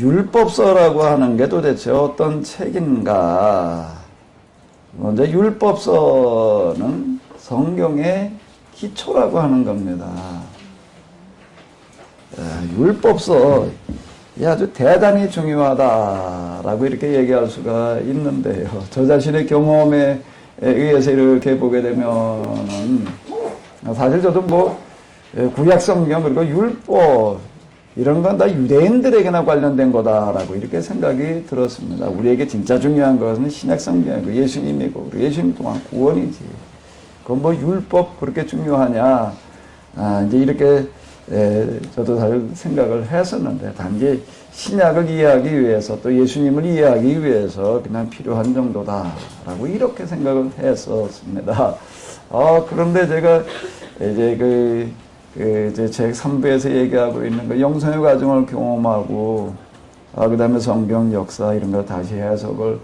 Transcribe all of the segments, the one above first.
율법서라고 하는 게 도대체 어떤 책인가? 먼저 율법서는 성경의 기초라고 하는 겁니다. 율법서, 이 아주 대단히 중요하다라고 이렇게 얘기할 수가 있는데요. 저 자신의 경험에 의해서 이렇게 보게 되면은, 사실 저도 뭐, 구약 성경, 그리고 율법, 이런 건 다 유대인들에게나 관련된 거다라고 이렇게 생각이 들었습니다. 우리에게 진짜 중요한 것은 신약 성경이고 예수님이고, 예수님 또한 구원이지. 그건 뭐 율법 그렇게 중요하냐. 이제 이렇게, 저도 사실 생각을 했었는데, 단지 신약을 이해하기 위해서 또 예수님을 이해하기 위해서 그냥 필요한 정도다라고 이렇게 생각을 했었습니다. 그런데 제가 이제 이제 책 3부에서 얘기하고 있는 그 영성의 과정을 경험하고, 그 다음에 성경 역사 이런 거 다시 해석을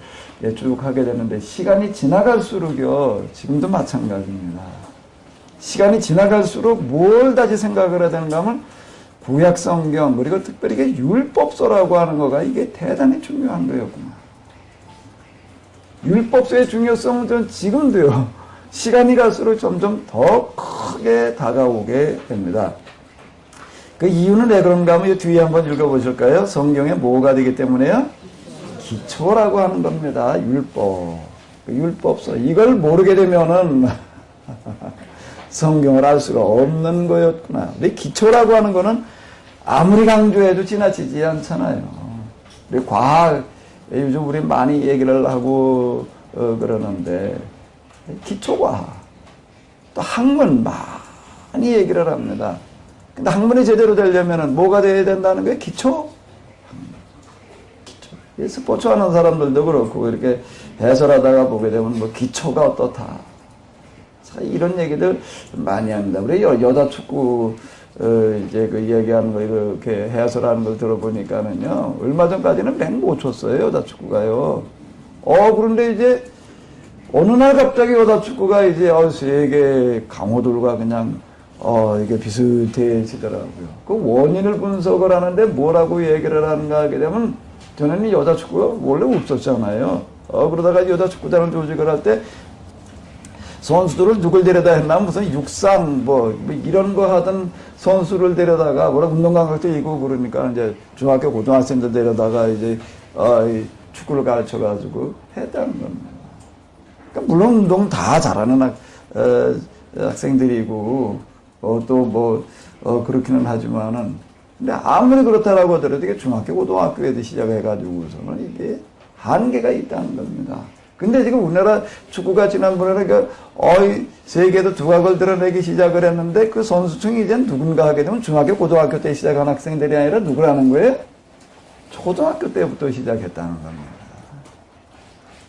쭉 하게 되는데, 시간이 지나갈수록요, 지금도 마찬가지입니다. 시간이 지나갈수록 뭘 다시 생각을 해야 되는가 하면, 구약 성경, 그리고 특별히 이게 율법서라고 하는 거가 이게 대단히 중요한 거였구나. 율법서의 중요성은 전 지금도요, 시간이 갈수록 점점 더 크게 다가오게 됩니다. 그 이유는 왜 그런가 하면 이 뒤에 한번 읽어보실까요? 성경에 뭐가 되기 때문에요? 기초라고 하는 겁니다. 율법. 율법서. 이걸 모르게 되면은 성경을 알 수가 없는 거였구나. 근데 기초라고 하는 거는 아무리 강조해도 지나치지 않잖아요. 우리 과학, 요즘 우리 많이 얘기를 하고 그러는데, 기초과학, 또 학문 많이 얘기를 합니다. 근데 학문이 제대로 되려면 뭐가 돼야 된다는 거예요? 기초? 기초. 스포츠 하는 사람들도 그렇고, 이렇게 해설하다가 보게 되면 뭐 기초가 어떻다. 자, 이런 얘기들 많이 합니다. 우리 여자 축구, 이제 그 얘기하는 거, 이렇게 해설하는 걸 들어보니까는요, 얼마 전까지는 맹 못 쳤어요, 여자 축구가요. 그런데 이제, 어느 날 갑자기 여자 축구가 이제 세계 강호들과 그냥 이게 비슷해지더라고요. 그 원인을 분석을 하는데 뭐라고 얘기를 하는가 하게 되면, 전에는 여자 축구가 원래 없었잖아요. 그러다가 여자 축구단을 조직을 할 때 선수들을 누굴 데려다 했나, 무슨 육상 뭐 이런 거 하던 선수를 데려다가 뭐라 운동감각도 있고 그러니까 이제 중학교 고등학생들 데려다가 이제 축구를 가르쳐 가지고 했다는 겁니다. 그러니까 물론 운동 다 잘하는 학생들이고, 또 그렇기는 하지만은, 근데 아무리 그렇다라고 하더라도 이게 중학교, 고등학교에도 시작해가지고서는 이게 한계가 있다는 겁니다. 근데 지금 우리나라 축구가 지난번에 세계에도 두각을 드러내기 시작을 했는데, 그 선수층이 이제 누군가 하게 되면 중학교, 고등학교 때 시작한 학생들이 아니라 누구라는 거예요? 초등학교 때부터 시작했다는 겁니다.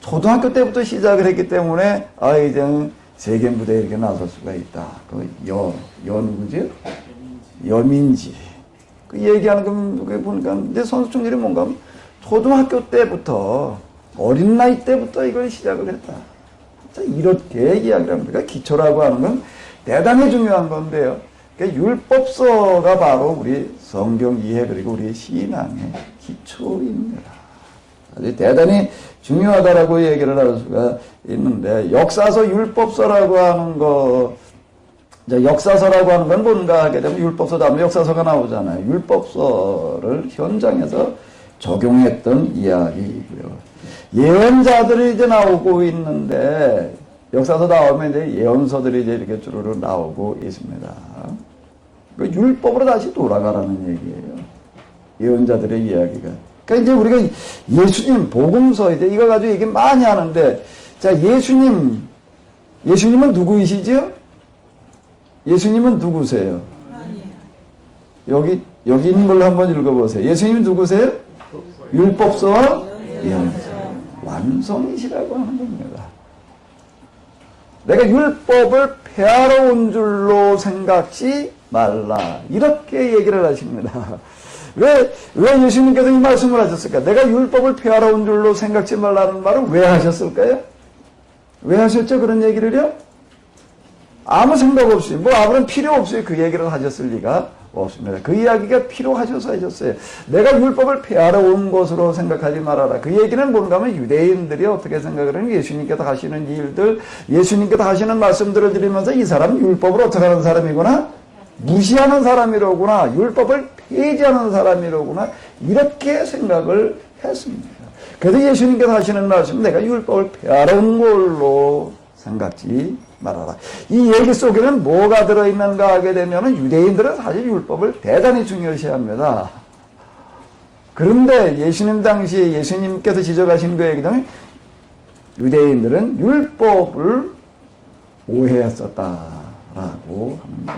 초등학교 때부터 시작을 했기 때문에, 이제는 세계 무대에 이렇게 나설 수가 있다. 누구지? 여민지. 그 얘기하는 거 보니까, 이제 선수층들이 뭔가, 초등학교 때부터, 어린 나이 때부터 이걸 시작을 했다. 자, 이렇게 이야기를 합니다. 그러니까 기초라고 하는 건 대단히 중요한 건데요. 그러니까 율법서가 바로 우리 성경 이해, 그리고 우리 신앙의 기초입니다. 아주 대단히 중요하다라고 얘기를 할 수가 있는데, 역사서 율법서라고 하는 거, 역사서라고 하는 건 뭔가 하게 되면 율법서 다음에 역사서가 나오잖아요. 율법서를 현장에서 적용했던 이야기이고요. 예언자들이 이제 나오고 있는데, 역사서 나오면 이제 예언서들이 이제 이렇게 주르륵 나오고 있습니다. 그 율법으로 다시 돌아가라는 얘기예요. 예언자들의 이야기가. 그러니까 이제 우리가 예수님, 복음서, 이제 이거 가지고 얘기 많이 하는데, 자, 예수님은 누구이시죠? 예수님은 누구세요? 여기 인물 한번 읽어보세요. 예수님은 누구세요? 율법서와 예언서. 완성이시라고 하는 겁니다. 내가 율법을 폐하러 온 줄로 생각지 말라. 이렇게 얘기를 하십니다. 왜 예수님께서 이 말씀을 하셨을까? 내가 율법을 폐하러 온 줄로 생각지 말라는 말을 왜 하셨을까요? 왜 하셨죠? 그런 얘기를요? 아무 생각 없이, 아무런 필요 없이 그 얘기를 하셨을 리가 없습니다. 그 이야기가 필요하셔서 하셨어요. 내가 율법을 폐하러 온 것으로 생각하지 말아라. 그 얘기는 뭔가 하면 유대인들이 어떻게 생각을 하는 예수님께서 하시는 일들, 예수님께서 하시는 말씀들을 드리면서 이 사람은 율법을 어떻게 하는 사람이구나? 무시하는 사람이로구나. 율법을 폐지하는 사람이로구나. 이렇게 생각을 했습니다. 그래서 예수님께서 하시는 말씀은 내가 율법을 폐하러 온 걸로 생각지 말아라. 이 얘기 속에는 뭐가 들어있는가 하게 되면 유대인들은 사실 율법을 대단히 중요시합니다. 그런데 예수님 당시에 예수님께서 지적하신 거에 의하면 유대인들은 율법을 오해했었다라고 합니다.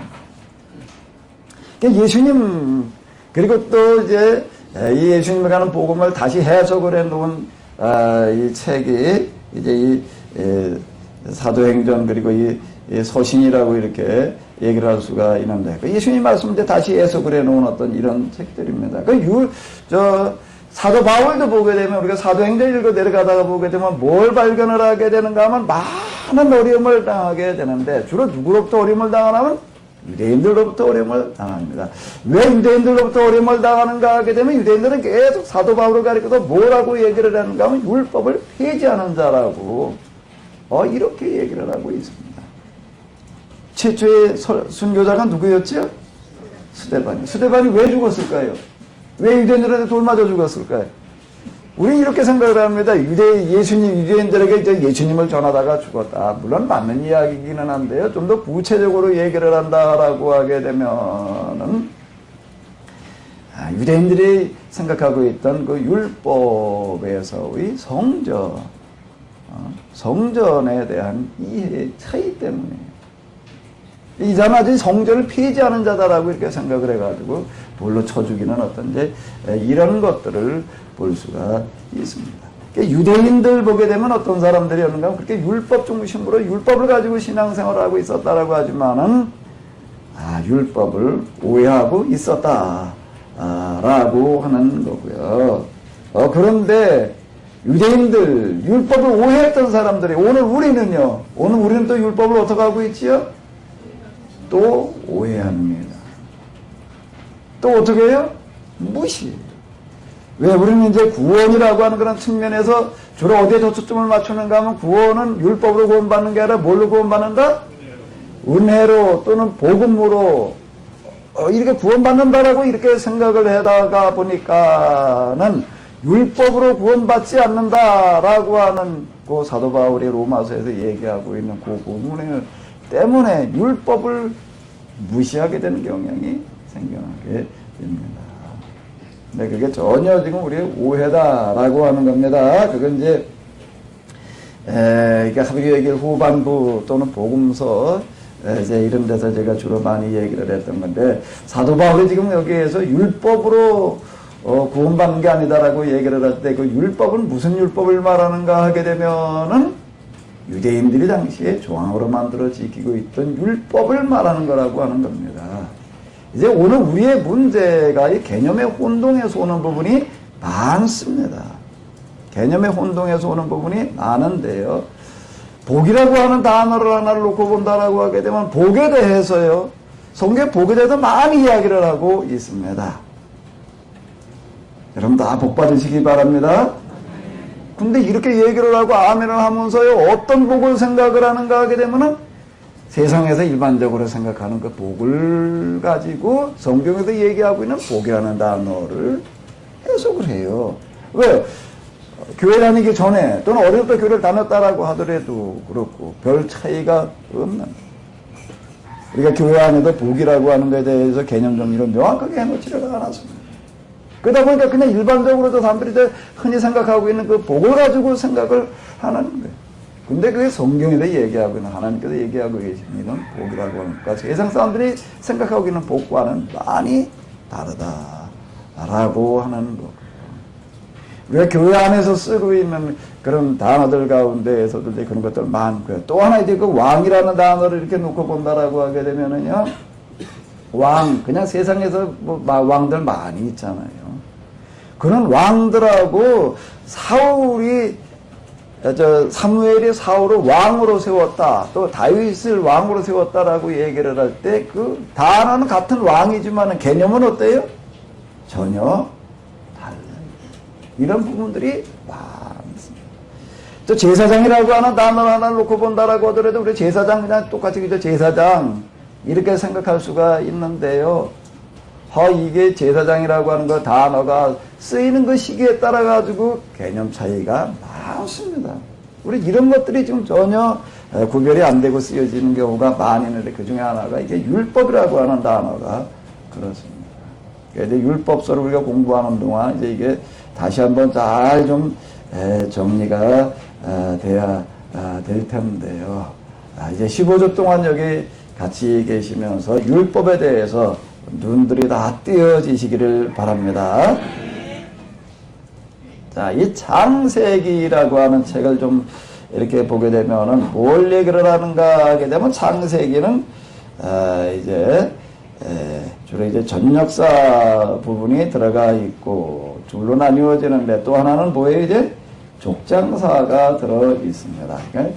그러니까 예수님 그리고 또 이제 이 예수님에 관한 복음을 다시 해석을 해놓은 이 책이 이제 이 사도행전 그리고 이 서신이라고 이렇게 얘기를 할 수가 있는데 예수님 말씀 이제 다시 해석을 해놓은 어떤 이런 책들입니다. 사도 바울도 보게 되면 우리가 사도행전 읽고 내려가다가 보게 되면 뭘 발견을 하게 되는가 하면 많은 어려움을 당하게 되는데 주로 누구로부터 어려움을 당하냐면 유대인들로부터 어려움을 당합니다. 왜 유대인들로부터 어려움을 당하는가 하게 되면 유대인들은 계속 사도 바울을 가리켜서 뭐라고 얘기를 하는가 하면 율법을 폐지하는 자라고 이렇게 얘기를 하고 있습니다. 최초의 순교자가 누구였죠? 스데반이 왜 죽었을까요? 왜 유대인들한테 돌 맞아 죽었을까요? 우리는 이렇게 생각을 합니다. 유대인들에게 이제 예수님을 전하다가 죽었다. 물론 맞는 이야기이기는 한데요. 좀 더 구체적으로 얘기를 한다라고 하게 되면은, 유대인들이 생각하고 있던 그 율법에서의 성전에 대한 이해 차이 때문에. 이 자는 아직 성전을 폐지하는 자다라고 이렇게 생각을 해가지고 돌로 쳐 죽이는 어떤 이제 이런 것들을 볼 수가 있습니다. 그러니까 유대인들 보게 되면 어떤 사람들이었는가 하면 그렇게 율법 중심으로 율법을 가지고 신앙생활을 하고 있었다라고 하지만은 율법을 오해하고 있었다라고 하는 거고요. 그런데 유대인들 율법을 오해했던 사람들이 오늘 우리는 또 율법을 어떻게 하고 있지요? 또 오해합니다. 또 어떻게 해요? 무시. 왜 우리는 이제 구원이라고 하는 그런 측면에서 주로 어디에 초점을 맞추는가 하면 구원은 율법으로 구원받는 게 아니라 뭘로 구원받는다? 은혜로 또는 복음으로 이렇게 구원받는다라고 이렇게 생각을 하다가 보니까는 율법으로 구원받지 않는다라고 하는 그 사도 바울이 로마서에서 얘기하고 있는 그 부분 때문에 율법을 무시하게 되는 경향이 생겨나게 됩니다. 네, 그게 전혀 지금 우리의 오해다라고 하는 겁니다. 그건 이제, 사도행전 후반부 또는 복음서, 이제 이런 데서 제가 주로 많이 얘기를 했던 건데, 사도 바울이 지금 여기에서 율법으로, 구원받는 게 아니다라고 얘기를 할 때, 그 율법은 무슨 율법을 말하는가 하게 되면은, 유대인들이 당시에 조항으로 만들어 지키고 있던 율법을 말하는 거라고 하는 겁니다. 이제 오늘 우리의 문제가 이 개념의 혼동에서 오는 부분이 많습니다. 개념의 혼동에서 오는 부분이 많은데요. 복이라고 하는 단어를 하나를 놓고 본다라고 하게 되면 복에 대해서요. 성경에 복에 대해서 많이 이야기를 하고 있습니다. 여러분 다 복 받으시기 바랍니다. 근데 이렇게 얘기를 하고 아멘을 하면서요. 어떤 복을 생각을 하는가 하게 되면은 세상에서 일반적으로 생각하는 그 복을 가지고 성경에서 얘기하고 있는 복이라는 단어를 해석을 해요. 왜? 교회 다니기 전에 또는 어릴 때 교회를 다녔다라고 하더라도 그렇고 별 차이가 없는 우리가 교회 안에도 복이라고 하는 것에 대해서 개념 정리를 명확하게 해놓지를 않았습니다. 그러다 보니까 그냥 일반적으로도 사람들이 흔히 생각하고 있는 그 복을 가지고 생각을 하는 거예요. 근데 그게 성경에서 얘기하고 있는 하나님께서 얘기하고 계시는 복이라고 하니까 세상 사람들이 생각하고 있는 복과는 많이 다르다라고 하는 거. 우리가 교회 안에서 쓰고 있는 그런 단어들 가운데에서도 이제 그런 것들 많고요. 또 하나 이제 그 왕이라는 단어를 이렇게 놓고 본다라고 하게 되면은요, 왕, 그냥 세상에서 뭐 왕들 많이 있잖아요. 그런 왕들하고 사울이 사무엘이 사울을 왕으로 세웠다, 또 다윗을 왕으로 세웠다라고 얘기를 할 때 그 단어는 같은 왕이지만 개념은 어때요? 전혀 다른 이런 부분들이 많습니다. 또 제사장이라고 하는 단어 하나 놓고 본다라고 하더라도 우리 제사장 그냥 똑같이 그저 제사장 이렇게 생각할 수가 있는데요. 이게 제사장이라고 하는 그 단어가 쓰이는 그 시기에 따라 가지고 개념 차이가 많습니다. 우리 이런 것들이 지금 전혀 구별이 안 되고 쓰여지는 경우가 많이 있는데 그 중에 하나가 이게 율법이라고 하는 단어가 그렇습니다. 그러니까 이제 율법서를 우리가 공부하는 동안 이제 이게 다시 한번 잘 좀 정리가 돼야 될 텐데요. 이제 15주 동안 여기 같이 계시면서 율법에 대해서 눈들이 다 띄어지시기를 바랍니다. 자, 이 창세기라고 하는 책을 좀 이렇게 보게 되면은 뭘 얘기를 하는가 하게 되면 창세기는 이제 주로 이제 전역사 부분이 들어가 있고 둘로 나뉘어지는데 또 하나는 뭐예요? 이제 족장사가 들어 있습니다. 그러니까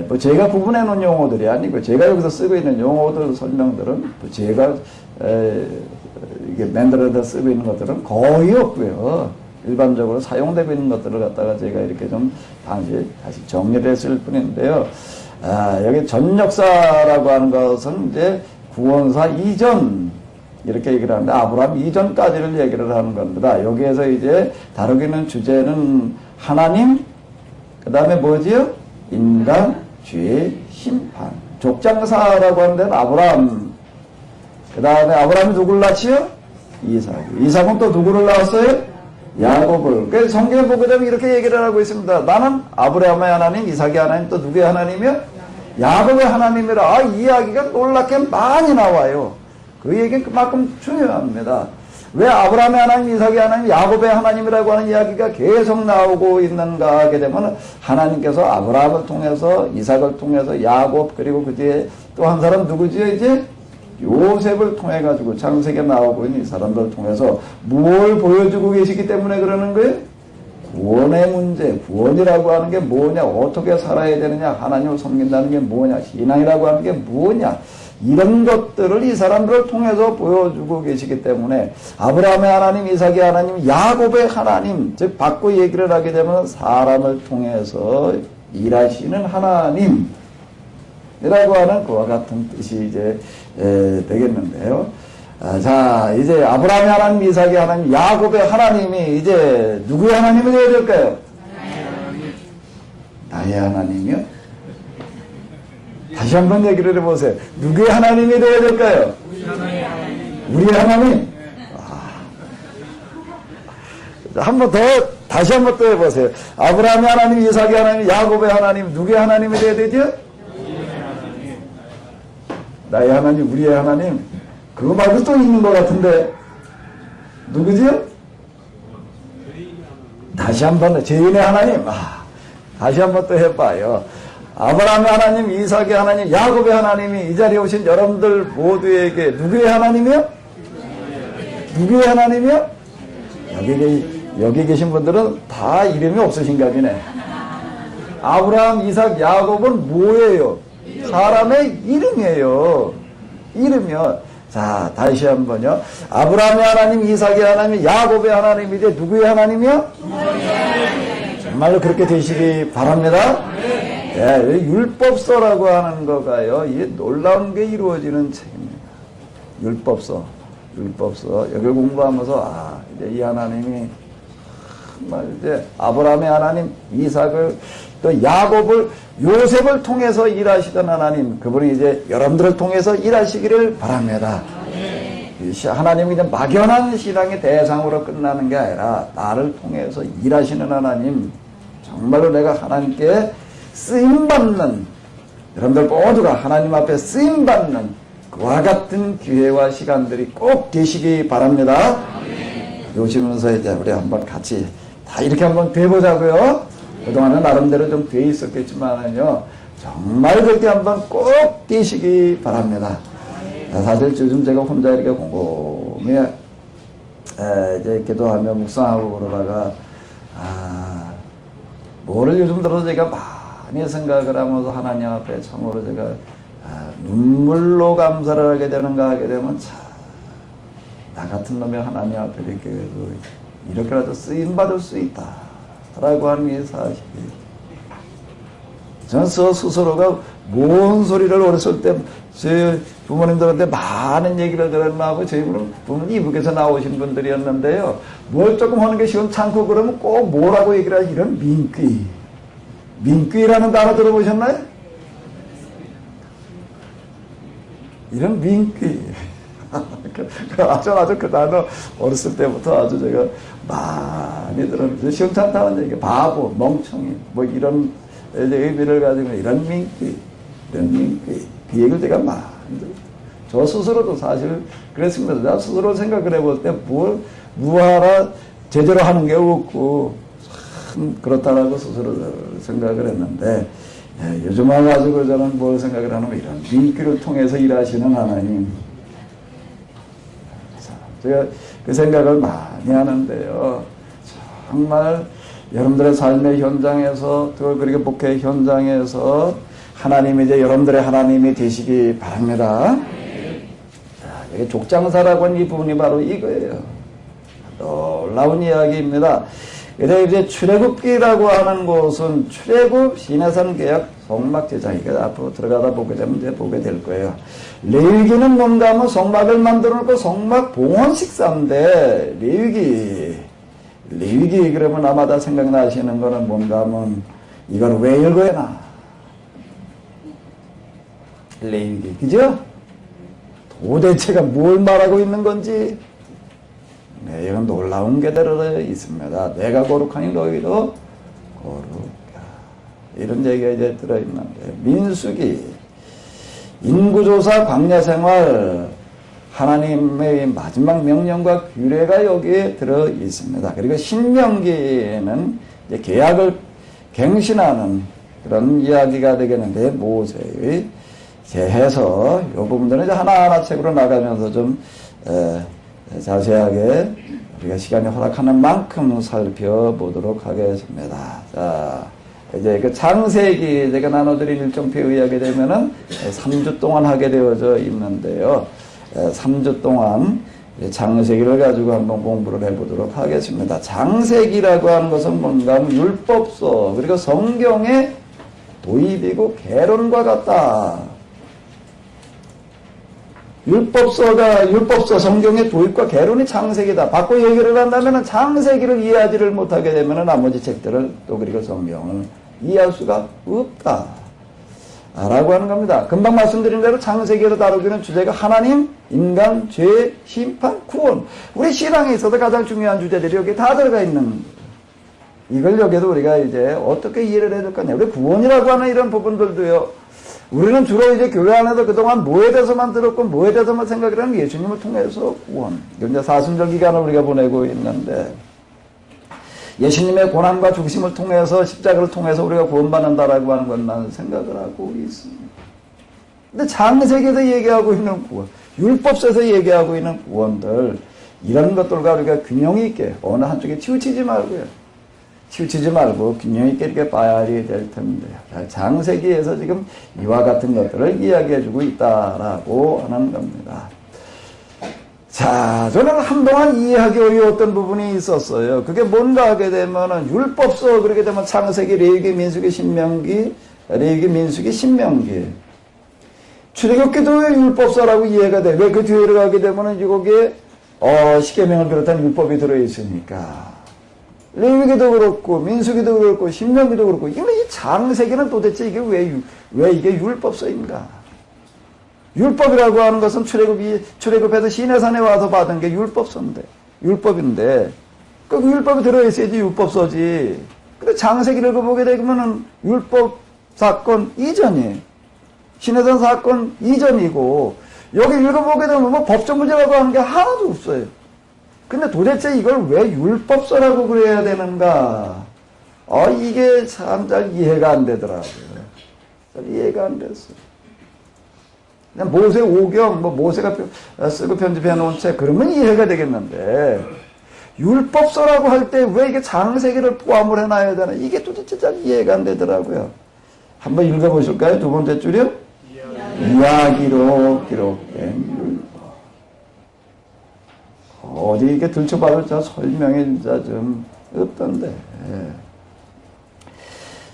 뭐 제가 구분해 놓은 용어들이 아니고 제가 여기서 쓰고 있는 용어들 설명들은 뭐 제가 이게 만들어서 쓰고 있는 것들은 거의 없고요. 일반적으로 사용되고 있는 것들을 갖다가 제가 이렇게 좀 다시 정리를 했을 뿐인데요. 여기 전역사라고 하는 것은 이제 구원사 이전 이렇게 얘기를 하는데 아브라함 이전까지를 얘기를 하는 겁니다. 여기에서 이제 다루기는 주제는 하나님, 그 다음에 뭐지요? 인간, 죄, 심판. 족장사라고 하는 데는 아브라함, 그 다음에 아브라함이 누구를 낳지요? 이삭. 이삭은 또 누구를 낳았어요? 야곱을. 그래서 성경에 보게 되면 이렇게 얘기를 하고 있습니다. 나는 아브라함의 하나님, 이삭의 하나님, 또 누구의 하나님이요? 야곱의 하나님이라. 이 이야기가 놀랍게 많이 나와요. 그 얘기는 그만큼 중요합니다. 왜 아브라함의 하나님, 이삭의 하나님, 야곱의 하나님이라고 하는 이야기가 계속 나오고 있는가 하게 되면 하나님께서 아브라함을 통해서 이삭을 통해서 야곱 그리고 그 뒤에 또 한 사람 누구지요? 이제 요셉을 통해 가지고 창세기에 나오고 있는 이 사람들을 통해서 뭘 보여주고 계시기 때문에 그러는 거예요? 구원의 문제, 구원이라고 하는 게 뭐냐, 어떻게 살아야 되느냐, 하나님을 섬긴다는 게 뭐냐, 신앙이라고 하는 게 뭐냐, 이런 것들을 이 사람들을 통해서 보여주고 계시기 때문에 아브라함의 하나님, 이삭의 하나님, 야곱의 하나님, 즉 바꿔 얘기를 하게 되면 사람을 통해서 일하시는 하나님이라고 하는 그와 같은 뜻이 이제 되겠는데요. 자, 이제 아브라함의 하나님, 이삭의 하나님, 야곱의 하나님이 이제 누구의 하나님이 되어야 될까요? 나의 하나님이요? 다시 한번 얘기를 해보세요. 누구의 하나님이 되어야 될까요? 우리의 하나님. 한번 더, 다시 한번 또 해보세요. 아브라함의 하나님, 이삭의 하나님, 야곱의 하나님, 누구의 하나님이 되어야 되죠? 나의 하나님, 우리의 하나님. 그거 말고 또 있는 것 같은데. 누구지요? 다시 한번, 죄인의 하나님. 다시 한번 또 해봐요. 아브라함의 하나님, 이삭의 하나님, 야곱의 하나님이 이 자리에 오신 여러분들 모두에게 누구의 하나님이요? 누구의 하나님이요? 여기 계신 분들은 다 이름이 없으신가 보네. 아브라함, 이삭, 야곱은 뭐예요? 사람의 이름이에요. 이름이요. 자, 다시 한번요. 아브라함의 하나님, 이삭의 하나님, 야곱의 하나님이 이제 누구의 하나님이요? 정말로 그렇게 되시기 바랍니다. 예, 율법서라고 하는 거가요, 이게 놀라운 게 이루어지는 책입니다. 율법서. 여기 공부하면서, 이제 이 하나님이, 정말 이제 아브라함의 하나님, 이삭을, 또 야곱을, 요셉을 통해서 일하시던 하나님, 그분이 이제 여러분들을 통해서 일하시기를 바랍니다. 하나님이 이제 막연한 신앙의 대상으로 끝나는 게 아니라, 나를 통해서 일하시는 하나님, 정말로 내가 하나님께 쓰임받는, 여러분들 모두가 하나님 앞에 쓰임받는 그와 같은 기회와 시간들이 꼭 되시기 바랍니다. 요시면서 이제 우리 한번 같이 다 이렇게 한번 돼보자고요. 그동안은 나름대로 좀 돼 있었겠지만은요, 정말 그렇게 한번 꼭 되시기 바랍니다. 사실 요즘 제가 혼자 이렇게 곰곰이 이제 기도하며 묵상하고 그러다가 뭐를 요즘 들어서 제가 많이 생각을 하면서 하나님 앞에 참으로 제가 눈물로 감사를 하게 되는가 하게 되면 참, 나 같은 놈이 하나님 앞에 이렇게라도 쓰임받을 수 있다 라고 하는 이 사실이, 저는 스스로가 뭔 소리를 어렸을 때 제 부모님들한테 많은 얘기를 들었나 하고, 저희 부모님 이북에서 나오신 분들이었는데요, 뭘 조금 하는 게 시원찮고 그러면 꼭 뭐라고 얘기를 하지? 이런 민귀라는 단어 들어보셨나요? 이런 민귀. 아주 그 단어 어렸을 때부터 아주 제가 많이 들었는데, 시원찮다는 얘기, 바보, 멍청이, 뭐 이런 의미를 가지고 이런 민귀. 그 얘기를 제가 많이 들었어요. 저 스스로도 사실 그랬습니다. 나 스스로 생각을 해볼 때 무하라 제대로 하는 게 없고 참 그렇다라고 스스로 생각을 했는데, 요즘 와가지고 저는 뭘 생각을 하냐면 이런 민귀를 통해서 일하시는 하나님, 제가 그 생각을 많이 하는데요. 정말 여러분들의 삶의 현장에서, 또 그리고 목회 현장에서 하나님이 이제 여러분들의 하나님이 되시기 바랍니다. 자, 여기 족장사라고 하는 이 부분이 바로 이거예요. 놀라운 이야기입니다. 그래서 이제 출애굽기라고 하는 곳은 출애굽 시내산 계약 성막 제작, 이게 앞으로 들어가다 보게 되면 이제 보게 될 거예요. 레위기는 뭔가 하면 성막을 만들어 놓고 성막 봉헌 식사인데, 레위기 그러면 아마 다 생각나시는 거는 뭔가 하면 이걸 왜 읽어야 나? 레위기, 그죠? 도대체가 뭘 말하고 있는 건지, 네, 이건 놀라운 게 들어 있습니다. 내가 거룩하니 너희도 거룩하. 이런 얘기가 이제 들어있는데, 민수기, 인구조사, 광야생활, 하나님의 마지막 명령과 규례가 여기에 들어 있습니다. 그리고 신명기에는 이제 계약을 갱신하는 그런 이야기가 되겠는데, 모세의 재해서 이 부분들은 이제 하나하나 책으로 나가면서 좀 자세하게 우리가 시간이 허락하는 만큼 살펴보도록 하겠습니다. 자, 이제 그 창세기 제가 나눠드린 일정표에 의하게 되면은 3주 동안 하게 되어져 있는데요. 3주 동안 창세기를 가지고 한번 공부를 해보도록 하겠습니다. 창세기라고 하는 것은 뭔가 하면 율법서, 그리고 성경의 도입이고 개론과 같다. 율법서 성경의 도입과 개론이 창세기다. 바꿔 얘기를 한다면 창세기를 이해하지를 못하게 되면 나머지 책들을, 또 그리고 성경을 이해할 수가 없다 라고 하는 겁니다. 금방 말씀드린 대로 창세기로 다루기는 주제가 하나님, 인간, 죄, 심판, 구원. 우리 신앙에 있어서 가장 중요한 주제들이 여기 다 들어가 있는, 이걸 여기도 우리가 이제 어떻게 이해를 해야 될 거냐. 우리 구원이라고 하는 이런 부분들도요, 우리는 주로 이제 교회 안에서 그동안 뭐에 대해서만 들었고 뭐에 대해서만 생각을 하는 예수님을 통해서 구원, 이제 사순절 기간을 우리가 보내고 있는데, 예수님의 고난과 죽으심을 통해서, 십자가를 통해서 우리가 구원받는다라고 하는 것만 생각을 하고 있습니다. 근데 창세기에서 얘기하고 있는 구원, 율법서에서 얘기하고 있는 구원들, 이런 것들과 우리가 균형 있게 어느 한쪽에 치우치지 말고 균형 있게 이렇게 봐야 될 텐데, 창세기에서 지금 이와 같은 것들을 이야기해주고 있다라고 하는 겁니다. 자, 저는 한동안 이해하기 어려웠던 부분이 있었어요. 그게 뭔가 하게 되면은 율법서, 그렇게 되면 창세기, 레위기, 민수기, 신명기, 레위기, 민수기, 신명기. 출애굽기도 율법서라고 이해가 돼. 왜 그 뒤에 가게 되면은 거기에 십계명을 비롯한 율법이 들어있으니까. 레위기도 그렇고 민수기도 그렇고 신명기도 그렇고, 이거 이 창세기는 도대체 이게 왜 이게 율법서인가? 율법이라고 하는 것은 출애굽해서 시내산에 와서 받은 게 율법인데 그 율법이 들어있어야지 율법서지. 근데 창세기를 읽어보게 되면은 율법 사건 이전이에요. 시내산 사건 이전이고, 여기 읽어보게 되면 뭐 법적 문제라고 하는 게 하나도 없어요. 근데 도대체 이걸 왜 율법서라고 그래야 되는가? 이게 참 잘 이해가 안 되더라고요. 잘 이해가 안 됐어요. 그냥 모세 오경, 모세가 쓰고 편집해 놓은 책, 그러면 이해가 되겠는데, 율법서라고 할 때 왜 이게 창세기를 포함을 해놔야 되나? 이게 도대체 잘 이해가 안 되더라고요. 한번 읽어보실까요? 두 번째 줄이요. 이야기로 기록된 율법. 어디 이렇게 들춰봐도 저 설명이 진짜 좀 없던데.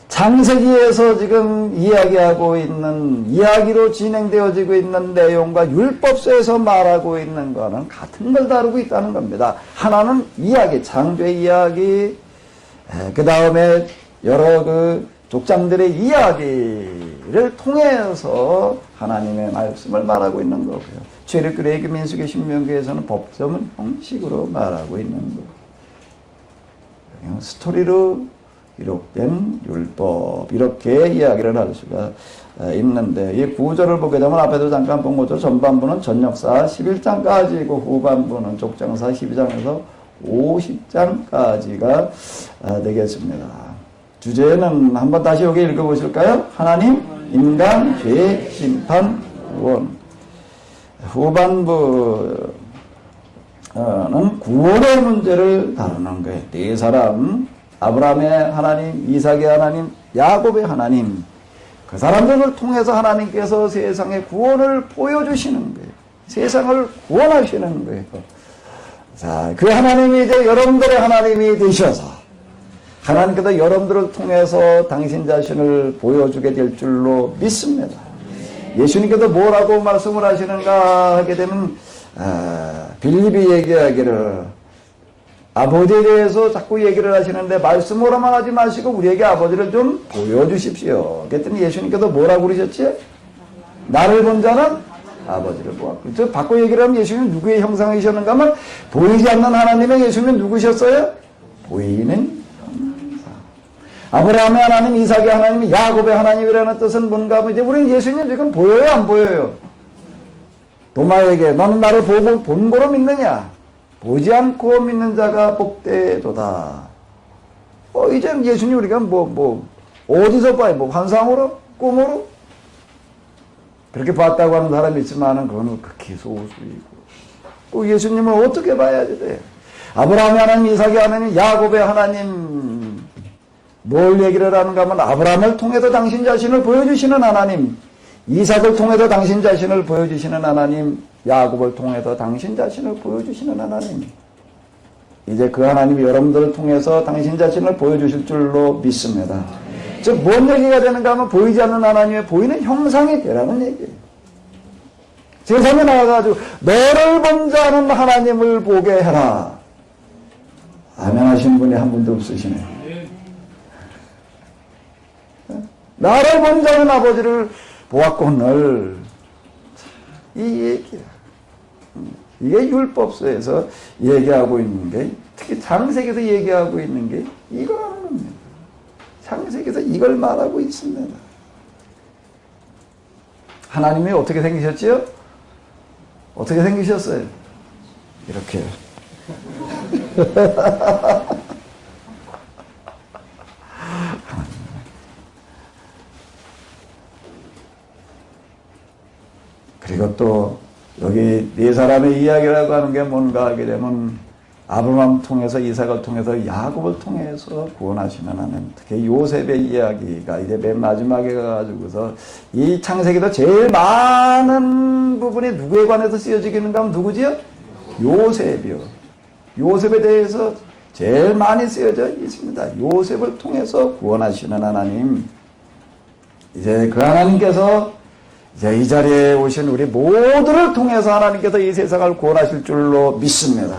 창세기에서 지금 이야기하고 있는, 이야기로 진행되어지고 있는 내용과 율법서에서 말하고 있는 거는 같은 걸 다루고 있다는 겁니다. 하나는 이야기, 창조의 이야기, 그 다음에 여러 그 족장들의 이야기를 통해서 하나님의 말씀을 말하고 있는 거고요. 출애굽기, 레위기, 민수기, 신명기에서는 법조문 형식으로 말하고 있는 거고, 스토리로 기록된 율법, 이렇게 이야기를 할 수가 있는데, 이 구절을 보게 되면 앞에도 잠깐 본 것처럼 전반부는 전역사 11장까지고 후반부는 족장사 12장에서 50장까지가 되겠습니다. 주제는 한번 다시 여기 읽어보실까요? 하나님, 인간, 죄, 심판, 구원. 후반부는 구원의 문제를 다루는 거예요. 네 사람, 아브라함의 하나님, 이삭의 하나님, 야곱의 하나님, 그 사람들을 통해서 하나님께서 세상의 구원을 보여주시는 거예요. 세상을 구원하시는 거예요. 자, 그 하나님이 이제 여러분들의 하나님이 되셔서 하나님께서 여러분들을 통해서 당신 자신을 보여주게 될 줄로 믿습니다. 예수님께서 뭐라고 말씀을 하시는가 하게 되면 빌립이 얘기하기를, 아버지에 대해서 자꾸 얘기를 하시는데 말씀으로만 하지 마시고 우리에게 아버지를 좀 보여주십시오. 그랬더니 예수님께서 뭐라고 그러셨지? 나를 본 자는 아버지를 보았고. 저 바꿔 얘기를 하면 예수님은 누구의 형상이셨는가 하면, 보이지 않는 하나님의 예수님은 누구셨어요? 보이는 형상. 아브라함의 하나님, 이삭의 하나님, 야곱의 하나님이라는 뜻은 뭔가 하면, 이제 우리는 예수님 지금 보여요, 안 보여요? 도마에게 너는 나를 보고 본고로 믿느냐? 보지 않고 믿는 자가 복되도다. 이제 예수님 우리가 어디서 봐요? 환상으로? 꿈으로? 그렇게 봤다고 하는 사람이 있지만은 그거는 극히 소수이고. 예수님을 어떻게 봐야지 돼? 아브라함의 하나님, 이삭의 하나님, 야곱의 하나님. 뭘 얘기를 하는가 하면 아브라함을 통해서 당신 자신을 보여주시는 하나님, 이삭을 통해서 당신 자신을 보여주시는 하나님, 야곱을 통해서 당신 자신을 보여주시는 하나님. 이제 그 하나님이 여러분들을 통해서 당신 자신을 보여주실 줄로 믿습니다. 즉, 뭔 얘기가 되는가 하면 보이지 않는 하나님의 보이는 형상이 되라는 얘기예요. 세상에 나와가지고 너를 본 자는 하나님을 보게 해라. 아멘 하신 분이 한 분도 없으시네. 나를 본 자는 아버지를 보았거늘. 이 얘기야. 이게 율법서에서 얘기하고 있는 게, 특히 창세기에서 얘기하고 있는 게 이거라는 겁니다. 창세기에서 이걸 말하고 있습니다. 하나님이 어떻게 생기셨지요? 어떻게 생기셨어요? 이렇게. 그리고 또 여기 네 사람의 이야기라고 하는 게 뭔가 하게 되면 아브라함을 통해서, 이삭을 통해서, 야곱을 통해서 구원하시는 하나님, 특히 요셉의 이야기가 이제 맨 마지막에 가가지고서 이 창세기도 제일 많은 부분이 누구에 관해서 쓰여지겠는가 하면 누구지요? 요셉이요. 요셉에 대해서 제일 많이 쓰여져 있습니다. 요셉을 통해서 구원하시는 하나님. 이제 그 하나님께서 이제 이 자리에 오신 우리 모두를 통해서 하나님께서 이 세상을 구원하실 줄로 믿습니다.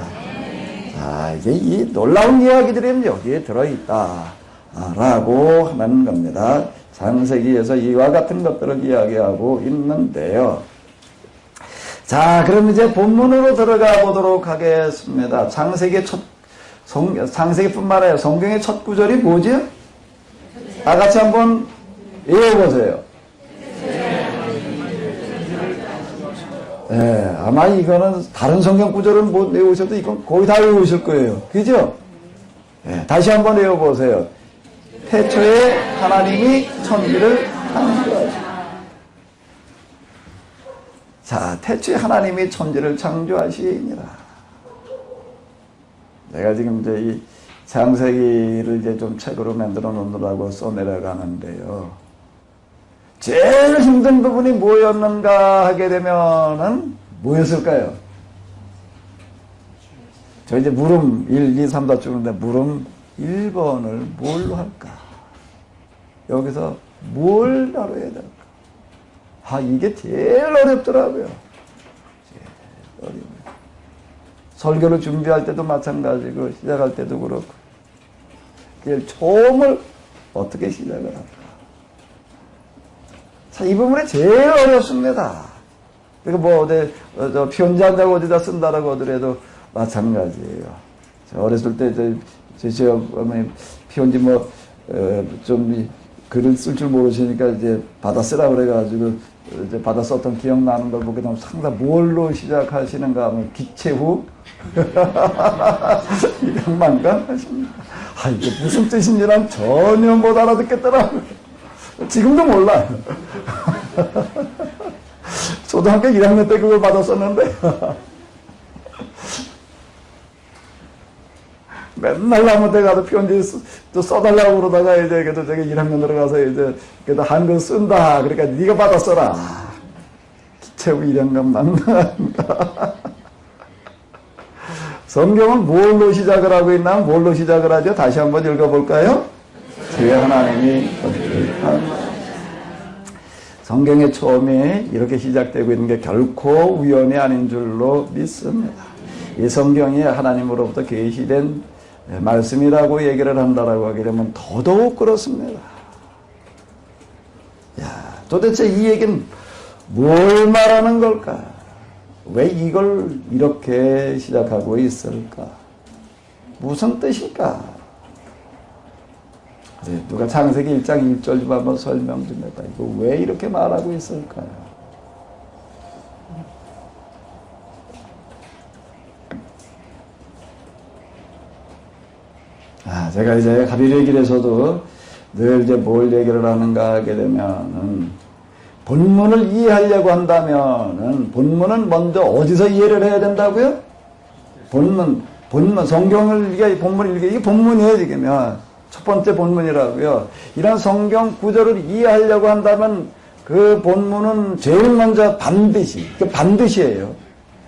자, 이제 이 놀라운 이야기들이 여기에 들어있다 라고 하는 겁니다. 창세기에서 이와 같은 것들을 이야기하고 있는데요. 자, 그럼 이제 본문으로 들어가 보도록 하겠습니다. 창세기뿐만 아니라 성경의 첫 구절이 뭐죠? 다 같이 한번 외워보세요. 네, 아마 이거는 다른 성경 구절은 못 외우셔도 이건 거의 다 외우실 거예요. 그죠? 네, 다시 한번 외워보세요. 태초에 하나님이 천지를 창조하시고. 자, 태초에 하나님이 천지를 창조하시니라. 내가 지금 이제 이 창세기를 이제 좀 책으로 만들어 놓느라고 써내려가는데요. 제일 힘든 부분이 뭐였는가 하게 되면은 뭐였을까요? 저 이제 물음 1, 2, 3 다 주는데 물음 1번을 뭘로 할까? 여기서 뭘 다뤄야 될까? 아, 이게 제일 어렵더라고요. 제일 어려워요. 설교를 준비할 때도 마찬가지고, 시작할 때도 그렇고. 처음을 어떻게 시작을 할까? 자, 이 부분이 제일 어렵습니다. 그러니까 뭐, 편지 한 장 어디다 쓴다라고 하더라도 마찬가지예요. 어렸을 때, 제 어머니 편지 좀 글을 쓸 줄 모르시니까 이제 받아 쓰라 그래가지고 이제 받아 썼던 기억나는 걸 보게 되면 상당 뭘로 시작하시는가 하면 기체후 이것만간 하십니다. 아, 이게 무슨 뜻인지는 전혀 못 알아듣겠더라고요. 지금도 몰라요. 초등학교 1학년 때 그걸 받았었는데 맨날 나무대 가서 편지 또 써달라고 그러다가 이제 그래도 저기 1학년 들어가서 이제 그래도 한글 쓴다. 그러니까 네가 받아 써라. 기체후 1학년만. 성경은 뭘로 시작을 하고 있나? 뭘로 시작을 하죠? 다시 한번 읽어볼까요? 제 하나님이 성경의 처음에 이렇게 시작되고 있는 게 결코 우연이 아닌 줄로 믿습니다. 이 성경이 하나님으로부터 계시된 말씀이라고 얘기를 한다라고 하게 되면 더더욱 그렇습니다. 야, 도대체 이 얘기는 뭘 말하는 걸까? 왜 이걸 이렇게 시작하고 있을까? 무슨 뜻일까? 누가 창세기 1장 1절 좀 한번 설명 좀 해봐. 이거 왜 이렇게 말하고 있을까요? 제가 이제 가비의 길에서도 늘 이제 뭘 얘기를 하는가 하게 되면은 본문을 이해하려고 한다면은 본문은 먼저 어디서 이해를 해야 된다고요? 본문, 성경을 이게 본문이에요, 지금요. 첫 번째 본문이라고요. 이런 성경 구절을 이해하려고 한다면 그 본문은 제일 먼저 반드시예요.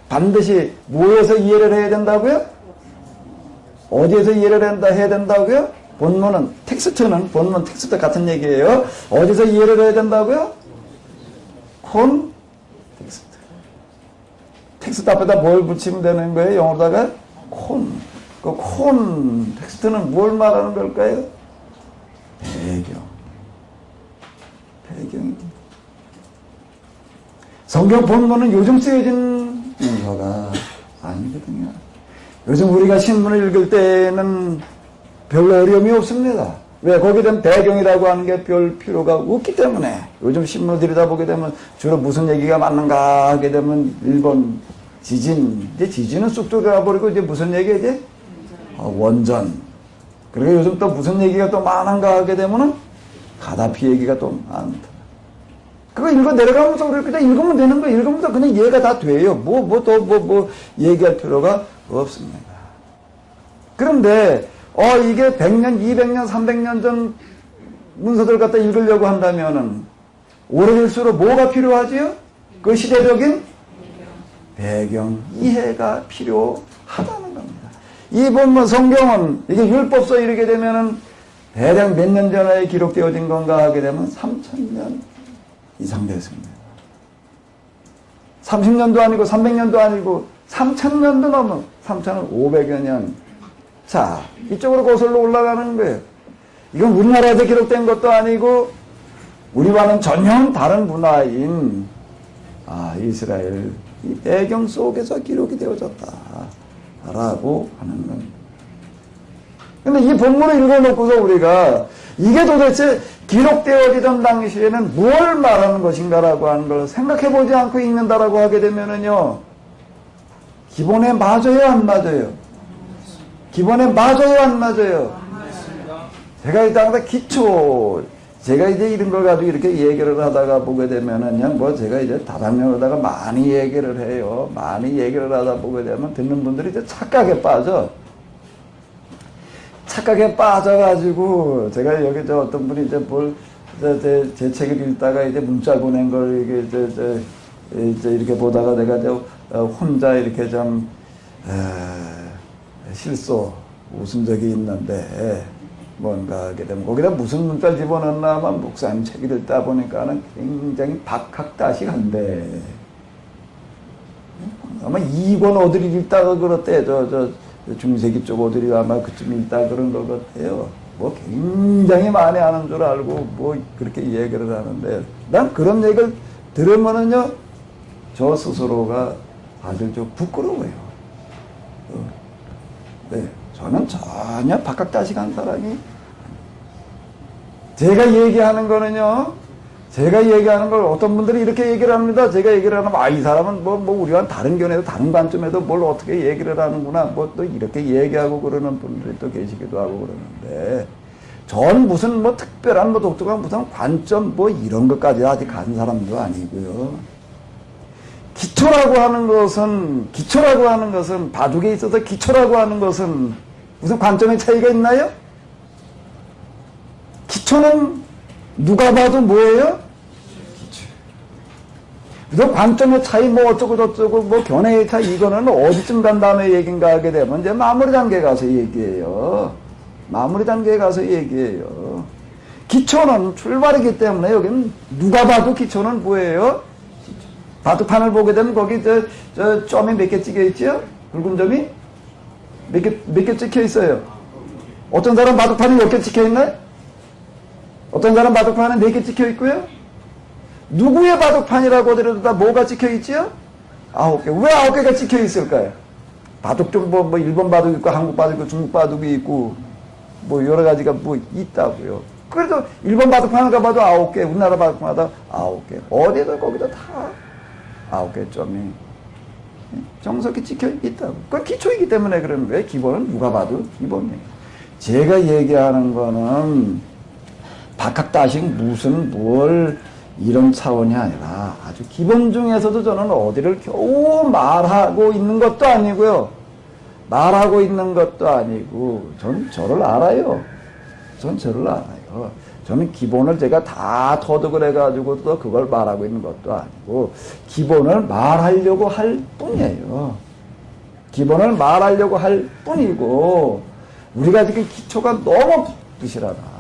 반드시 뭐에서 이해를 해야 된다고요? 어디에서 이해를 해야 된다고요? 본문은, 본문 텍스트 같은 얘기예요. 어디서 이해를 해야 된다고요? 텍스트. 텍스트 앞에다 뭘 붙이면 되는 거예요? 영어로다가? 텍스트는 뭘 말하는 걸까요? 배경입니다. 성경 본문은 요즘 쓰여진 문서가 아니거든요. 요즘 우리가 신문을 읽을 때는 별로 어려움이 없습니다. 왜? 거기에 대한 배경이라고 하는 게 별 필요가 없기 때문에 요즘 신문을 들여다보게 되면 주로 무슨 얘기가 맞는가 하게 되면 일본 지진. 이제 지진은 쑥 들어가버리고 이제 무슨 얘기지? 원전. 그리고 요즘 또 무슨 얘기가 또 많은가 하게 되면은 가다피 얘기가 또 많다. 그거 읽어 내려가면서 우리 그냥 읽으면 되는 거예요. 읽으면서 그냥 이해가 다 돼요. 뭐 얘기할 필요가 없습니다. 그런데, 이게 100년, 200년, 300년 전 문서들 갖다 읽으려고 한다면은, 오래될수록 뭐가 필요하지요? 그 시대적인 배경, 이해가 필요하다는 겁니다. 이 본문 성경은, 이게 율법서 이르게 되면은, 대략 몇 년 전에 기록되어진 건가 하게 되면 3000년 이상 됐습니다. 30년도 아니고 300년도 아니고 3000년도 넘은 3500여 년. 자, 이쪽으로 거슬러 올라가는 거예요. 이건 우리나라에서 기록된 것도 아니고 우리와는 전혀 다른 문화인 이스라엘 이 배경 속에서 기록이 되어졌다라고 하는 겁니다. 근데 이 본문을 읽어놓고서 우리가 이게 도대체 기록되어지던 당시에는 뭘 말하는 것인가라고 하는 걸 생각해보지 않고 읽는다라고 하게 되면은요, 기본에 맞아요, 안 맞아요? 기본에 맞아요, 안 맞아요? 제가 일단 항상 제가 이제 이런 걸 가지고 이렇게 얘기를 하다가 보게 되면은요, 제가 이제 다방면으로다가 많이 얘기를 해요. 많이 얘기를 하다 보게 되면 듣는 분들이 이제 착각에 빠져. 착각에 빠져가지고, 제가 여기 어떤 분이 이제 제 책을 읽다가 이제 문자 보낸 걸 이게 이렇게 보다가 내가 혼자 이렇게 좀, 실소 웃은 적이 있는데, 뭔가 하게 되면, 거기다 무슨 문자를 집어넣나 하면 목사님 책을 읽다 보니까는 굉장히 박학다식한데, 아마 2권 어디를 읽다가 그렇대. 중세기 쪽 어디를 아마 그쯤 읽다 그런 것 같아요. 뭐 굉장히 많이 아는 줄 알고 뭐 그렇게 얘기를 하는데, 난 그런 얘기를 들으면은요, 저 스스로가 아주 좀 부끄러워요. 네, 저는 전혀 박학다식한 사람이, 제가 얘기하는 거는요, 제가 얘기하는 걸 어떤 분들이 이렇게 얘기를 합니다. 제가 얘기를 하면, 이 사람은 뭐 우리와 다른 견해도 다른 관점에도 뭘 어떻게 얘기를 하는구나. 뭐 또 이렇게 얘기하고 그러는 분들이 또 계시기도 하고 그러는데, 전 무슨 뭐 특별한 뭐 독특한 무슨 관점 뭐 이런 것까지 아직 간 사람도 아니고요. 기초라고 하는 것은 바둑에 있어서 기초라고 하는 것은 무슨 관점의 차이가 있나요? 기초는 누가 봐도 뭐예요? 그 관점의 차이, 뭐 어쩌고 저쩌고, 뭐 견해의 차이, 이거는 어디쯤 간 다음에 얘기인가 하게 되면 이제 마무리 단계에 가서 얘기해요. 마무리 단계에 가서 얘기해요. 기초는 출발이기 때문에 여기는 누가 봐도 기초는 뭐예요? 바둑판을 보게 되면 거기 점이 몇 개 찍혀 있죠? 붉은 점이? 몇 개 찍혀 있어요? 어떤 사람 바둑판이 몇 개 찍혀 있나요? 어떤 사람 바둑판에 4개 찍혀 있고요. 누구의 바둑판이라고 하더라도 다 뭐가 찍혀 있지요? 9개. 왜 9개가 찍혀 있을까요? 바둑 좀 뭐 일본 바둑이 있고 한국 바둑이 있고 중국 바둑이 있고 뭐 여러 가지가 뭐 있다고요. 그래도 일본 바둑판을 가봐도 9개, 우리나라 바둑판마다 9개. 어디도 거기도 다 9개 점이 정석이 찍혀 있다고. 그건 기초이기 때문에 그러는 거예요. 기본은 누가 봐도 기본이에요. 제가 얘기하는 거는 박학다식 무슨 뭘 이런 차원이 아니라 아주 기본 중에서도 저는 어디를 겨우 말하고 있는 것도 아니고요. 말하고 있는 것도 아니고 전 저를 알아요. 전 저를 알아요. 저는 기본을 제가 다 터득을 해가지고 또 그걸 말하고 있는 것도 아니고 기본을 말하려고 할 뿐이에요. 기본을 말하려고 할 뿐이고 우리가 지금 기초가 너무 부실하다.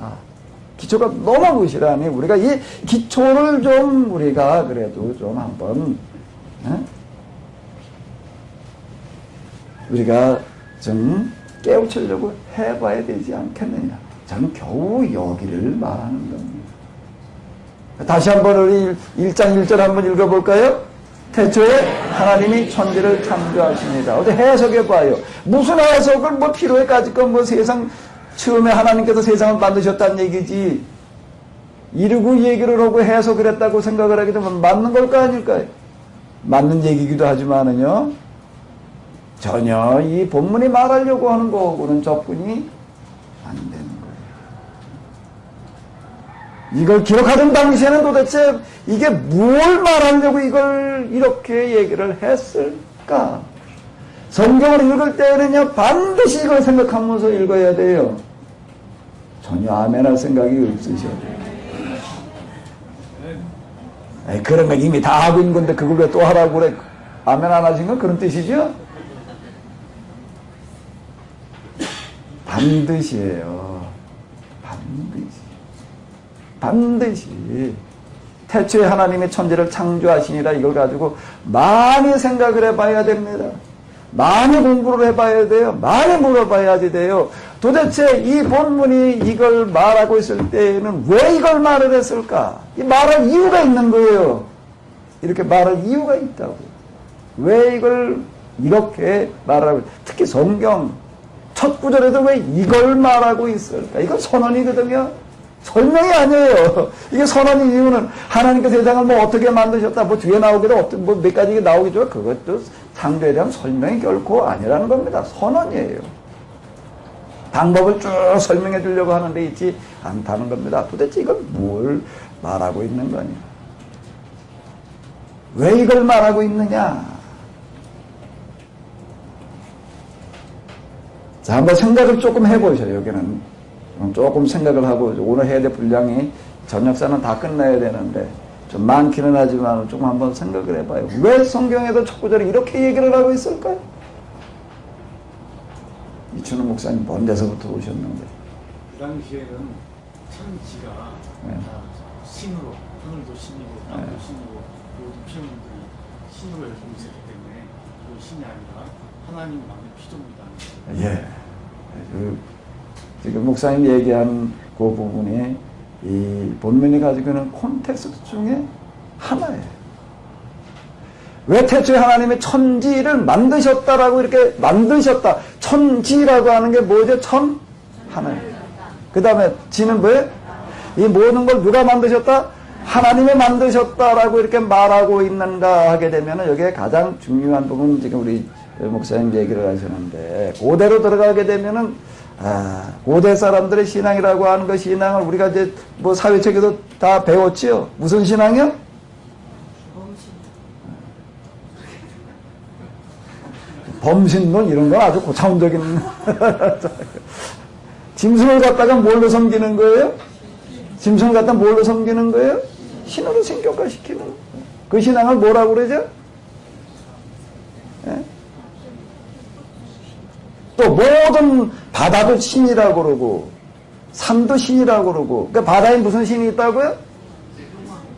기초가 너무 부실하니 우리가 이 기초를 좀 우리가 그래도 좀 한번 우리가 좀 깨우치려고 해봐야 되지 않겠느냐. 저는 겨우 여기를 말하는 겁니다. 다시 한번 우리 1장 1절 한번 읽어볼까요? 태초에 하나님이 천지를 창조하십니다. 어디 해석해봐요. 무슨 해석을 뭐 필요해 가지고 뭐 세상 처음에 하나님께서 세상을 만드셨다는 얘기지. 이러고 얘기를 하고 해석을 했다고 생각을 하게 되면 맞는 걸까 아닐까요? 맞는 얘기기도 하지만은요. 전혀 이 본문이 말하려고 하는 거하고는 접근이 안 되는 거예요. 이걸 기록하던 당시에는 도대체 이게 뭘 말하려고 이걸 이렇게 얘기를 했을까? 성경을 읽을 때는요, 반드시 이걸 생각하면서 읽어야 돼요. 전혀 아멘할 생각이 없으셔야 돼요. 그런 거 이미 다 하고 있는 건데 그걸 왜 또 하라고 그래? 아멘 안 하신 건 그런 뜻이죠? 반드시예요. 반드시. 태초에 하나님의 천지를 창조하시니라 이걸 가지고 많이 생각을 해봐야 됩니다. 많이 공부를 해봐야 돼요. 많이 물어봐야지 돼요. 도대체 이 본문이 이걸 말하고 있을 때에는 왜 이걸 말을 했을까? 이 말할 이유가 있는 거예요. 이렇게 말할 이유가 있다고. 왜 이걸 이렇게 말하고, 특히 성경 첫 구절에도 왜 이걸 말하고 있을까? 이건 선언이거든요. 설명이 아니에요. 이게 선언의 이유는 하나님께서 세상을 뭐 어떻게 만드셨다, 뭐 뒤에 나오기도 뭐 몇 가지 나오겠죠. 그것도 창조에 대한 설명이 결코 아니라는 겁니다. 선언이에요. 방법을 쭉 설명해 주려고 하는데 있지 않다는 겁니다. 도대체 이걸 뭘 말하고 있는 거냐? 왜 이걸 말하고 있느냐? 자, 한번 생각을 조금 해보셔요, 여기는. 조금 생각을 하고, 오늘 해야 될 분량이 저녁사는 다 끝나야 되는데, 좀 많기는 하지만 좀 한번 생각을 해봐요. 왜 성경에도 첫 구절에 이렇게 얘기를 하고 있을까요? 이춘우 목사님 먼 데서부터 오셨는데. 그 당시에는 천지가 신으로, 하늘도 신이고 땅도 신이고 모든 피조물들이 신으로 열심히 있었기 때문에 그 신이 아니라 하나님 만든 피조물이다. 예. 지금 목사님 얘기한 그 부분이 이 본문이 가지고 있는 콘텍스트 중에 하나예요. 왜 태초에 하나님의 천지를 만드셨다라고 이렇게 만드셨다. 천지라고 하는 게 뭐죠? 하나님. 그 다음에 지는 뭐예요? 이 모든 걸 누가 만드셨다? 하나님이 만드셨다라고 이렇게 말하고 있는가 하게 되면 여기에 가장 중요한 부분 지금 우리 목사님 얘기를 하시는데 고대로 들어가게 되면은 고대 사람들의 신앙이라고 하는 그 신앙을 우리가 이제 뭐 사회책에도 다 배웠지요. 무슨 신앙이요? 범신론 이런 건 아주 고차원적인 짐승을 갖다가 뭘로 섬기는 거예요? 짐승을 갖다가 뭘로 섬기는 거예요? 신으로 신격화시키는 그 신앙을 뭐라고 그러죠? 예? 또 모든 바다도 신이라고 그러고 산도 신이라고 그러고 그러니까 바다에 무슨 신이 있다고요?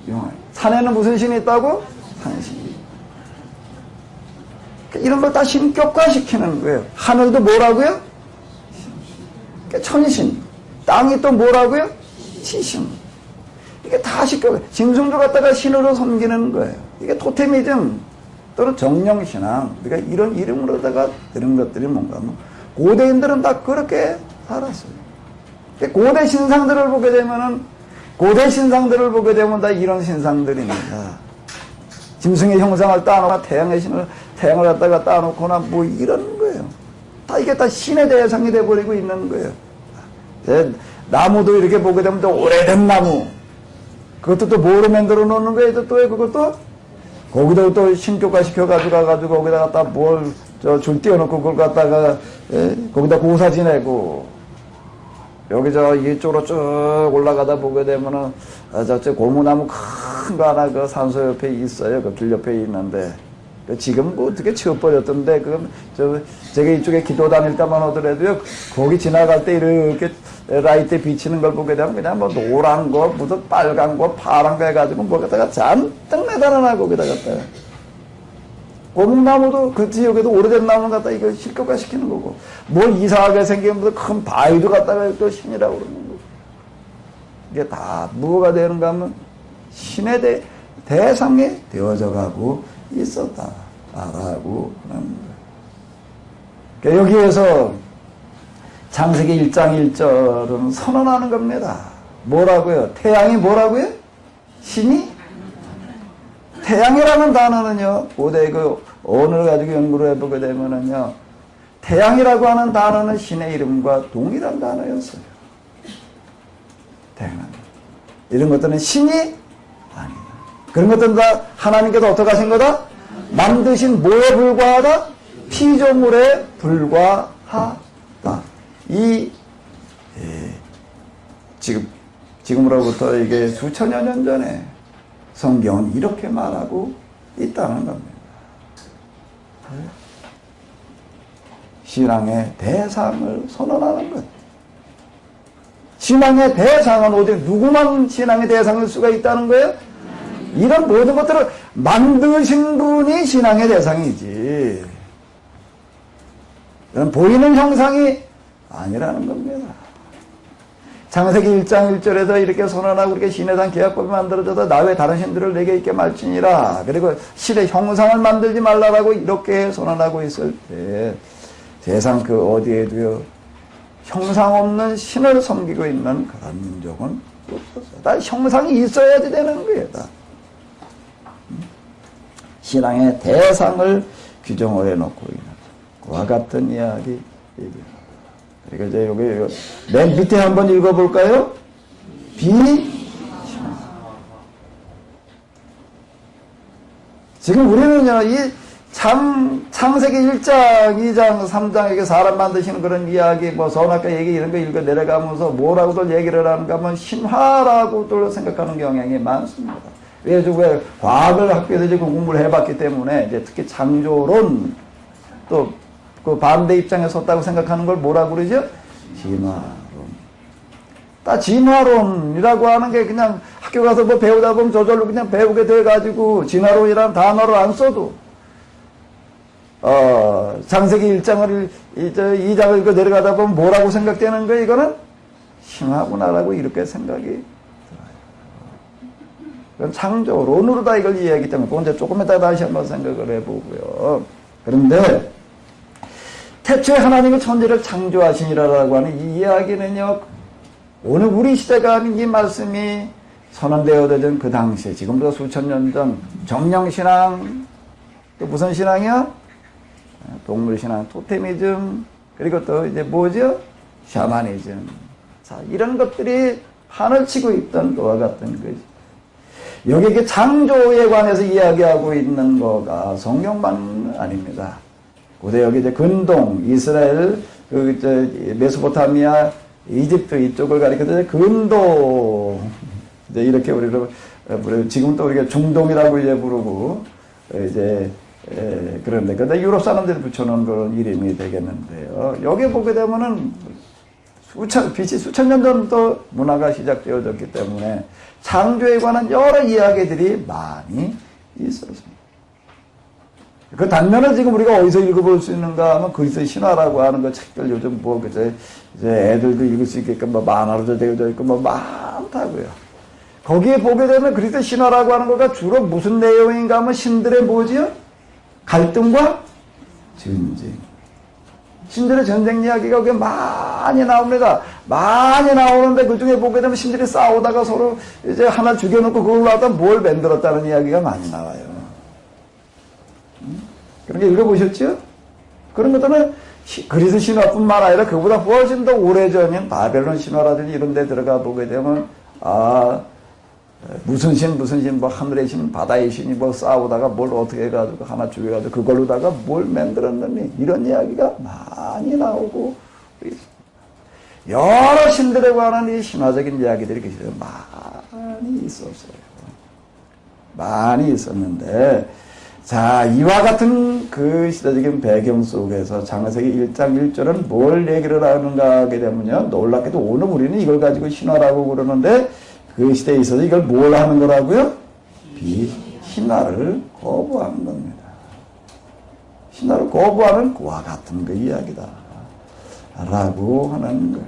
용화. 산에는 무슨 신이 있다고? 산신이. 그러니까 이런 걸 다 신격화시키는 거예요. 하늘도 뭐라고요? 그러니까 천신. 땅이 또 뭐라고요? 지신. 이게 다 신격화. 짐승도 갖다가 신으로 섬기는 거예요. 이게 토테미즘 또는 정령신앙. 그러니까 이런 이름으로다가 이런 것들이 뭔가 하면 고대인들은 다 그렇게 살았어요. 고대 신상들을 보게 되면은 고대 신상들을 보게 되면 다 이런 신상들입니다. 짐승의 형상을 따놓거나 태양의 신을 태양을 갖다가 따놓거나 뭐 이런 거예요. 다 이게 다 신의 대상이 돼버리고 있는 거예요. 나무도 이렇게 보게 되면 또 오래된 나무 그것도 또 뭐로 만들어 놓는 거예요? 또 그것도 거기다 또 신격화 시켜가지고 가가지고 거기다 갖다 뭘 줄 띄워놓고 그걸 갖다가 거기다 고사 지내고 여기 이쪽으로 쭉 올라가다 보게 되면은 저쪽 고무나무 큰 거 하나 그 산소 옆에 있어요. 그 길 옆에 있는데 지금 뭐 어떻게 치워버렸던데 그건 제가 이쪽에 기도 다닐 때만 하더라도요 거기 지나갈 때 이렇게 라이트 비치는 걸 보게 되면 그냥 뭐 노란 거 무슨 빨간 거 파란 거 해가지고 뭐 갖다가 잔뜩 매달아놔 거기다 갖다가 고목나무도 그 지역에도 오래된 나무를 갖다 이거 실격화시키는 거고 뭘 이상하게 생긴 무슨 큰 바위도 갖다가 또 신이라고 그러는 거고 이게 다 뭐가 되는가 하면 신의 대상이 되어져 가고 있었다라고 하는 거예요. 그러니까 여기에서 창세기 1장 1절은 선언하는 겁니다. 뭐라고요? 태양이 뭐라고요? 신이? 태양이라는 단어는요, 고대 그 언어를 가지고 연구를 해보게 되면은요, 태양이라고 하는 단어는 신의 이름과 동일한 단어였어요. 태양은. 이런 것들은 신이 아니다. 그런 것들은 다 하나님께서 어떻게 하신 거다? 만드신 뭐에 불과하다? 피조물에 불과하다. 지금으로부터 이게 수천여 년 전에 성경은 이렇게 말하고 있다는 겁니다. 신앙의 대상을 선언하는 것. 신앙의 대상은 오직 누구만 신앙의 대상일 수가 있다는 거예요? 이런 모든 것들을 만드신 분이 신앙의 대상이지. 이런 보이는 형상이 아니라는 겁니다. 창세기 1장 1절에서 이렇게 선언하고 이렇게 신의 산 계약법이 만들어져서 나 외 다른 신들을 내게 있게 말지니라. 그리고 신의 형상을 만들지 말라라고 이렇게 선언하고 있을 때 세상 그 어디에도요 형상 없는 신을 섬기고 있는 그런 민족은 없었어요. 다 형상이 있어야지 되는 거예요. 다. 신앙의 대상을 규정을 해놓고 있는 그와 같은 이야기 얘기합니다. 그러니까 이제 여기 맨 밑에 한번 읽어볼까요? 지금 우리는요 이 창세기 1장, 2장, 3장, 이게 사람 만드시는 그런 이야기, 뭐, 선악과 얘기 이런 거 읽어 내려가면서 뭐라고들 얘기를 하는가 하면 신화라고들 생각하는 경향이 많습니다. 왜 과학을 학교에서 지금 공부를 해봤기 때문에 이제 특히 창조론 또 그 반대 입장에 섰다고 생각하는 걸 뭐라고 그러죠? 진화론. 딱 진화론이라고 하는 게 그냥 학교 가서 뭐 배우다 보면 저절로 그냥 배우게 돼가지고 진화론이라는 단어를 안 써도 창세기 1장을 2장을 읽어 내려가다 보면 뭐라고 생각되는 거예요? 이거는 신화구나라고 이렇게 생각이 들어요. 그건 창조론으로 다 이걸 이해하기 때문에 그건 이제 조금 이따 다시 한번 생각을 해보고요. 그런데 태초에 하나님이 천지를 창조하시니라라고 하는 이 이야기는요, 오늘 우리 시대가 하는 이 말씀이 선언되어진 그 당시에, 지금부터 수천 년 전, 정령신앙, 또 무슨 신앙이요? 동물신앙, 토테미즘, 그리고 또 이제 뭐죠? 샤머니즘. 자, 이런 것들이 판을 치고 있던 것과 같은 거지. 여기 이게 창조에 관해서 이야기하고 있는 거가 성경만 아닙니다. 고대 여기 이제 근동, 이스라엘, 메소포타미아, 이집트 이쪽을 가리켜서 근동, 이제 이렇게 우리로, 지금 또 우리가 중동이라고 이제 부르고, 이제, 그런데, 근데 유럽 사람들이 붙여놓은 그런 이름이 되겠는데요. 여기 보게 되면은 BC 수천 년 전부터 문화가 시작되어졌기 때문에 창조에 관한 여러 이야기들이 많이 있었습니다. 그 단면을 지금 우리가 어디서 읽어볼 수 있는가 하면 그리스 신화라고 하는 거 책들 요즘 뭐 이제 애들도 읽을 수 있게끔 뭐 만화로도 되어져 있고 뭐 많다고요. 거기에 보게 되면 그리스 신화라고 하는 거가 주로 무슨 내용인가 하면 신들의 뭐지요? 갈등과 전쟁. 신들의 전쟁 이야기가 그게 많이 나옵니다. 많이 나오는데 그 중에 보게 되면 신들이 싸우다가 서로 이제 하나 죽여놓고 그걸로 하다 뭘 만들었다는 이야기가 많이 나와요. 그런 게 읽어보셨죠? 그런 것들은 그리스 신화뿐만 아니라 그보다 훨씬 더 오래전인 바벨론 신화라든지 이런 데 들어가 보게 되면 무슨 신, 뭐 하늘의 신, 바다의 신이 뭐 싸우다가 뭘 어떻게 해가지고 하나 죽여가지고 그걸로다가 뭘 만들었느니 이런 이야기가 많이 나오고 여러 신들에 관한 이 신화적인 이야기들이 그 시대에 많이 있었어요. 많이 있었는데 자, 이와 같은 그 시대적인 배경 속에서 창세기 1장 1절은 뭘 얘기를 하는가 하게 되면요. 놀랍게도 오늘 우리는 이걸 가지고 신화라고 그러는데 그 시대에 있어서 이걸 뭘 하는 거라고요? 신화를 거부하는 겁니다. 신화를 거부하는 그와 같은 그 이야기다. 라고 하는 거예요.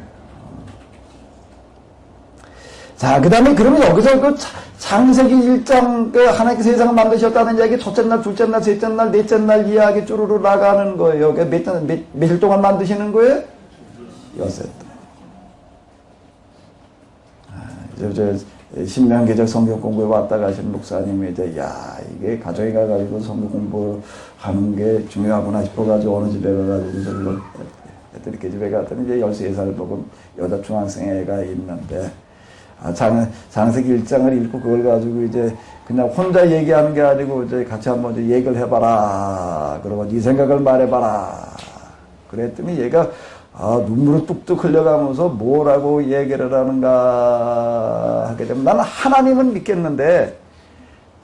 자, 그 다음에 그러면 여기서 그 창세기 1장 그 하나님께 세상을 만드셨다는 이야기 첫째 날, 둘째 날, 셋째 날, 넷째 날 이야기 쭈루루 나가는 거예요. 며칠 동안 만드시는 거예요? 6달. 신명기적 성경 공부에 왔다 가신 목사님이 이제, 이게 가정에 가가지고 성경 공부하는 게 중요하구나 싶어가지고 어느 집에 가가지고 이렇게 집에 갔더니 이제 13살 먹은 여자 중학생애가 있는데, 창세기 1장을 읽고 그걸 가지고 이제 그냥 혼자 얘기하는 게 아니고 이제 같이 한번 이제 얘기를 해봐라. 그러고 네 생각을 말해봐라. 그랬더니 얘가 눈물이 뚝뚝 흘려가면서 뭐라고 얘기를 하는가 하게 되면 나는 하나님은 믿겠는데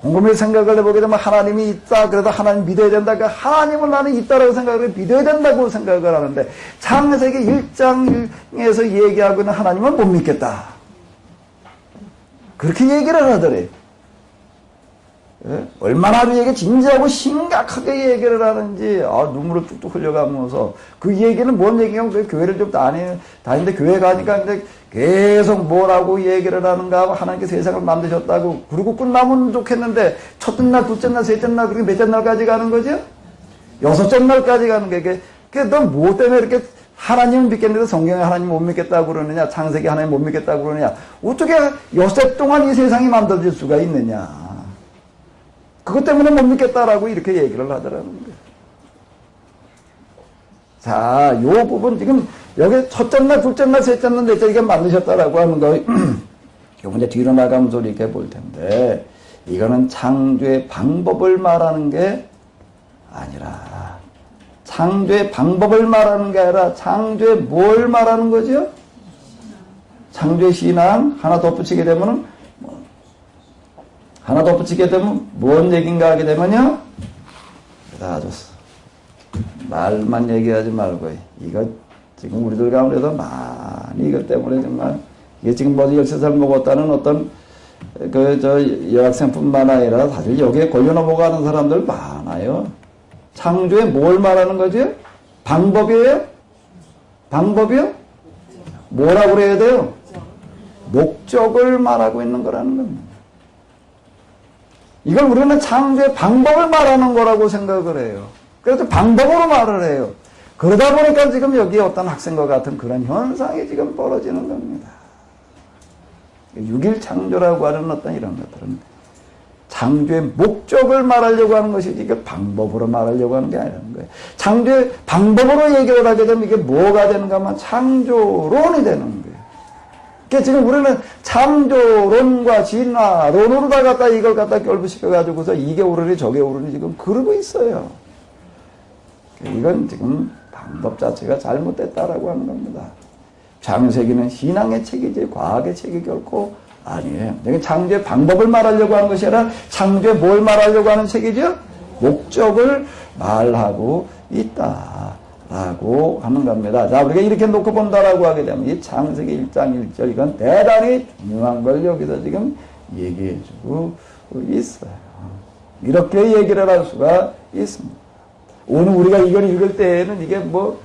곰곰이 생각을 해보게 되면 하나님이 있다. 그래도 하나님 믿어야 된다. 그러니까 하나님은 나는 있다라고 생각을 해 믿어야 된다고 생각을 하는데 창세기 1장에서 얘기하고 있는 하나님은 못 믿겠다. 그렇게 얘기를 하더래. 예? 얼마나 이게 진지하고 심각하게 얘기를 하는지, 눈물을 뚝뚝 흘려가면서, 그 얘기는 뭔 얘기냐면, 그 교회를 좀 다니는데 교회 가니까 이제 계속 뭐라고 얘기를 하는가 하면 하나님께 세상을 만드셨다고, 그리고 끝나면 좋겠는데, 첫째 날, 둘째 날, 셋째 날, 그리고 몇째 날까지 가는 거죠? 6째 날까지 가는 게, 넌 뭐 때문에 이렇게 하나님은 믿겠는데 성경에 하나님 못 믿겠다고 그러느냐, 창세기 하나님 못 믿겠다고 그러느냐, 어떻게 6해 동안 이 세상이 만들어질 수가 있느냐. 그것 때문에 못 믿겠다라고 이렇게 얘기를 하더라는 거예요. 자, 요 부분 지금 여기 첫째 날, 둘째 날, 셋째 날, 넷째 이게 만드셨다라고 하는 거, 요번 이제 뒤로 나가면서 이렇게 볼 텐데, 이거는 창조의 방법을 말하는 게 아니라 창조의 방법을 말하는 게 아니라 창조의 뭘 말하는 거죠? 창조의 신앙 하나 덧붙이게 되면은 하나 덧붙이게 되면 뭔 얘기인가 하게 되면요. 아주 말만 얘기하지 말고 이거 지금 우리들 가운데도 많이 이것 때문에 정말 이게 지금 뭐 13살 먹었다는 어떤 여학생뿐만 아니라 사실 여기에 걸려 넘어가는 사람들 많아요. 창조에 뭘 말하는 거죠? 방법이에요? 방법이요? 뭐라고 그래야 돼요? 목적을 말하고 있는 거라는 겁니다. 이걸 우리는 창조의 방법을 말하는 거라고 생각을 해요. 그래서 방법으로 말을 해요. 그러다 보니까 지금 여기 어떤 학생과 같은 그런 현상이 지금 벌어지는 겁니다. 6일 창조라고 하는 어떤 이런 것들은 창조의 목적을 말하려고 하는 것이지 이게 방법으로 말하려고 하는 게 아니라는 거예요. 창조의 방법으로 얘기를 하게 되면 이게 뭐가 되는가 하면 창조론이 되는 거예요. 그러니까 지금 우리는 창조론과 진화론으로 다 갖다 이걸 갖다 결부시켜가지고서 이게 옳으니 저게 옳으니 지금 그러고 있어요. 이건 지금 방법 자체가 잘못됐다라고 하는 겁니다. 창세기는 신앙의 책이지 과학의 책이 결코 아니에요. 창조의 방법을 말하려고 하는 것이 아니라 창조의 뭘 말하려고 하는 책이죠? 목적을 말하고 있다라고 하는 겁니다. 자, 우리가 이렇게 놓고 본다라고 하게 되면 이 창세기 1장 1절 이건 대단히 중요한 걸 여기서 지금 얘기해주고 있어요. 이렇게 얘기를 할 수가 있습니다. 오늘 우리가 이걸 읽을 때에는 이게 뭐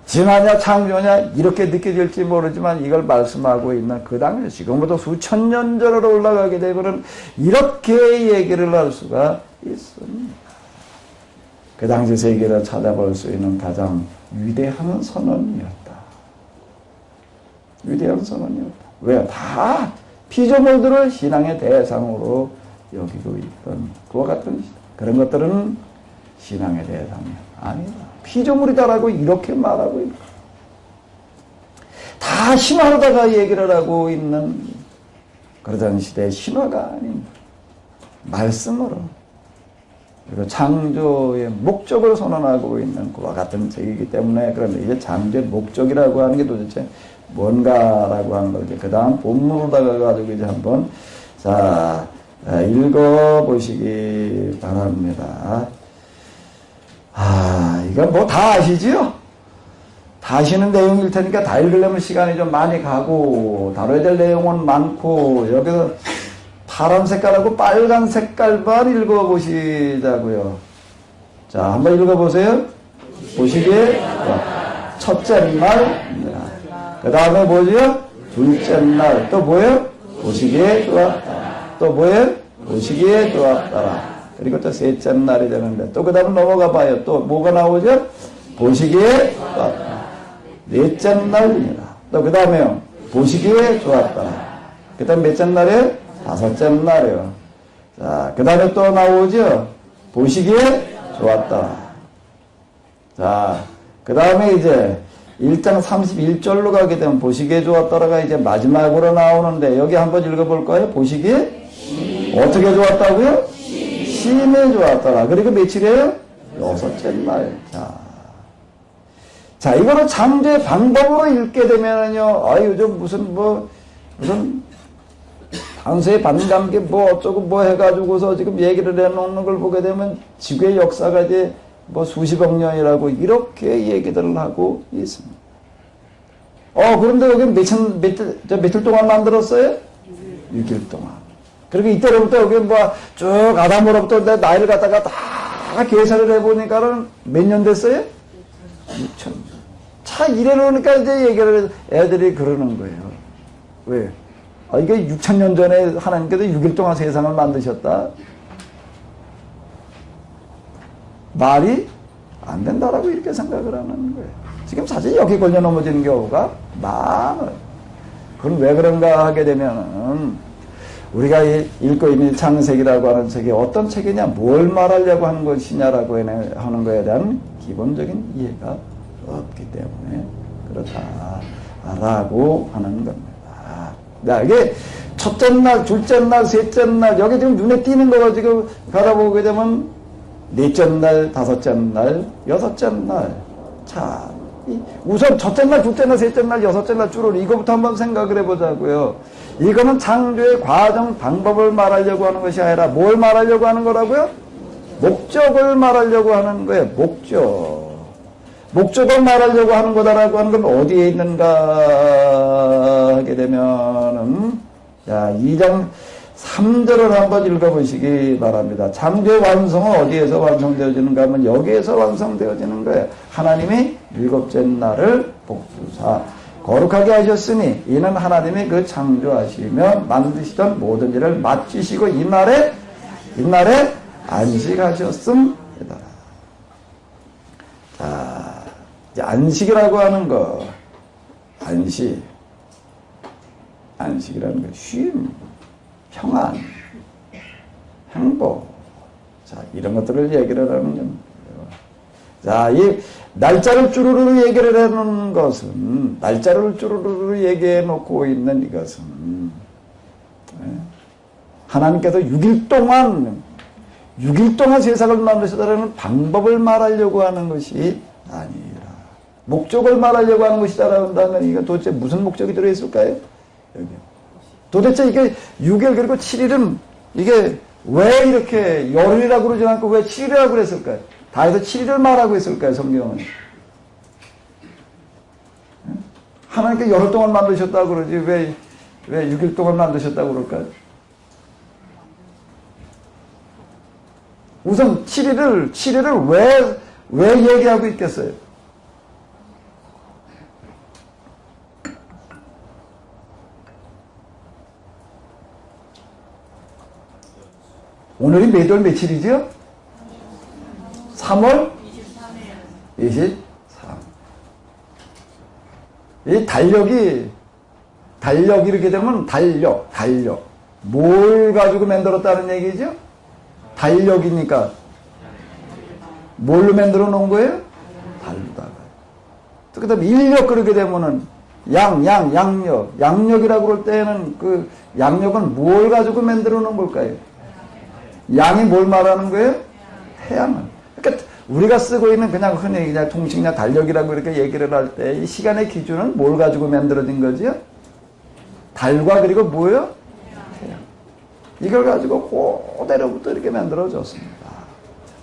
진화냐 창조냐 이렇게 느껴질지 모르지만 이걸 말씀하고 있는 그 당시 지금부터 수천 년 전으로 올라가게 되면 이렇게 얘기를 할 수가 있습니다. 그 당시 세계를 찾아볼 수 있는 가장 위대한 선언이었다. 위대한 선언이었다. 왜? 다 피조물들을 신앙의 대상으로 여기고 있던 그와 같은 그런 것들은 신앙의 대상이 아니다. 피조물이다라고 이렇게 말하고 있고 다 신화로다가 얘기를 하고 있는 그러던 시대의 신화가 아닌 말씀으로 그리고 창조의 목적을 선언하고 있는 그와 같은 책이기 때문에 그런데 이제 창조의 목적이라고 하는 게 도대체 뭔가라고 하는 걸 그 다음 본문으로다가 가지고 이제 한번 자 읽어보시기 바랍니다. 이건 뭐 다 아시지요? 다 아시는 내용일 테니까 다 읽으려면 시간이 좀 많이 가고 다뤄야 될 내용은 많고 여기서 파란 색깔하고 빨간 색깔만 읽어보시자고요. 자, 한번 읽어보세요. 보시기에 첫째 날입니다. 그 다음에 뭐죠? 둘째 날. 또 뭐예요? 보시기에 좋았다. 또 뭐예요? 보시기에 좋았더라. 그리고 또 셋째 날이 되는데 또 그 다음 넘어가 봐요. 또 뭐가 나오죠? 보시기에 좋았다. 넷째 날입니다. 또 그 다음에요. 보시기에 좋았다. 그 다음 몇째 날이에요? 다섯째 날이에요. 자, 그 다음에 또 나오죠? 보시기에 좋았다. 자, 그 다음에 이제 1장 31절로 가게 되면 보시기에 좋았다가 이제 마지막으로 나오는데 여기 한번 읽어볼 거예요. 보시기에 어떻게 좋았다고요? 심히 좋았더라. 그리고 며칠이에요? 여섯째 날. 자, 이거를 창조의 방법으로 읽게 되면은요, 요즘 무슨 당세에 반감기 어쩌고 해가지고서 지금 얘기를 해놓는 걸 보게 되면 지구의 역사가 이제 수십억 년이라고 이렇게 얘기들을 하고 있습니다. 그런데 여기 며칠 동안 만들었어요? 6일 동안. 그리고 이때로부터 여기 쭉 아담으로부터 내 나이를 갖다가 다 계산을 해보니까는 몇 년 됐어요? 6천. 차 이래놓으니까 이제 얘기를 애들이 그러는 거예요. 왜? 이게 6,000년 전에 하나님께서 6일 동안 세상을 만드셨다? 말이 안 된다라고 이렇게 생각을 하는 거예요. 지금 사실 여기 걸려 넘어지는 경우가 많아요. 그건 왜 그런가 하게 되면은 우리가 읽고 있는 창세기라고 하는 책이 어떤 책이냐, 뭘 말하려고 하는 것이냐라고 하는 것에 대한 기본적인 이해가 없기 때문에 그렇다라고 하는 겁니다. 자, 이게 첫째 날, 둘째 날, 셋째 날, 여기 지금 눈에 띄는 거가 지금 바라보게 되면 넷째 날, 다섯째 날, 여섯째 날. 자, 우선 첫째 날, 둘째 날, 셋째 날, 여섯째 날 줄을 이거부터 한번 생각을 해보자고요. 이거는 창조의 과정, 방법을 말하려고 하는 것이 아니라 뭘 말하려고 하는 거라고요? 목적을 말하려고 하는 거예요. 목적을 말하려고 하는 거다라고 하는 건 어디에 있는가 하게 되면은, 자, 2장 3절을 한번 읽어보시기 바랍니다. 창조의 완성은 어디에서 완성되어지는가 하면 여기에서 완성되어지는 거예요. 하나님이 일곱째 날을 복주사 거룩하게 하셨으니 이는 하나님이 그 창조하시며 만드시던 모든 일을 마치시고 이날에 안식하셨음이다. 자, 이제 안식이라고 하는 거, 안식이라는 거, 쉼, 평안, 행복, 자, 이런 것들을 얘기를 하는 겁니다. 자, 이 날짜를 쭈루루 얘기를 해놓은 것은, 날짜를 쭈루루 얘기해 놓고 있는 이것은, 하나님께서 6일 동안 세상을 만드시다라는 방법을 말하려고 하는 것이 아니라, 목적을 말하려고 하는 것이다라고 한다면, 이거 도대체 무슨 목적이 들어있을까요? 여기. 도대체 이게 6일 그리고 7일은 이게 왜 이렇게 열흘이라고 그러지 않고 왜 7일이라고 그랬을까요? 다 해서 7일을 말하고 있을까요, 성경은? 하나님께 열흘 동안 만드셨다고 그러지, 왜 6일 동안 만드셨다고 그럴까요? 우선 7일을 왜 얘기하고 있겠어요? 오늘이 몇월 며칠이죠? 3월 23일. 이 달력이 이렇게 되면 달력. 뭘 가지고 만들었다는 얘기죠? 달력이니까. 뭘로 만들어 놓은 거예요? 달로다가. 그 다음에 인력 그렇게 되면은 양력. 양력이라고 그럴 때는 그 양력은 뭘 가지고 만들어 놓은 걸까요? 양이 뭘 말하는 거예요? 태양을. 그러니까 우리가 쓰고 있는 그냥 흔히 그냥 통칭이나 달력이라고 이렇게 얘기를 할 때 이 시간의 기준은 뭘 가지고 만들어진 거지요? 달과 그리고 뭐예요? 태양. 이걸 가지고 그대로부터 이렇게 만들어졌습니다.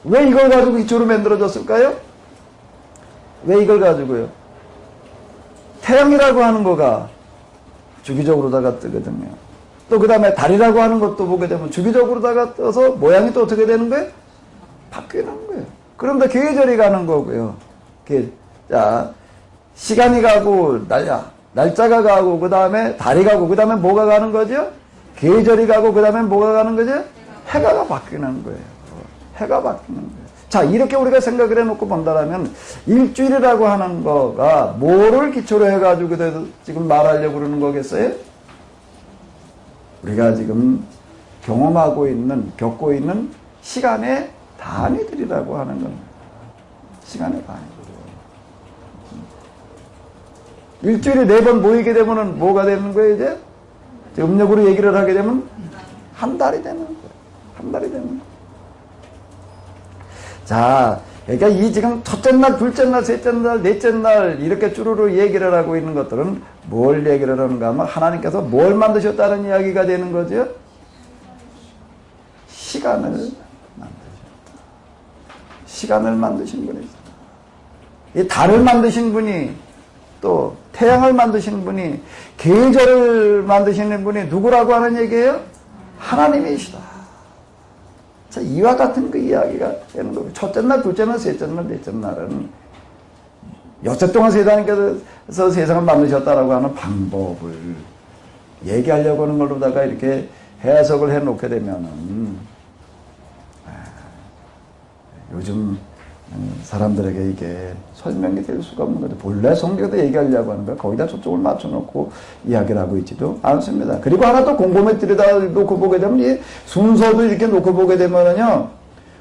왜 이걸 가지고 기초로 만들어졌을까요? 왜 이걸 가지고요? 태양이라고 하는 거가 주기적으로다가 뜨거든요. 또 그 다음에 달이라고 하는 것도 보게 되면 주기적으로다가 떠서 모양이 또 어떻게 되는 거예요? 바뀌는 거예요. 그런데 계절이 가는 거고요. 자, 시간이 가고 날짜가 가고 그 다음에 달이 가고 그 다음에 뭐가 가는 거죠? 계절이 가고 그 다음에 뭐가 가는 거죠? 해가 바뀌는 거예요. 해가 바뀌는 거예요. 자, 이렇게 우리가 생각을 해놓고 본다면 일주일이라고 하는 거가 뭐를 기초로 해가지고 지금 말하려고 그러는 거겠어요? 우리가 지금 겪고 있는 시간의 단위들이라고 하는 겁니다. 시간의 단위들. 일주일에 4번 모이게 되면은 뭐가 되는 거예요, 이제? 음력으로 얘기를 하게 되면 한 달이 되는 거예요. 한 달이 되는 거예요. 자, 그러니까 이 지금 첫째 날, 둘째 날, 셋째 날, 넷째 날 이렇게 쭈루루 얘기를 하고 있는 것들은 뭘 얘기를 하는가 하면 하나님께서 뭘 만드셨다는 이야기가 되는 거죠? 시간을 만드셨다. 시간을 만드신 분이죠. 이 달을 만드신 분이 또 태양을 만드신 분이 계절을 만드시는 분이 누구라고 하는 얘기예요? 하나님이시다. 자, 이와 같은 그 이야기가 되는 거예요. 첫째 날, 둘째 날, 셋째 날, 넷째 날은 여섯 동안 하나님께서 세상을 만드셨다라고 하는 방법을 얘기하려고 하는 걸로다가 이렇게 해석을 해놓게 되면은 요즘 사람들에게 이게 설명이 될 수가 없는 거죠. 본래 성경에도 얘기하려고 하는 거야. 거기다 초점을 맞춰놓고 이야기를 하고 있지도 않습니다. 그리고 하나 또 곰곰이 들여다 놓고 보게 되면 이 순서도 이렇게 놓고 보게 되면은요,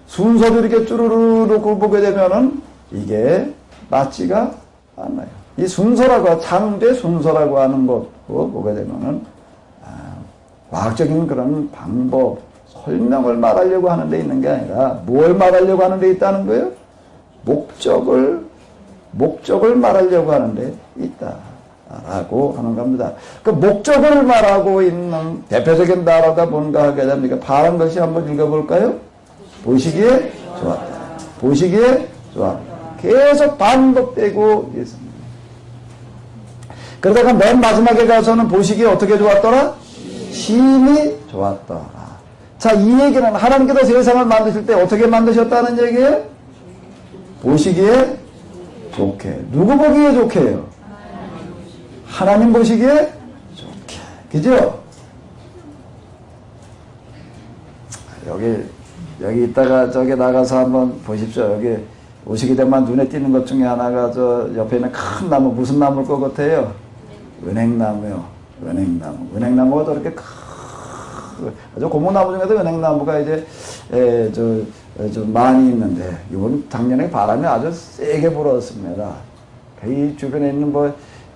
순서도 이렇게 쭈루루 놓고 보게 되면은 이게 맞지가 않아요. 이 순서라고, 창조의 순서라고 하는 것 보게 되면은 과학적인 그런 방법 설명을 말하려고 하는 데 있는 게 아니라 뭘 말하려고 하는 데 있다는 거예요? 목적을 말하려고 하는 데 있다라고 하는 겁니다. 그 목적을 말하고 있는 대표적인 단어가 뭔가 하게 됩니까? 바른 것이 한번 읽어볼까요? 보시기에 좋았다. 보시기에 좋았다. 계속 반복되고 있습니다. 그러다가 맨 마지막에 가서는 보시기에 어떻게 좋았더라? 심히 좋았더라. 자, 이 얘기는 하나님께서 세상을 만드실 때 어떻게 만드셨다는 얘기예요? 보시기에 좋게. 누구 보기에 좋게요? 하나님 보시기에 좋게. 그죠? 여기 있다가 저기 나가서 한번 보십시오. 여기 오시게 되면 눈에 띄는 것 중에 하나가 저 옆에 있는 큰 나무, 무슨 나무일 것 같아요? 은행나무요. 은행나무. 은행나무가 저렇게 아주 고목나무 중에도 은행나무가 이제 좀 많이 있는데 이번 작년에 바람이 아주 세게 불었습니다. 이 주변에 있는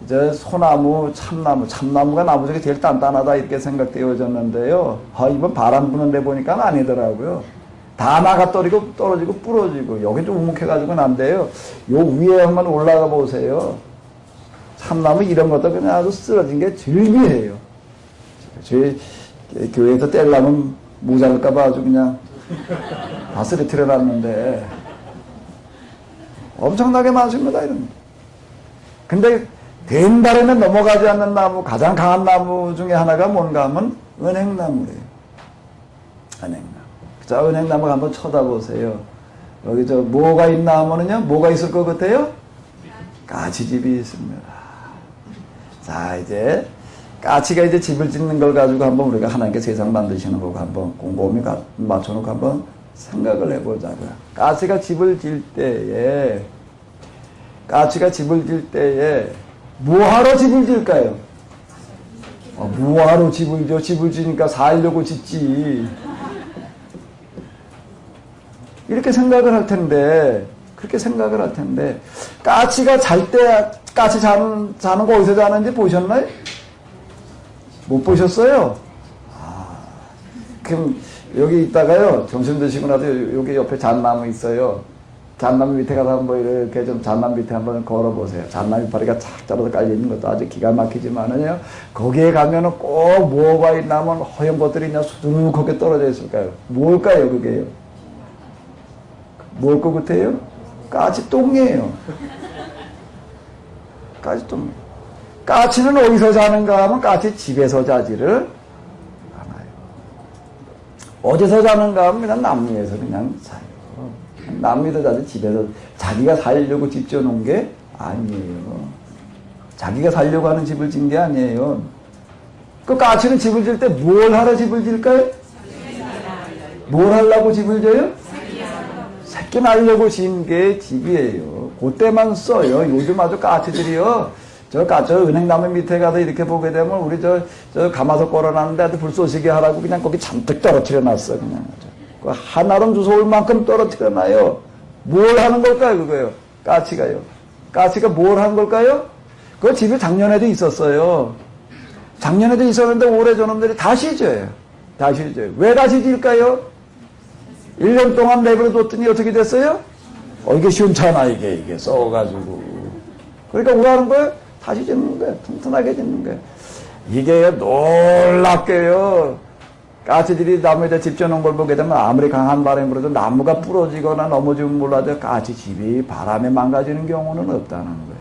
이제 소나무, 참나무가 나무 중에 제일 단단하다 이렇게 생각되어졌는데요. 이번 바람 부는데 보니까 아니더라고요. 다 나가 떨어지고 부러지고 여기 좀 우묵해가지고 난데요. 요 위에 한번 올라가 보세요. 참나무 이런 것도 그냥 아주 쓰러진 게 즐비해요. 저희 교회에서 떼려면 모자랄까봐 아주 그냥 다 쓰러뜨려 놨는데 엄청나게 많습니다, 이런 거. 근데 된달에는 넘어가지 않는 나무, 가장 강한 나무 중에 하나가 뭔가 하면 은행나무래요. 은행나무. 자, 은행나무 한번 쳐다보세요. 여기 뭐가 있나 하면은요, 뭐가 있을 것 같아요? 까치집이 있습니다. 자, 이제 까치가 이제 집을 짓는 걸 가지고 한번 우리가 하나님께 세상 만드시는 거고 한번 곰곰이 맞춰놓고 한번 생각을 해보자고요. 까치가 집을 질 때에 뭐하러 집을 질까요? 뭐하러 집을 져? 집을 지니까 살려고 짓지. 이렇게 생각을 할 텐데, 그렇게 생각을 할 텐데, 까치가 잘 때, 까치 자는 거 어디서 자는지 보셨나요? 못 보셨어요? 그럼 여기 있다가요, 점심 드시고 나서 여기 옆에 잣나무 있어요. 잣나무 밑에 가서 한번 이렇게 좀 잣나무 밑에 한번 걸어보세요. 잣나무 이파리가 착 떨어져 깔려있는 것도 아주 기가 막히지만은요, 거기에 가면은 꼭 뭐가 있나면 허연 것들이 그냥 수두룩하게 떨어져 있을까요? 뭘까요, 그게요? 뭘 것 같아요? 까치똥이에요. 까치똥. 까치는 어디서 자는가 하면 까치 집에서 자지를 않아요. 어디서 자는가 하면 그냥 나무에서 그냥 자요. 나무에서 자지 집에서 자기가 살려고 집 지어놓은 게 아니에요. 자기가 살려고 하는 집을 진 게 아니에요. 그 까치는 집을 질 때 뭘 하러 집을 질까요? 뭘 하려고 집을 져요? 새끼 날려고 진 게 집이에요. 그때만 써요. 요즘 아주 까치들이요. 저 은행나무 밑에 가서 이렇게 보게 되면 우리 저 가마솥 걸어놨는데 아주 불 쏘시게 하라고 그냥 거기 잔뜩 떨어뜨려 놨어. 그냥. 그 하나로 무서울 만큼 떨어뜨려 놔요. 뭘 하는 걸까요, 그거요? 까치가요. 까치가 뭘 한 걸까요? 그 집에 작년에도 있었어요. 작년에도 있었는데 올해 저놈들이 다시 져요. 다시 져요. 왜 다시 질까요? 1년 동안 내버려뒀더니 어떻게 됐어요? 이게 시원찮아, 이게 썩어가지고. 그러니까 뭐 하는 거예요? 다시 짓는 거예요. 튼튼하게 짓는 거예요. 이게 놀랍게요. 까치들이 나무에다 집 지어놓은 걸 보게 되면 아무리 강한 바람이 불어도 나무가 부러지거나 넘어지면 몰라도 까치 집이 바람에 망가지는 경우는 없다는 거예요.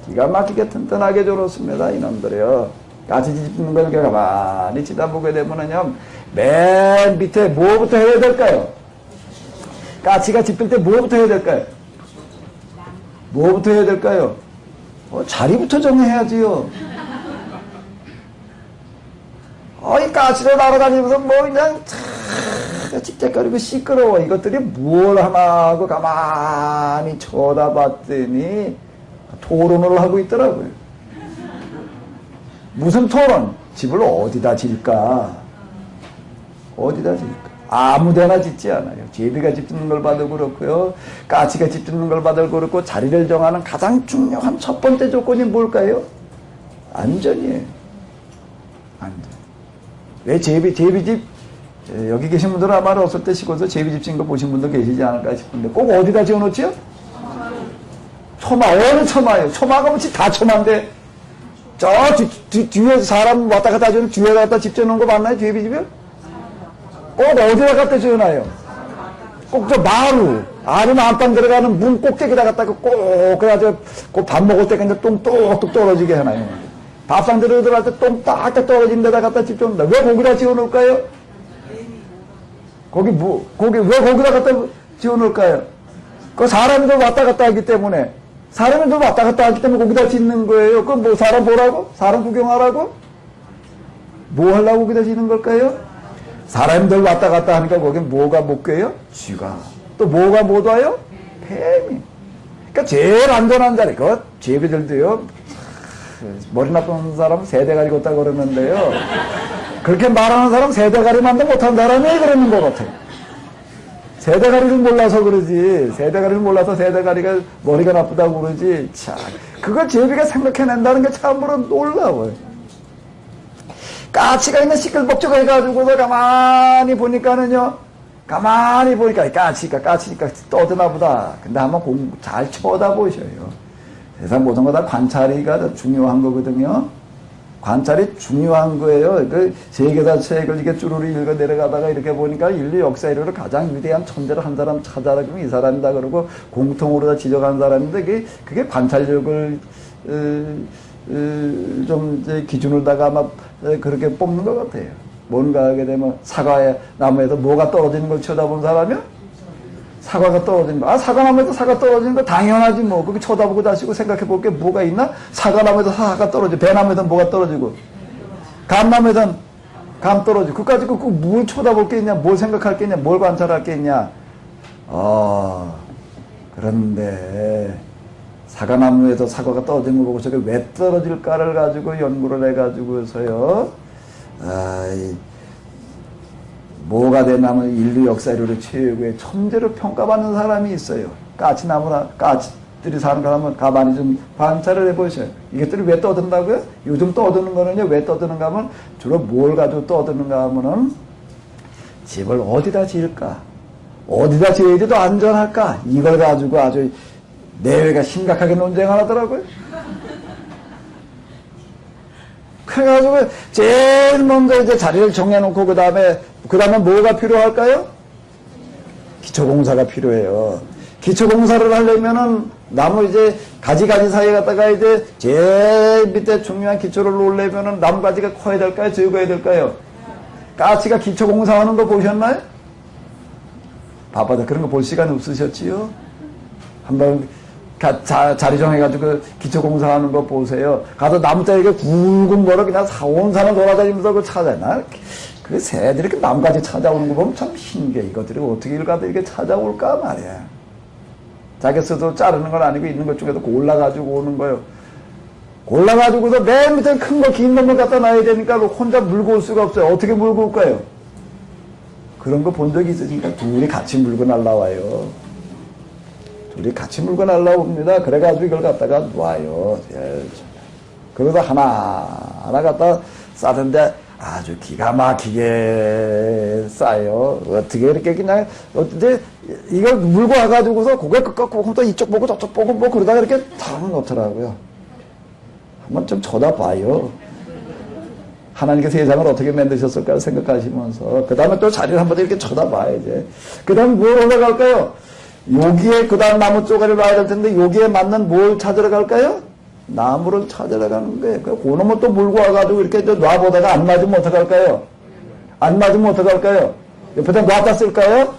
기가 막히게 튼튼하게 줘놓습니다, 이놈들이요. 까치 집 짓는 걸 이렇게 가만히 치다보게 되면은요, 맨 밑에 뭐부터 해야 될까요? 까치가 집 질 때 뭐부터 해야 될까요? 뭐부터 해야 될까요? 자리부터 정해야지요. 이 까치로 날아다니면서 그냥 찝쩍거리고 시끄러워. 이것들이 뭘 하나 하고 가만히 쳐다봤더니 토론을 하고 있더라고요. 무슨 토론? 집을 어디다 질까? 어디다 질까? 아무데나 짓지 않아요. 제비가 집 짓는 걸 봐도 그렇고요. 까치가 집 짓는 걸 봐도 그렇고, 자리를 정하는 가장 중요한 첫 번째 조건이 뭘까요? 안전이에요. 안전. 왜 제비집 여기 계신 분들은 아마 어렸을 때 시골에서 제비집 짓는 거 보신 분도 계시지 않을까 싶은데 꼭 어디다 지어놓지요? 처마, 어느 처마예요? 처마가 뭐지? 다 처마인데 저 뒤에 사람 왔다 갔다 하는 뒤에 갖다 집 지어놓은 거 맞나요? 제비집을? 꼭 어디다 갖다 지어놔요? 꼭 저 마루 아니면 안방 들어가는 문 꼭대기다 갖다가 꼭 그래가지고 꼭 밥 먹을 때 그냥 똥 똑똑 떨어지게 하나요? 밥상 들어갈 때 똥 딱딱 떨어진 데다 갖다 집 지어놓는다. 왜 거기다 지어놓을까요? 거기 왜 거기다 갖다 지어놓을까요? 그 사람들 왔다 갔다 하기 때문에 사람들 왔다 갔다 하기 때문에 거기다 짓는 거예요. 그럼 뭐 사람 보라고? 사람 구경하라고? 뭐 하려고 거기다 짓는 걸까요? 사람들 왔다 갔다 하니까 거긴 뭐가 못 껴요? 쥐가. 또 뭐가 못 와요? 뱀이. 그러니까 제일 안전한 자리. 그 제비들도요. 머리 나쁜 사람은 세대가리 걷다 그러는데요. 그렇게 말하는 사람 세대가리 만도 못한 사람이 그러는 것 같아요. 세대가리를 몰라서 그러지. 세대가리를 몰라서 세대가리가 머리가 나쁘다고 그러지. 참, 그걸 제비가 생각해낸다는 게 참으로 놀라워요. 까치가 있는 시끌벅적 해가지고서 가만히 보니까는요. 가만히 보니까 까치니까 떠드나 보다. 근데 한번 잘 쳐다보셔요. 세상 모든 거 다 관찰이가 중요한 거거든요. 관찰이 중요한 거예요. 그 세계사 책을 이렇게 쭈루리 읽어 내려가다가 이렇게 보니까 인류 역사 이래로 가장 위대한 천재를 한 사람 찾아라 그러면 이 사람이다 그러고 공통으로 다 지적한 사람인데 그게 관찰력을 좀 이제 기준으로다가 아마 그렇게 뽑는 것 같아요. 뭔가 하게 되면 사과의 나무에서 뭐가 떨어지는 걸 쳐다본 사람이요? 사과가 떨어지는 거. 사과나무에서 사과 떨어지는 거 당연하지 뭐. 그렇게 쳐다보고 다시고 생각해 볼 게 뭐가 있나? 사과나무에서 사과가 떨어지고, 배나무에서 뭐가 떨어지고, 감나무에서 감 떨어지고, 그까지 뭘 쳐다볼 게 있냐? 뭘 생각할 게 있냐? 뭘 관찰할 게 있냐? 그런데, 사과나무에서 사과가 떨어지는 거 보고 저게 왜 떨어질까를 가지고 연구를 해가지고서요, 뭐가 되냐면 인류 역사 이후로 최고의 천재로 평가받는 사람이 있어요. 까치나무나 까치들이 사는 거 하면 가만히 좀 관찰을 해보셔요. 이것들이 왜 떠든다고요? 요즘 떠드는 거는요, 왜 떠드는가 하면 주로 뭘 가지고 떠드는가 하면은 집을 어디다 지을까? 어디다 지어야지 더 안전할까? 이걸 가지고 아주 내외가 심각하게 논쟁을 하더라고요. 그래가지고 제일 먼저 이제 자리를 정해놓고 그 다음에 뭐가 필요할까요? 기초공사가 필요해요. 기초공사를 하려면은 나무 이제 가지 사이에 갖다가 이제 제일 밑에 중요한 기초를 놓으려면은 나무 가지가 커야 될까요? 적어야 될까요? 까치가 기초공사하는 거 보셨나요? 바빠서 그런 거 볼 시간 없으셨지요? 한번 자리 정해가지고 기초공사하는 거 보세요. 가서 나무자리가 굵은 거를 그냥 사원산을 돌아다니면서 그걸 찾아요. 그 새들이 이렇게 나무까지 찾아오는 거 보면 참 신기해. 이것들이 어떻게 일가도 이렇게 찾아올까 말이야. 자기 스스로 자르는 건 아니고 있는 것 중에서 골라가지고 오는 거예요. 골라가지고서 맨 밑에 큰 거 긴 놈을 갖다 놔야 되니까 혼자 물고 올 수가 없어요. 어떻게 물고 올까요? 그런 거 본 적이 있으니까 둘이 같이 물고 날라와요. 둘이 같이 물고 날라옵니다. 그래가지고 이걸 갖다가 놔요. 그러다 하나 갖다 싸는데 아주 기가 막히게 싸요. 어떻게 이렇게 그냥, 어떻게, 이걸 물고 와가지고서 고개 꺾고 또 이쪽 보고 저쪽 보고 뭐 그러다가 이렇게 탁 놓더라고요. 한번 좀 쳐다봐요. 하나님께 세상을 어떻게 만드셨을까 생각하시면서. 그 다음에 또 자리를 한번 이렇게 쳐다봐야지. 그 다음에 뭘 올라갈까요? 여기에, 그 다음 나무 쪼가리를 놔야 될 텐데, 여기에 맞는 뭘 찾으러 갈까요? 나무를 찾으러 가는 거예요. 그 놈을 또 물고 와가지고 이렇게 놔보다가 안 맞으면 어떡할까요? 안 맞으면 어떡할까요? 옆에다 놔다 쓸까요?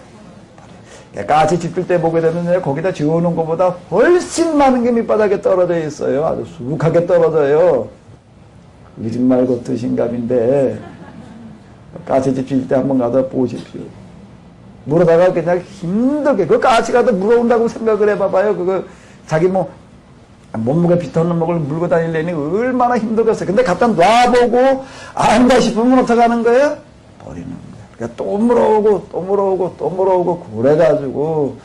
까치 짚을 때 보게 되면 거기다 지어놓은 것보다 훨씬 많은 게 밑바닥에 떨어져 있어요. 아주 수북하게 떨어져요. 우리 말고 드신감인데 까치 짚을 때 한번 가다 보십시오. 물어다가 그냥 힘들게 그 까치가 더 물어온다고 생각을 해봐봐요. 그거 자기 몸무게 비터는 먹을 물고 다니려니 얼마나 힘들겠어요. 근데 갖다 놔보고 안다 싶으면 어떡하는 거예요? 버리는 거예요. 그러니까 또 물어오고 그래가지고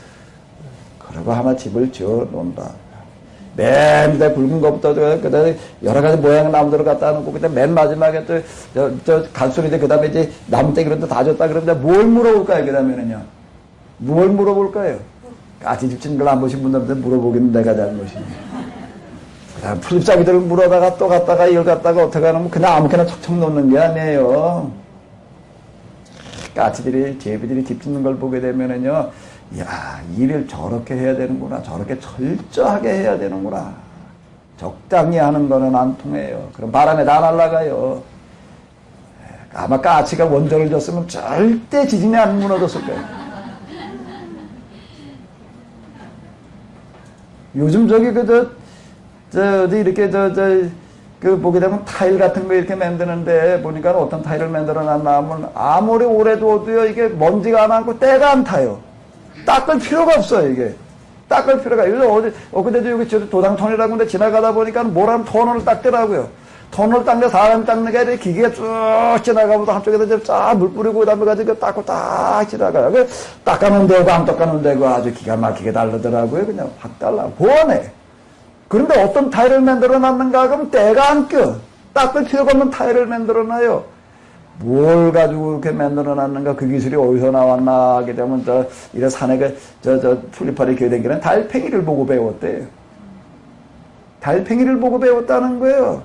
그러고 하나 집을 지어 놓는다. 맨 밑에 굵은 것부터 그다음에 여러 가지 모양 나무들을 갖다 놓고 그다음에 맨 마지막에 또 저 갈소리인데 그다음에 이제 나무떼기로 다 줬다 그러면 뭘 물어볼까요? 그다음에는요. 뭘 물어볼까요? 까치 집진 걸 안 보신 분들한테 물어보기는 내가 잘못이네. 풀잎사귀들을 물어다가 또 갔다가 이걸 갖다가 어떻게 하면 그냥 아무렇게나 척척 놓는 게 아니에요. 까치들이, 제비들이 집짓는 걸 보게 되면은요, 야, 일을 저렇게 해야 되는구나. 저렇게 철저하게 해야 되는구나. 적당히 하는 거는 안 통해요. 그럼 바람에 다 날아가요. 아마 까치가 원전을 줬으면 절대 지진이 안 무너졌을 거예요. 요즘 저기 어디 이렇게 보게 되면 타일 같은 거 이렇게 만드는데 보니까 어떤 타일을 만들어 놨나 하면 아무리 오래 둬도요, 이게 먼지가 안 앉고 때가 안 타요. 닦을 필요가 없어요, 이게. 닦을 필요가. 요즘 그때도 여기 저 도당터널이라고 하는데 지나가다 보니까 뭐라는 터널을 닦더라고요. 터널 닦는 사람 닦는 게 아니라 기계가 쭉 지나가보다 한쪽에서 쫙 물 뿌리고 그 다음에 가지고 닦고 딱 지나가요. 그 닦아놓은 데고 안 닦아놓은 데고 아주 기가 막히게 다르더라고요. 그냥 확 달라. 보안해. 그런데 어떤 타일을 만들어 놨는가 그러면 때가 안 껴. 닦을 필요가 없는 타일을 만들어 놔요. 뭘 가지고 이렇게 만들어 놨는가, 그 기술이 어디서 나왔나 하게 되면 이래 산에 풀리파리 기어다니는 달팽이를 보고 배웠대요. 달팽이를 보고 배웠다는 거예요.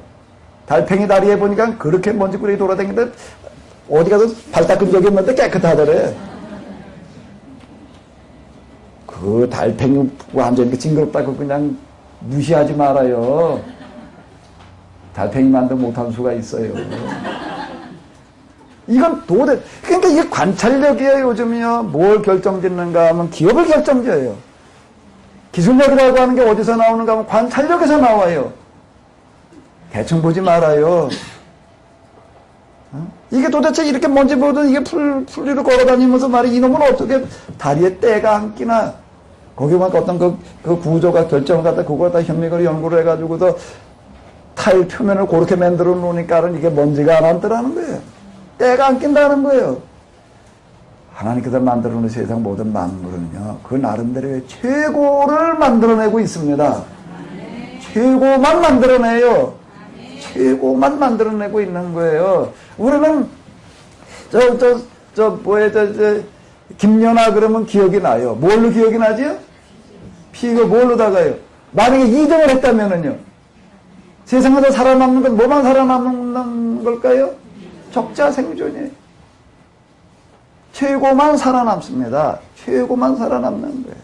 달팽이 다리에 보니까 그렇게 먼지구리 돌아다니는데 어디 가서 발 닦은 적이 없는데 깨끗하더래. 그 달팽이 완전 이렇게 징그럽다고 그냥 무시하지 말아요. 달팽이만도 못할 수가 있어요. 이건 그러니까 이게 관찰력이에요, 요즘이요. 뭘 결정짓는가 하면 기업을 결정져요. 기술력이라고 하는 게 어디서 나오는가 하면 관찰력에서 나와요. 대충 보지 말아요. 이게 도대체 이렇게 먼지 보던 이게 풀리로 걸어다니면서 말이 이놈은 어떻게 다리에 때가 안 끼나. 거기만 어떤 그 구조가 결정을 갖다 그걸 다 현미경으로 연구를 해가지고서 타일 표면을 그렇게 만들어 놓으니까는 이게 먼지가 안 앉더라는 거예요. 때가 안 낀다는 거예요. 하나님께서 만들어 놓은 세상 모든 만물은요, 그 나름대로의 최고를 만들어내고 있습니다. 최고만 만들어내요. 최고만 만들어내고 있는 거예요. 우리는 김연아 그러면 기억이 나요. 뭘로 기억이 나죠? 피가 뭘로다가요? 만약에 2등을 했다면은요, 세상에서 살아남는 건 뭐만 살아남는 걸까요? 적자 생존이에요. 최고만 살아남습니다. 최고만 살아남는 거예요.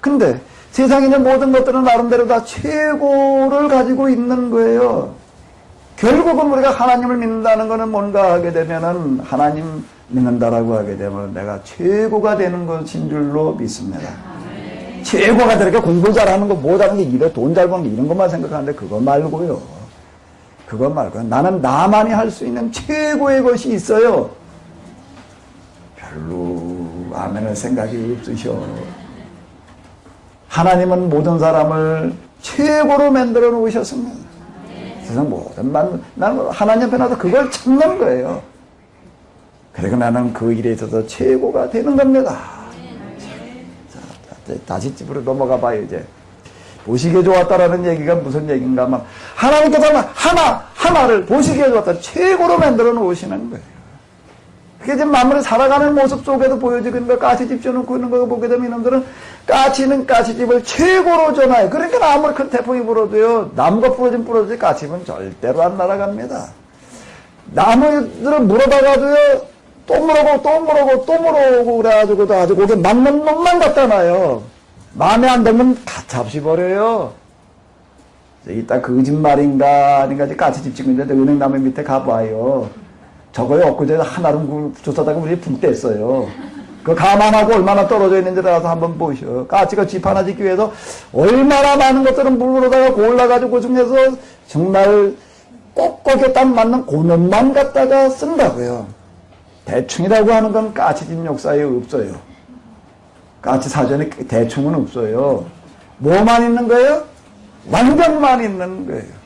근데 세상에 있는 모든 것들은 나름대로 다 최고를 가지고 있는 거예요. 결국은 우리가 하나님을 믿는다는 것은 뭔가 하게 되면은 하나님 믿는다라고 하게 되면 내가 최고가 되는 것인 줄로 믿습니다. 최고가 되니까 공부 잘하는 거 못하는 게 이래 돈 잘 버는 게 이런 것만 생각하는데 그거 말고요. 그거 말고 나는 나만이 할 수 있는 최고의 것이 있어요. 별로 아멘을 생각이 없으셔. 하나님은 모든 사람을 최고로 만들어 놓으셨습니다. 세상 모든 나는 하나님 앞에 나서 그걸 찾는 거예요. 그리고 나는 그 일에 있어서 최고가 되는 겁니다. 자, 다시 집으로 넘어가 봐요. 이제 보시기에 좋았다라는 얘기가 무슨 얘기인가 하면 하나님께서 하나를 보시기에 좋았다 최고로 만들어 놓으시는 거예요. 그게 지금 만물이 살아가는 모습 속에도 보여지고 있는 거, 까치집 져놓고 있는 거 보게 되면 이놈들은 까치는 까치집을 최고로 전하요. 그러니까 아무리 큰 태풍이 불어도요, 나무가 부러지면 부러지지 까치집은 절대로 안 날아갑니다. 나무들은 물어다가도요, 또 물어오고 그래가지고도 아주 거기 맞는 놈만 갖다 놔요. 마음에 안 들면 잡시버려요. 이따 거짓말인가 아닌가 까치집 찍고 있는데 은행나무 밑에 가봐요. 저거에 엊그제 하나로 조사다가 우리 붕 뗐어요. 그 감안하고 얼마나 떨어져 있는지를 가서 한번 보셔. 까치가 집 하나 짓기 위해서 얼마나 많은 것들은 물으로다가 골라가지고 그 중에서 정말 꼭 거기에 딱 맞는 고놈만 갖다가 쓴다고요. 대충이라고 하는 건 까치집 역사에 없어요. 까치 사전에 대충은 없어요. 뭐만 있는 거예요? 완전만 있는 거예요.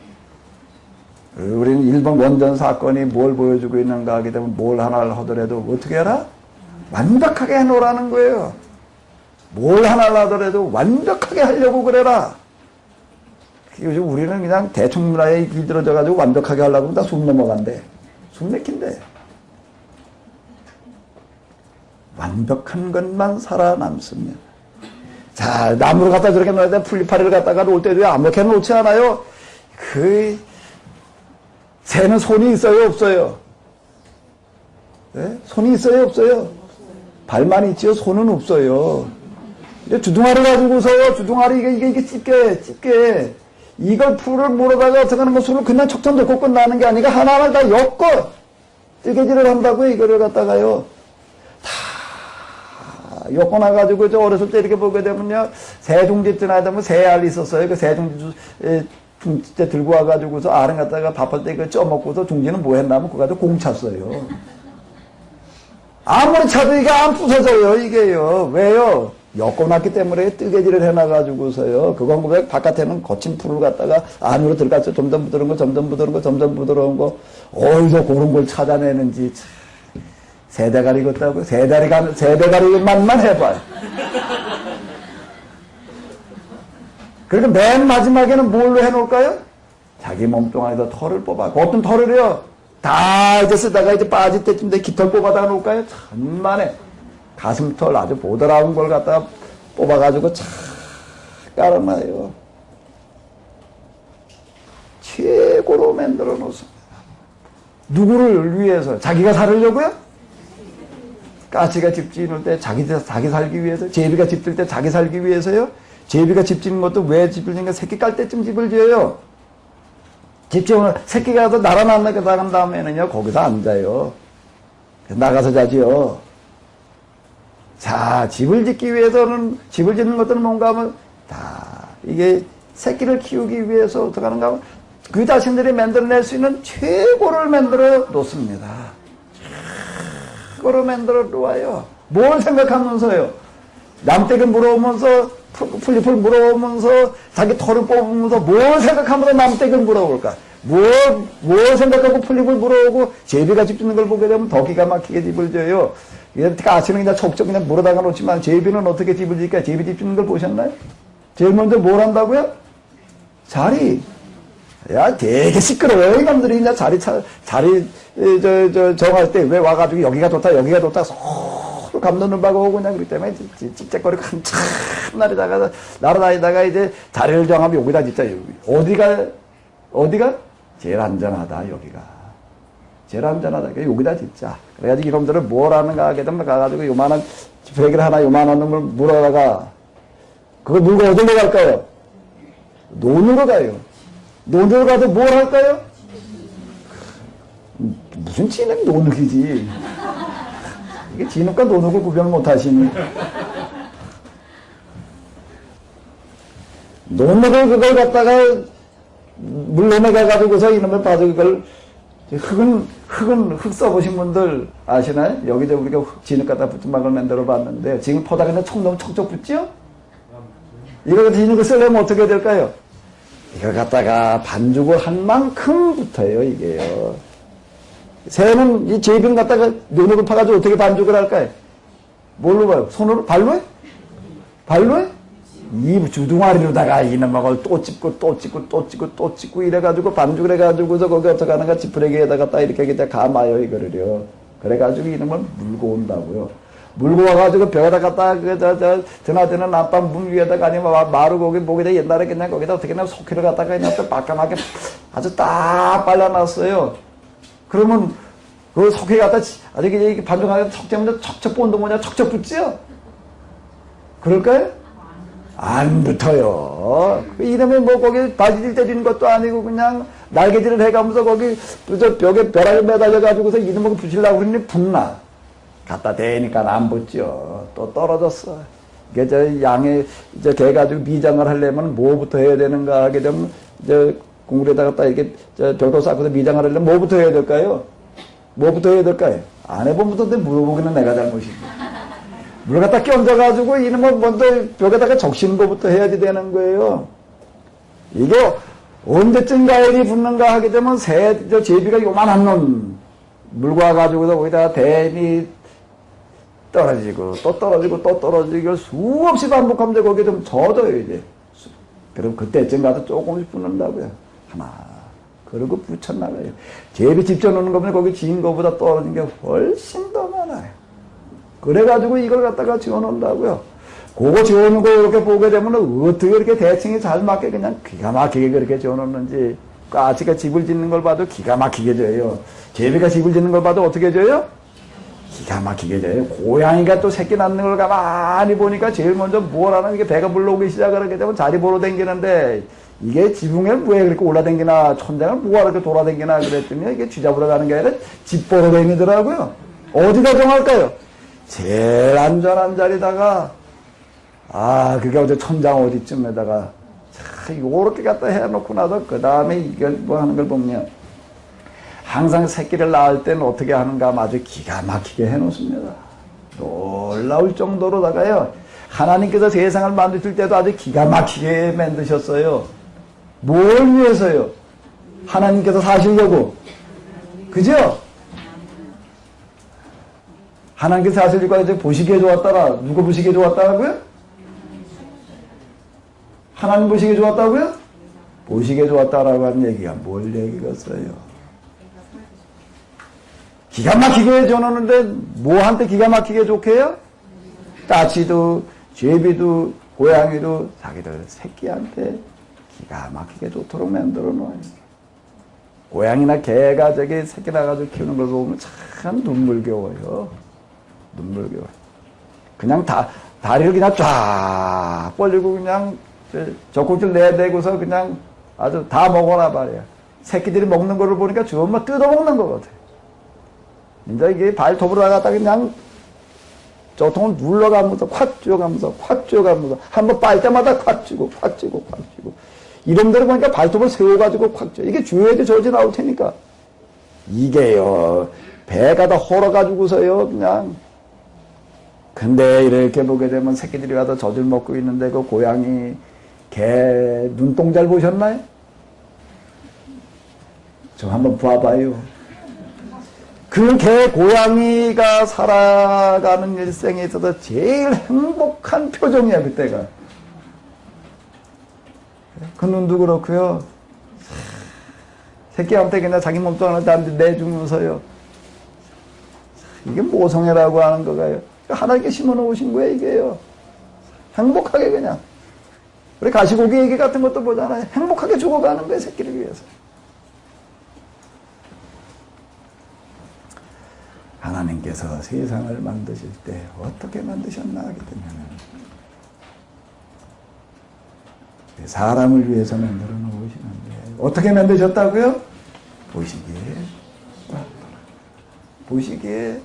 우리는 일본 원전 사건이 뭘 보여주고 있는가 하게 되면 뭘 하나를 하더라도 어떻게 해라? 완벽하게 해놓으라는 거예요. 뭘 하나를 하더라도 완벽하게 하려고 그래라. 요즘 우리는 그냥 대충 문화에 길들어져가지고 완벽하게 하려고 하면 다 숨 넘어간대. 숨 막힌대. 완벽한 것만 살아남습니다. 자, 나무를 갖다 저렇게 놓을 때 풀리파리를 갖다가 놓을 때도 아무렇게 놓지 않아요. 새는 손이 있어요, 없어요? 네? 손이 있어요, 없어요? 발만 있지요, 손은 없어요. 이제 주둥아리 가지고서, 주둥아리, 이게 집게. 이걸 풀을 물어다가 어떻게 하는 거 손을 그냥 척척 놓고 끝나는 게 아니라 하나하나 다 엮어! 뜨개질을 한다고요, 이거를 갖다가요. 엮어놔가지고, 저 어렸을 때 이렇게 보게 되면요, 새둥지 때 나다 보면 새알이 있었어요. 그 새둥지 때 들고 와가지고서 알을 갖다가 밥할 때 그 쪄먹고서 둥지는 뭐 했냐면 그거 가지고 공 찼어요. 아무리 차도 이게 안 부서져요, 이게요. 왜요? 엮어놨기 때문에 뜨개질을 해놔가지고서요. 그건 왜 바깥에는 거친 풀을 갖다가 안으로 들어갔죠. 점점 부드러운 거, 점점 부드러운 거. 어디서 그런 걸 찾아내는지. 새대가리 같다고? 새대가리만만 해봐요. 그러니까 맨 마지막에는 뭘로 해놓을까요? 자기 몸뚱아리에서 털을 뽑아. 그 어떤 털을요? 다 이제 쓰다가 이제 빠질 때쯤 돼 깃털 뽑아다 놓을까요? 천만에. 가슴털 아주 보드라운 걸 갖다가 뽑아가지고 착 깔아놔요. 최고로 만들어 놓습니다. 누구를 위해서? 자기가 살으려고요? 까치가 집 지을 때 자기 살기 위해서, 제비가 집 지을 때 자기 살기 위해서요. 제비가 집 짓는 것도 왜 집을 짓는가? 새끼 깔 때쯤 집을 지어요. 집 지으면 새끼가 가서 날아난 다음에는요, 거기서 앉아요. 나가서 자지요. 자, 집을 짓기 위해서는, 집을 짓는 것들은 뭔가 하면, 이게 새끼를 키우기 위해서 어떻게 하는가 하면, 그 자신들이 만들어낼 수 있는 최고를 만들어 놓습니다. 최고로 만들어 놓아요. 뭘 생각하면서요? 남떼를 물어오면서, 풀잎을 물어오면서, 자기 털을 뽑으면서, 뭘 생각하면서 남떼를 물어올까? 뭘 생각하고 풀잎을 물어오고, 제비가 집 짓는 걸 보게 되면 더 기가 막히게 집을 져요. 까치는 그냥 척척 그냥 물어다가 놓지만, 제비는 어떻게 집을 짓까? 제비 집 짓는 걸 보셨나요? 제일 먼저 뭘 한다고요? 자리. 야, 되게 시끄러워요. 이놈들이 그냥 자리 정할 때 왜 와가지고 여기가 좋다, 서로 감도는 바고 오고 그냥 그렇기 때문에 찍찍거리고 한참 날아다니다가 이제 자리를 정하면 여기다 진짜, 어디가? 제일 안전하다, 여기가. 제일 안전하다. 여기다 진짜. 그래가지고 이놈들은 뭘 하는가 하게 되면 가가지고 요만한 브레이크를 하나 요만한 놈을 물어다가 그걸 물고 어디로 갈까요? 논으로 가요. 논으로 가서 뭘 할까요? 무슨 진흙 논흙이지. 이게 진흙과 논흙을 구별 못 하시니. 논흙을 그걸 갖다가 물론에 가가지고서 이놈을 봐서 그걸 흙 써보신 분들 아시나요? 여기 우리가 진흙 갖다 붙은 막을 만들어 봤는데 지금 퍼다 그냥 너무 척척 붙지요? 이거 진흙을 쓰려면 어떻게 될까요? 이걸 갖다가 반죽을 한 만큼 붙어요, 이게요. 새는 이 제비를 갖다가 논흙을 파가지고 어떻게 반죽을 할까요? 뭘로 봐요? 손으로? 발로 해? 발로 해? 이 주둥아리로다가 이놈을 또 찝고 이래가지고 반죽을 해가지고서 거기 어떻게 하는가 지푸레기에다가 딱 이렇게 감아요, 이거를요. 그래가지고 이놈을 물고 온다고요. 물고 와가지고 벽에다 갖다 드나드는 안방 문 위에다가 아니면 마루 거기 목에다 옛날에 그냥 거기다 어떻게 하면 석회를 갖다가 그냥 또 빠까맣게 아주 딱 발라놨어요. 그러면 그 석회 갖다 아주 이게 반죽하게 척재면 척척 본도 뭐냐 척척 붙지요? 그럴까요? 안 붙어요. 이러면 뭐 거기 바지질 때리는 것도 아니고 그냥 날개질을 해가면서 거기 저 벽에 벼락을 매달려가지고서 이놈을 붙이려고 그러니 붙나. 갖다 대니까 안 붙죠. 또 떨어졌어. 이게 저 양에 이제 개 가지고 미장을 하려면 뭐부터 해야 되는가 하게 되면 이제 공구에다가 딱 이렇게 저 벽도 쌓고서 미장을 하려면 뭐부터 해야 될까요? 뭐부터 해야 될까요? 안 해보면 또 물어보기는 내가 잘못이지. 물 갖다 끼얹어가지고 이놈을 먼저 벽에다가 적시는 것부터 해야지 되는 거예요. 이게 언제쯤 가을이 붙는가 하게 되면 저 제비가 요만한 놈 물고 와가지고서 거기다가 대니 떨어지고 또 떨어지고 또 떨어지고 수없이 반복하면서 거기에 좀 젖어요, 이제. 그럼 그때쯤 가서 조금씩 붓는다고요. 하나. 그러고 붙여나가요. 제비 집 져놓는 거보다 거기 지은 거보다 떨어진 게 훨씬 더 많아요. 그래가지고 이걸 갖다가 지어놓는다고요. 그거 지어놓은 거 이렇게 보게 되면 어떻게 이렇게 대칭이 잘 맞게 그냥 기가 막히게 그렇게 지어놓는지. 까치가 집을 짓는 걸 봐도 기가 막히게 져요. 제비가 집을 짓는 걸 봐도 어떻게 져요? 기가 막히게 져요. 고양이가 또 새끼 낳는 걸 가만히 보니까 제일 먼저 뭘 하나 이게 배가 불러오기 시작을 하게 되면 자리 보러 다니는데 이게 지붕에 왜 그렇게 올라다니나 천장을 뭐하러 이렇게 돌아다니나 그랬더니 이게 쥐잡으러 가는 게 아니라 집 보러 다니더라고요. 어디다 정할까요? 제일 안전한 자리다가 그게 어제 천장 어디쯤에다가 요렇게 갖다 해놓고 나서 그 다음에 이걸 뭐 하는 걸 보면 항상 새끼를 낳을 때는 어떻게 하는가 아주 기가 막히게 해놓습니다. 놀라울 정도로다가요. 하나님께서 세상을 만드실 때도 아주 기가 막히게 만드셨어요. 뭘 위해서요? 하나님께서 사시려고. 그죠? 하나님께서 사시려고 이제 보시기에 좋았다라. 누구 보시기에 좋았다고요? 하나님 보시기에 좋았다고요? 보시기에 좋았다라고 하는 얘기가 뭘 얘기겠어요? 기가 막히게 해줘놓는데 뭐한테 기가 막히게 좋게 해요? 까치도 제비도 고양이도 자기들 새끼한테 기가 막히게 좋도록 만들어 놓아요. 고양이나 개가 저기 새끼 나가지고 키우는 걸 보면 참 눈물겨워요. 눈물겨워요. 그냥 다리를 그냥 쫙 벌리고 그냥 젖꼭지를 내대고서 그냥 아주 다 먹어라 말이야. 새끼들이 먹는 거를 보니까 주엄마 뜯어먹는 것 같아. 이제 이게 발톱으로 나갔다 그냥 저통을 눌러가면서 콱 쥐어가면서 콱 쥐어가면서 한번 빨 때마다 콱 쥐고 콱 쥐고 콱 쥐고 이런대로 보니까 발톱을 세워가지고 콱 쥐어. 이게 쥐어야지 저지 나올 테니까. 이게요 배가 다 헐어가지고서요 그냥. 근데 이렇게 보게 되면 새끼들이 와서 젖을 먹고 있는데 그 고양이 개 눈동자를 보셨나요? 좀 한번 봐봐요. 그 개 고양이가 살아가는 일생에 있어서 제일 행복한 표정이야 그때가. 그 눈도 그렇고요. 새끼한테 그냥 자기 몸뚱 하나 내주면서요. 이게 모성애라고 하는 거가요. 하나님께 심어놓으신 거예요 이게요. 행복하게 그냥. 우리 가시고기 얘기 같은 것도 보잖아요. 행복하게 죽어가는 거예요 새끼를 위해서. 하나님께서 세상을 만드실 때 어떻게 만드셨나 하게 되면 사람을 위해서 만들어 놓으시는데 어떻게 만드셨다고요? 보시기에 보시기에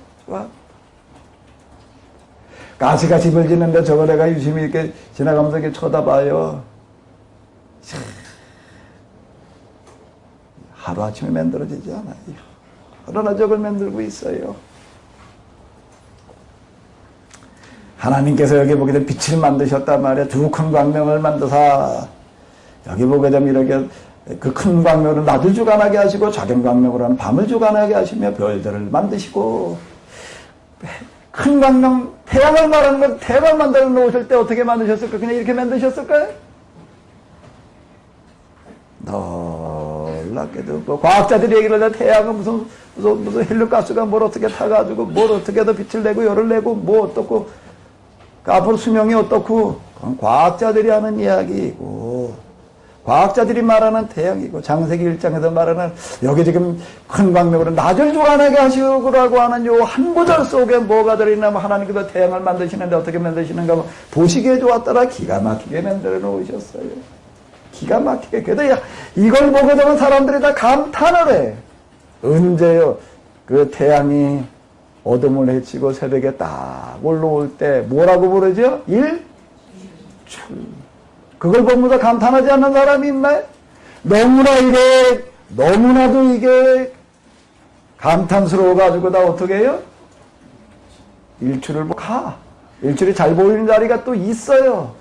가시가 집을 짓는데 저거 내가 유심히 이렇게 지나가면서 이렇게 쳐다봐요. 하루아침에 만들어지지 않아요. 그러나 저걸 만들고 있어요. 하나님께서 여기 보게 되면 빛을 만드셨단 말이야. 두 큰 광명을 만드사 여기 보게 되면 이렇게 그 큰 광명을 낮을 주관하게 하시고 작은 광명으로는 밤을 주관하게 하시며 별들을 만드시고 큰 광명 태양을 말하는 건 태양을 만들어 놓으실 때 어떻게 만드셨을까? 그냥 이렇게 만드셨을까요? 놀랍게도 그 과학자들이 얘기를 하자 태양은 무슨 헬륨가스가 뭘 어떻게 타가지고 뭘 어떻게 해서 빛을 내고 열을 내고 뭐 어떻고 그 앞으로 수명이 어떻고 그건 과학자들이 하는 이야기이고 과학자들이 말하는 태양이고 창세기 1장에서 말하는 여기 지금 큰 광명으로 낮을 주관하게 하시라고 하는 요 한 구절 속에 뭐가 들어있냐면 하나님께서 태양을 만드시는데 어떻게 만드시는가 보시기에 좋았더라 기가 막히게 만들어 놓으셨어요. 기가 막히게. 그래도 이걸 보게 되면 사람들이 다 감탄을 해. 언제요? 그 태양이 어둠을 헤치고 새벽에 딱 올라올 때 뭐라고 부르죠? 일출. 그걸 보면서 감탄하지 않는 사람이 있나요? 너무나도 이게 감탄스러워가지고 다 어떻게 해요? 일출을 일출이 잘 보이는 자리가 또 있어요.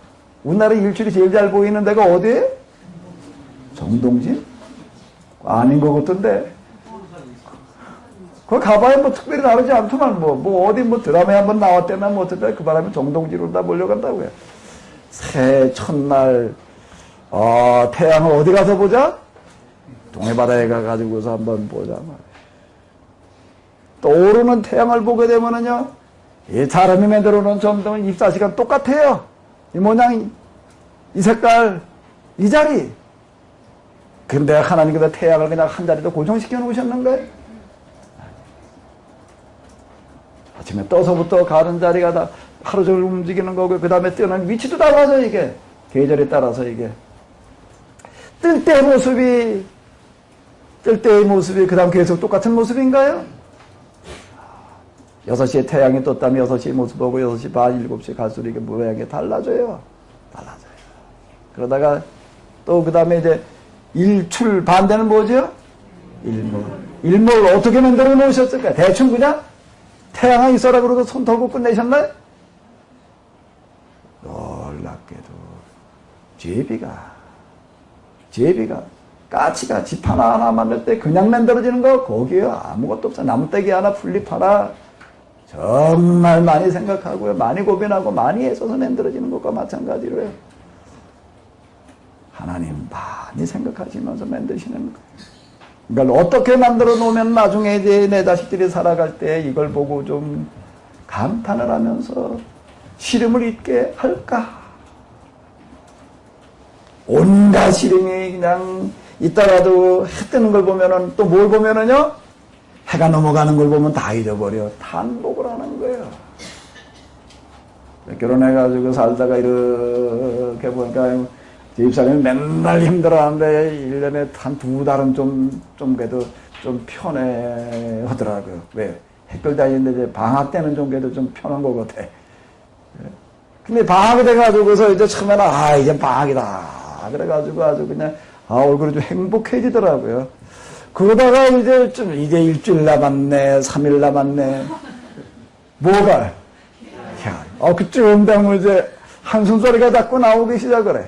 우리나라 일출이 제일 잘 보이는 데가 어디예요? 정동진? 아닌 것 같던데. 거기 가봐야 뭐 특별히 다르지 않더만 뭐 어디 뭐 드라마에 한번 나왔대나 뭐 어쨌든 그 바람에 정동진으로 다 몰려간다고요. 새 첫날 태양을 어디 가서 보자? 동해바다에 가가지고서 한번 보자 말이야. 떠오르는 태양을 보게 되면은요, 이 사람이 만들어 놓은 점등은 입사시간 똑같아요. 이 모양, 이 색깔, 이 자리. 근데 하나님께서 태양을 그냥 한 자리도 고정시켜 놓으셨는 거예요. 아침에 떠서부터 가는 자리가 다 하루 종일 움직이는 거고, 그 다음에 뜨는 위치도 달라져, 이게. 계절에 따라서 이게. 뜰 때의 모습이 그 다음 계속 똑같은 모습인가요? 6시에 태양이 떴다면 6시의 모습 보고 6시 반, 7시에 갈수록 이게 모양이 달라져요. 그러다가 또 그 다음에 이제 일출 반대는 뭐죠? 일몰 어떻게 만들어 놓으셨을까? 대충 그냥 태양이 있어라 그러고 손 털고 끝내셨나요? 놀랍게도 제비가 까치가 집 하나 만들 때 그냥 만들어지는 거 거기에요. 아무것도 없어. 나무떼기 하나 풀잎 하나 정말 많이 생각하고요. 많이 고민하고 많이 애써서 만들어지는 것과 마찬가지로요. 하나님 많이 생각하시면서 만드시는 거예요. 그러니까 어떻게 만들어 놓으면 나중에 이제 내 자식들이 살아갈 때 이걸 보고 좀 감탄을 하면서 시름을 잊게 할까? 온갖 시름이 그냥 있다가도 해 뜨는 걸 보면은 또 뭘 보면은요? 해가 넘어가는 걸 보면 다 잊어버려. 탄복을 하는 거예요. 결혼해가지고 살다가 이렇게 보니까 집사람이 맨날 힘들어하는데 1년에 한 2달은 좀 그래도 좀 편해 하더라고요. 왜? 학교 다니는데 이제 방학 때는 좀 그래도 좀 편한 것 같아. 근데 방학이 돼가지고서 이제 처음에는 이제 방학이다. 그래가지고 아주 그냥 얼굴이 좀 행복해지더라고요. 그러다가 이제 이제 일주일 남았네, 3일 남았네. 뭐가? 야, 그쯤 되면 이제 한숨 소리가 자꾸 나오기 시작을 해.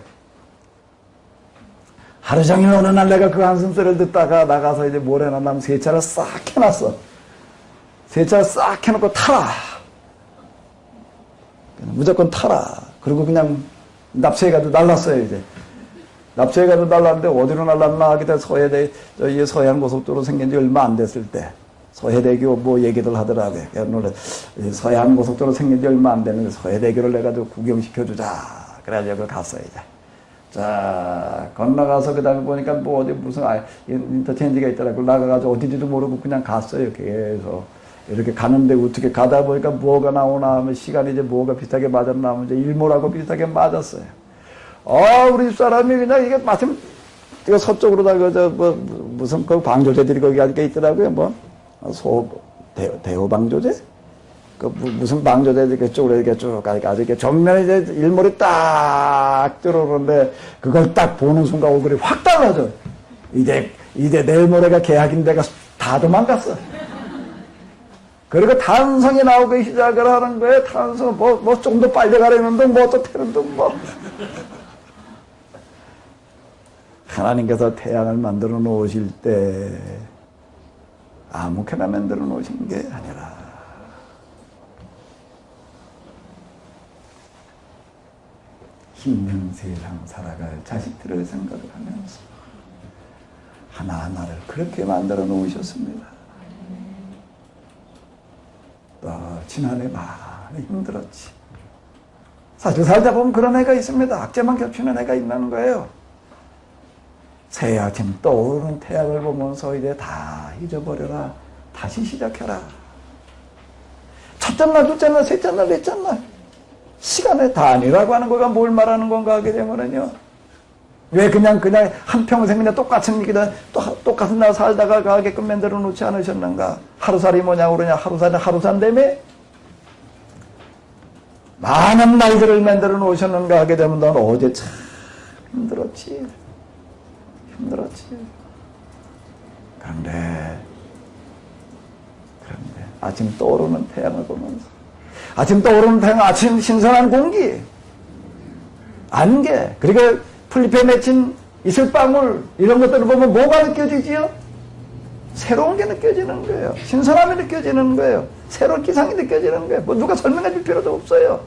하루 종일 어느 날 내가 그 한숨 소리를 듣다가 나가서 이제 뭘 해놨냐면 세차를 싹 해놨어. 세차를 싹 해놓고 타라. 무조건 타라. 그리고 그냥 납치해가지고 날랐어요, 이제. 납치해가지고 날랐는데 어디로 날랐나 하게 돼 서해대, 저희 서해안고속도로 생긴 지 얼마 안 됐을 때. 서해대교 뭐 얘기들 하더라고요. 서해안고속도로 생긴 지 얼마 안 됐는데 서해대교를 내가 좀 구경시켜주자. 그래가지고 갔어요, 이제. 자, 건너가서 그 다음에 보니까 뭐 어디 무슨 인터체인지가 있더라고. 나가가지고 어디지도 모르고 그냥 갔어요, 계속. 이렇게 가는데 어떻게 가다 보니까 뭐가 나오나 하면 시간이 이제 뭐가 비슷하게 맞았나 하면 이제 일몰하고 비슷하게 맞았어요. 우리 집사람이 그냥 이게 마침 이거 서쪽으로다 무슨 그 방조제들이 거기 아직게 있더라고요. 대호방조제? 무슨 방조제 그쪽으로 이렇게 쭉 가니까 아주 이렇게 정면에 이제 일몰이 딱 들어오는데 그걸 딱 보는 순간 얼굴이 확 달라져. 이제 내일 모레가 계약인데가 다 도망갔어. 그리고 탄성이 나오기 시작을 하는 거예요. 탄성 뭐 좀 더 빨리 가려는 둥 뭐 또 태는 둥 뭐. 하나님께서 태양을 만들어 놓으실 때 아무렇게나 만들어 놓으신 게 아니라 힘든 세상 살아갈 자식들을 생각을 하면서 하나하나를 그렇게 만들어 놓으셨습니다. 지난해 많이 힘들었지. 사실 살다 보면 그런 애가 있습니다. 악재만 겹치는 애가 있는 거예요. 새해 아침 떠오르는 태양을 보면서 이제 다 잊어버려라. 다시 시작해라. 첫째 날, 둘째 날, 셋째 날, 넷째 날. 시간의 단위라고 하는 거가 뭘 말하는 건가 하게 되면은요. 왜 그냥 한평생 그냥 똑같은 얘기다, 똑같은 날 살다가 가게끔 만들어 놓지 않으셨는가? 하루살이 뭐냐고 그러냐? 하루산다며? 많은 날들을 만들어 놓으셨는가 하게 되면 넌 어제 참 힘들었지. 그런데 아침 떠오르는 태양을 보면서 아침 떠오르는 태양, 아침 신선한 공기, 안개, 그리고 풀잎에 맺힌 이슬방울 이런 것들을 보면 뭐가 느껴지지요? 새로운 게 느껴지는 거예요. 신선함이 느껴지는 거예요. 새로운 기상이 느껴지는 거예요. 뭐 누가 설명해 줄 필요도 없어요.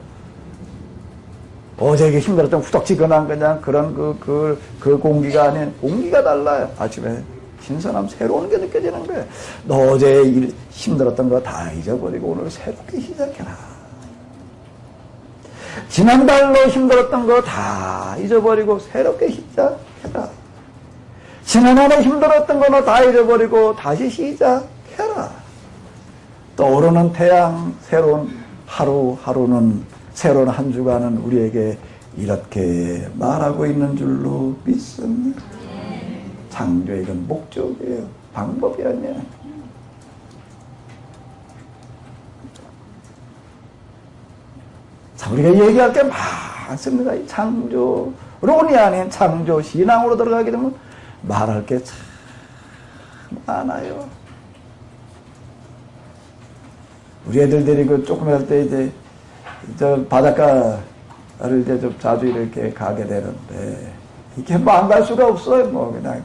어제 힘들었던 후덕지근한 그냥 그런 그 공기가 아닌 공기가 달라요. 아침에 신선함 새로운 게 느껴지는 거예요. 너 어제 힘들었던 거 다 잊어버리고 오늘 새롭게 시작해라. 지난달로 힘들었던 거 다 잊어버리고 새롭게 시작해라. 지난해에 힘들었던 거는 다 잊어버리고 다시 시작해라. 떠오르는 태양, 새로운 하루하루는, 새로운 한 주간은 우리에게 이렇게 말하고 있는 줄로 믿습니다. 창조의 이건 목적이에요. 방법이 아니야. 자, 우리가 얘기할 게 많습니다. 이 창조론이 아닌 창조 신앙으로 들어가게 되면 말할 게 참 많아요. 우리 애들 데리고 조금 할 때 이제 저 바닷가를 이제 좀 자주 이렇게 가게 되는데 이게 뭐 안 갈 수가 없어요. 뭐 그냥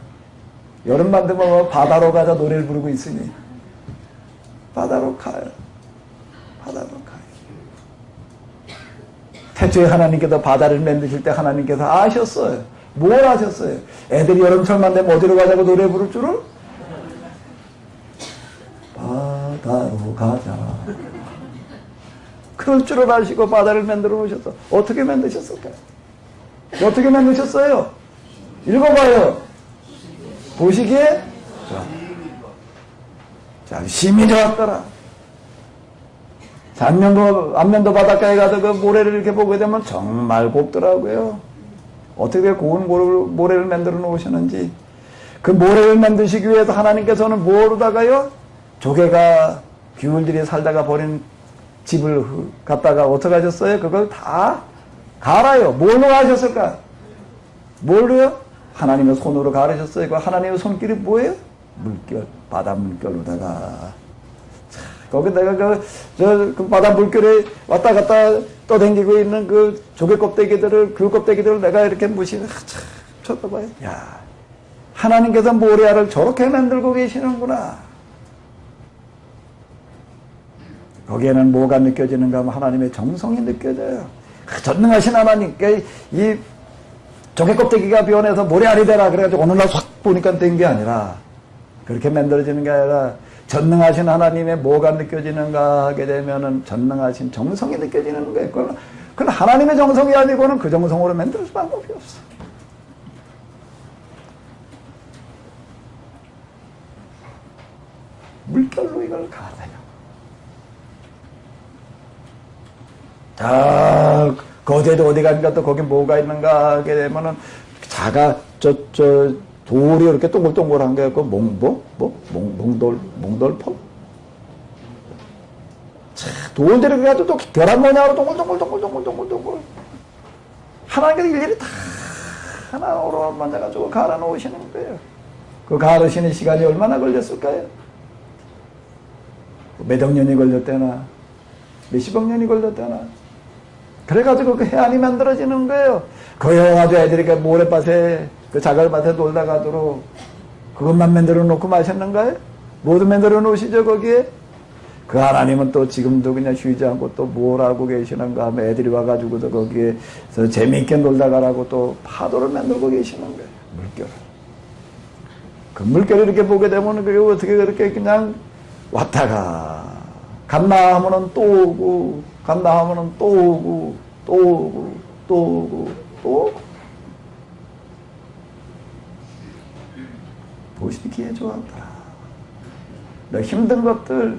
여름만 되면 뭐 바다로 가자 노래를 부르고 있으니 바다로 가요. 바다로 가요. 태초에 하나님께서 바다를 만드실 때 하나님께서 아셨어요. 뭘 아셨어요? 애들이 여름철만 되면 어디로 가자고 노래 부를 줄을? 바다로 가자. 그럴 줄을 아시고 바다를 만들어 놓으셨어. 어떻게 만드셨을까요? 어떻게 만드셨어요? 읽어봐요. 보시기에 자, 심히 좋았더라. 안면도 바닷가에 가서 그 모래를 이렇게 보게 되면 정말 곱더라고요. 어떻게 고운 모래를 만들어 놓으셨는지. 그 모래를 만드시기 위해서 하나님께서는 뭐로다가요? 조개가 귀울들이 살다가 버린 집을 갖다가 어떻게 하셨어요? 그걸 다 갈아요. 뭘로 하셨을까? 뭘로요? 하나님의 손으로 가르셨어요. 그 하나님의 손길이 뭐예요? 물결, 바다 물결로다가. 거기 내가 그 바다 물결에 왔다 갔다 떠댕기고 있는 그 조개 껍데기들을, 그 껍데기들을 내가 이렇게 무시해. 쳐다봐요. 야, 하나님께서 모래알을 저렇게 만들고 계시는구나. 거기에는 뭐가 느껴지는가 하면 하나님의 정성이 느껴져요. 전능하신 하나님께 이 조개 껍데기가 변해서 모래알이 되라 그래가지고 어느 날 확 보니까 된 게 아니라 그렇게 만들어지는 게 아니라 전능하신 하나님의 뭐가 느껴지는가 하게 되면은 전능하신 정성이 느껴지는 거예요. 그건 하나님의 정성이 아니고는 그 정성으로 만들 수 방법이 없어. 물결로 이걸 가다요. 자, 거제도 어디 가니까 또 거기 뭐가 있는가 하게 되면은 돌이 이렇게 동글동글한 게 있고, 몽돌포? 돌들이 그래가지고 또 계란 모양으로 동글동글. 하나님께서 일일이 다 하나로 만져가지고 갈아 놓으시는 거예요. 그 가르시는 시간이 얼마나 걸렸을까요? 몇억 년이 걸렸대나, 몇십억 년이 걸렸대나. 그래가지고 그 해안이 만들어지는 거예요. 거기 가지고 애들이 그 모래밭에, 그 자갈밭에 놀다 가도록 그것만 만들어 놓고 마셨는가요? 모두 만들어 놓으시죠, 거기에? 그 하나님은 또 지금도 그냥 쉬지 않고 또 뭘 하고 계시는가 하면 애들이 와가지고도 거기에서 재미있게 놀다 가라고 또 파도를 만들고 계시는 거예요. 물결을. 그 물결을 이렇게 보게 되면 그게 어떻게 그렇게 그냥 왔다가 갔나 하면은 또 오고 갔나 하면은 또 오고 또 오고 또 오고 또 오고. 보시기에 좋았다. 너 힘든 것들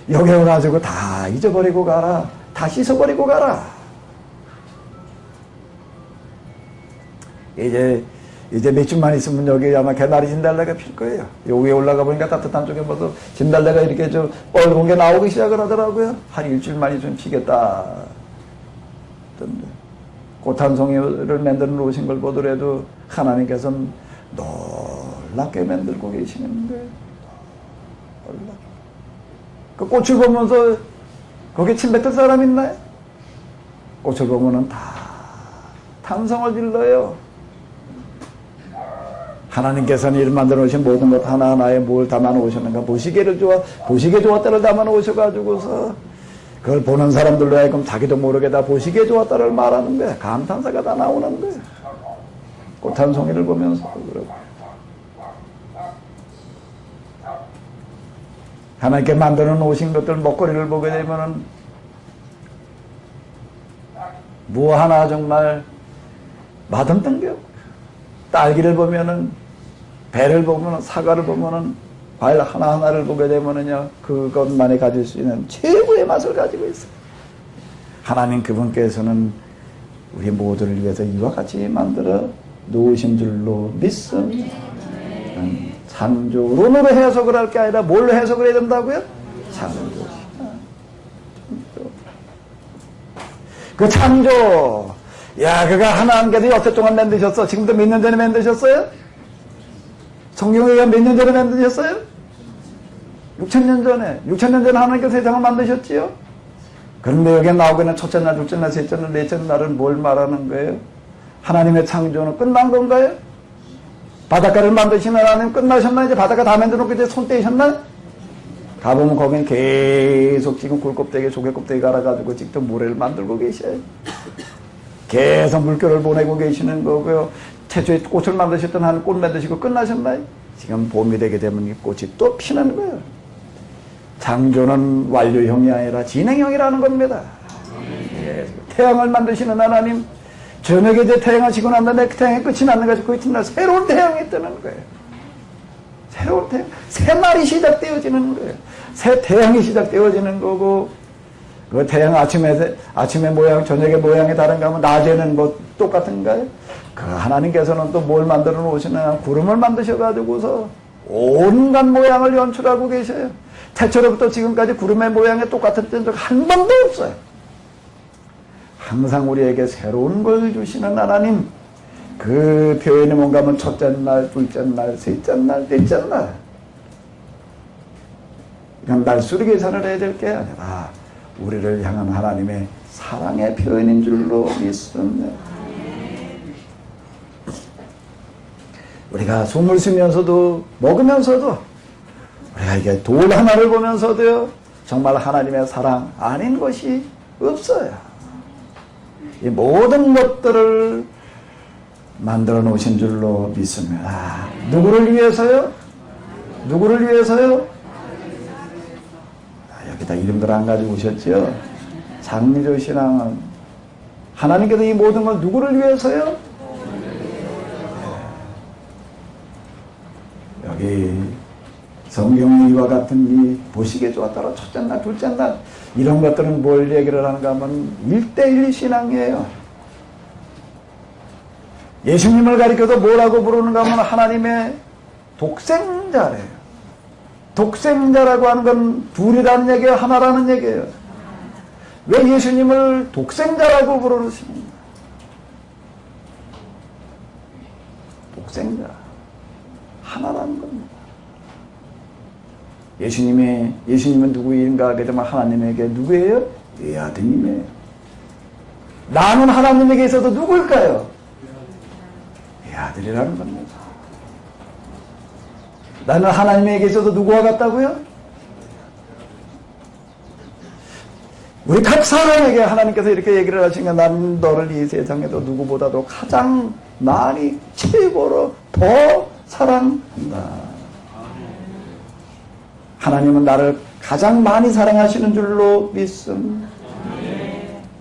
여기 와가지고 다 잊어버리고 가라. 다 씻어버리고 가라. 이제 몇 주만 있으면 여기 아마 개나리 진달래가 필 거예요. 여기에 올라가 보니까 따뜻한 쪽에 봐서 진달래가 이렇게 좀 뻘건 게 나오기 시작을 하더라고요. 한 일주일만이 좀 피겠다. 꽃 한 송이를 만들어 놓으신 걸 보더라도 하나님께서는 놀랍게 만들고 계시는 거예요. 놀랍게. 그 꽃을 보면서 거기에 침 뱉을 사람 있나요? 꽃을 보면은 다 탄성을 질러요. 하나님께서는 이를 만들어 놓으신 모든 것 하나하나에 뭘 담아 놓으셨는가. 보시기에 좋았다를 담아 놓으셔가지고서 그걸 보는 사람들로 하여금 자기도 모르게 다 보시기에 좋았다를 말하는 거야. 감탄사가 다 나오는 거야. 꽃 한 송이를 보면서도 그러고. 하나님께 만들어 놓으신 것들 먹거리를 보게 되면은 뭐 하나 정말 맛없던 게 없고, 딸기를 보면은, 배를 보면은, 사과를 보면은, 과일 하나하나를 보게 되면은요, 그것만이 가질 수 있는 최고의 맛을 가지고 있어요. 하나님 그분께서는 우리 모두를 위해서 이와 같이 만들어 놓으신 줄로 믿습니다. 창조론으로 해석을 할 게 아니라 뭘로 해석을 해야 된다고요? 창조. 그 창조, 야, 그가 하나님께서 여태 동안 만드셨어. 지금도 몇 년 전에 만드셨어요? 성경에 몇 년 전에 만드셨어요? 6,000년 전에. 6,000년 전에 하나님께서 세상을 만드셨지요? 그런데 여기에 나오기는 첫째 날, 둘째 날, 셋째 날, 넷째 날은 뭘 말하는 거예요? 하나님의 창조는 끝난 건가요? 바닷가를 만드신 하나님 끝나셨나? 이제 바닷가 다 만들어놓고 이제 손 떼셨나? 가보면 거긴 계속 지금 굴껍데기, 조개껍데기 갈아가지고 직접 모래를 만들고 계셔요. 계속 물결을 보내고 계시는 거고요. 최초에 꽃을 만드셨던 하나님 꽃 만드시고 끝나셨나요? 지금 봄이 되게 되면 이 꽃이 또 피는 거예요. 창조는 완료형이 아니라 진행형이라는 겁니다. 태양을 만드시는 하나님, 저녁에 이제 태양하시고 난 다음에 그 태양이 끝이 나는 거지. 그 이튿날 새로운 태양이 뜨는 거예요. 새로운 태양, 새 날이 시작되어지는 거예요. 새 태양이 시작되어지는 거고, 그 태양 아침의 모양, 저녁의 모양이 다른가 하면 낮에는 뭐 똑같은가요? 그 하나님께서는 또 뭘 만들어 놓으시나? 구름을 만드셔가지고서 온갖 모양을 연출하고 계셔요. 태초로부터 지금까지 구름의 모양이 똑같은 적 한 번도 없어요. 항상 우리에게 새로운 걸 주시는 하나님, 그 표현이 뭔가 하면 첫째 날, 둘째 날, 셋째 날, 넷째 날. 이건 날수로 계산을 해야 될 게 아니라 우리를 향한 하나님의 사랑의 표현인 줄로 믿습니다. 우리가 숨을 쉬면서도 먹으면서도 우리가 이게 돌 하나를 보면서도요, 정말 하나님의 사랑 아닌 것이 없어요. 이 모든 것들을 만들어 놓으신 줄로 믿습니다. 누구를 위해서요? 누구를 위해서요? 여기다 이름들 안 가지고 오셨죠? 장미조신앙은 하나님께서 이 모든 걸 누구를 위해서요? 여기 성경의 이와 같은 이 보시기에 좋았다라 첫째 날, 둘째 날 이런 것들은 뭘 얘기를 하는가 하면 1:1 신앙이에요. 예수님을 가리켜서 뭐라고 부르는가 하면 하나님의 독생자래요. 독생자라고 하는 건 둘이라는 얘기예요? 하나라는 얘기예요? 왜 예수님을 독생자라고 부르십니까? 독생자. 하나라는 겁니다. 예수님은 누구인가 하게 되면 하나님에게 누구예요? 외아드님이에요. 나는 하나님에게 있어서 누구일까요? 외아들이라는 겁니다. 나는 하나님에게 있어서 누구와 같다고요? 우리 각 사람에게 하나님께서 이렇게 얘기를 하시니까 난 너를 이 세상에도 누구보다도 가장 많이 최고로 더 사랑한다. 하나님은 나를 가장 많이 사랑하시는 줄로 믿습니다.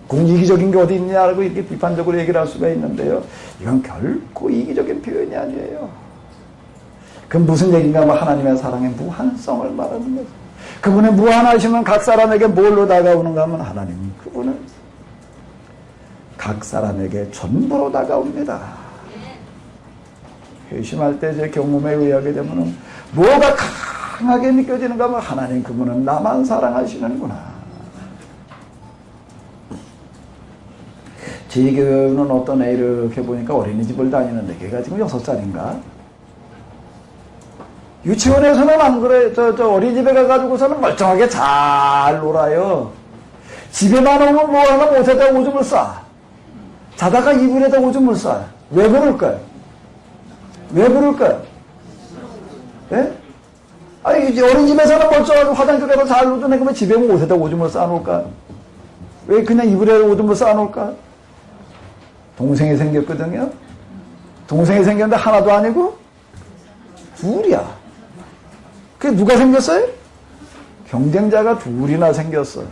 그런 이기적인 게 어디 있냐고 이렇게 비판적으로 얘기를 할 수가 있는데요. 이건 결코 이기적인 표현이 아니에요. 그건 무슨 얘기인가 하면 하나님의 사랑의 무한성을 말하는 거죠. 그분의 무한하시면 각 사람에게 뭘로 다가오는가 하면 하나님 그분은 각 사람에게 전부로 다가옵니다. 회심할 때 제 경험에 의하게 되면 뭐가 강하게 느껴지는가 하면 하나님 그분은 나만 사랑하시는구나. 제 교회는 어떤 애 이렇게 보니까 어린이집을 다니는데 걔가 지금 6살인가? 유치원에서는 안 그래. 저 어린이집에 가가지고서는 멀쩡하게 잘 놀아요. 집에만 오면 뭐 하나 옷에다 오줌을 싸. 자다가 이불에다 오줌을 싸. 왜 그럴까요? 왜 그럴까요? 예? 아니, 어린이집에서는 멀쩡하게 화장실 가서 잘 놀던데 그러면 집에 오면 옷에다 오줌을 싸놓을까? 왜 그냥 이불에 오줌을 쌓아놓을까? 동생이 생겼거든요. 동생이 생겼는데 하나도 아니고 둘이야. 그게 누가 생겼어요? 경쟁자가 둘이나 생겼어.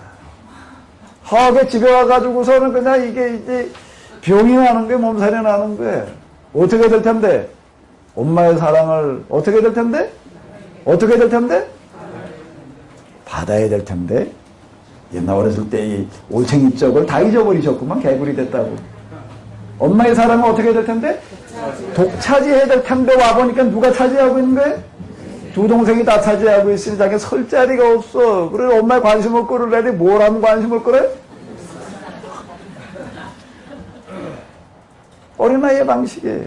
하게 집에 와가지고서는 그냥 이게 이제 병이 나는 거예요. 몸살이 나는 거예요. 어떻게 될 텐데? 엄마의 사랑을 어떻게 될 텐데? 어떻게 될 텐데? 받아야 될 텐데. 옛날 어렸을 때 이 올챙이적을 다 잊어버리셨구만. 개구리 됐다고. 엄마의 사랑은 어떻게 될 텐데? 독차지해야 될 텐데 와보니까 누가 차지하고 있는 거예요? 두 동생이 다 차지하고 있으니 자기 설 자리가 없어. 그래 엄마의 관심을 끌으려니 뭘 하면 관심을 끌어요? 어린아이의 방식이에요.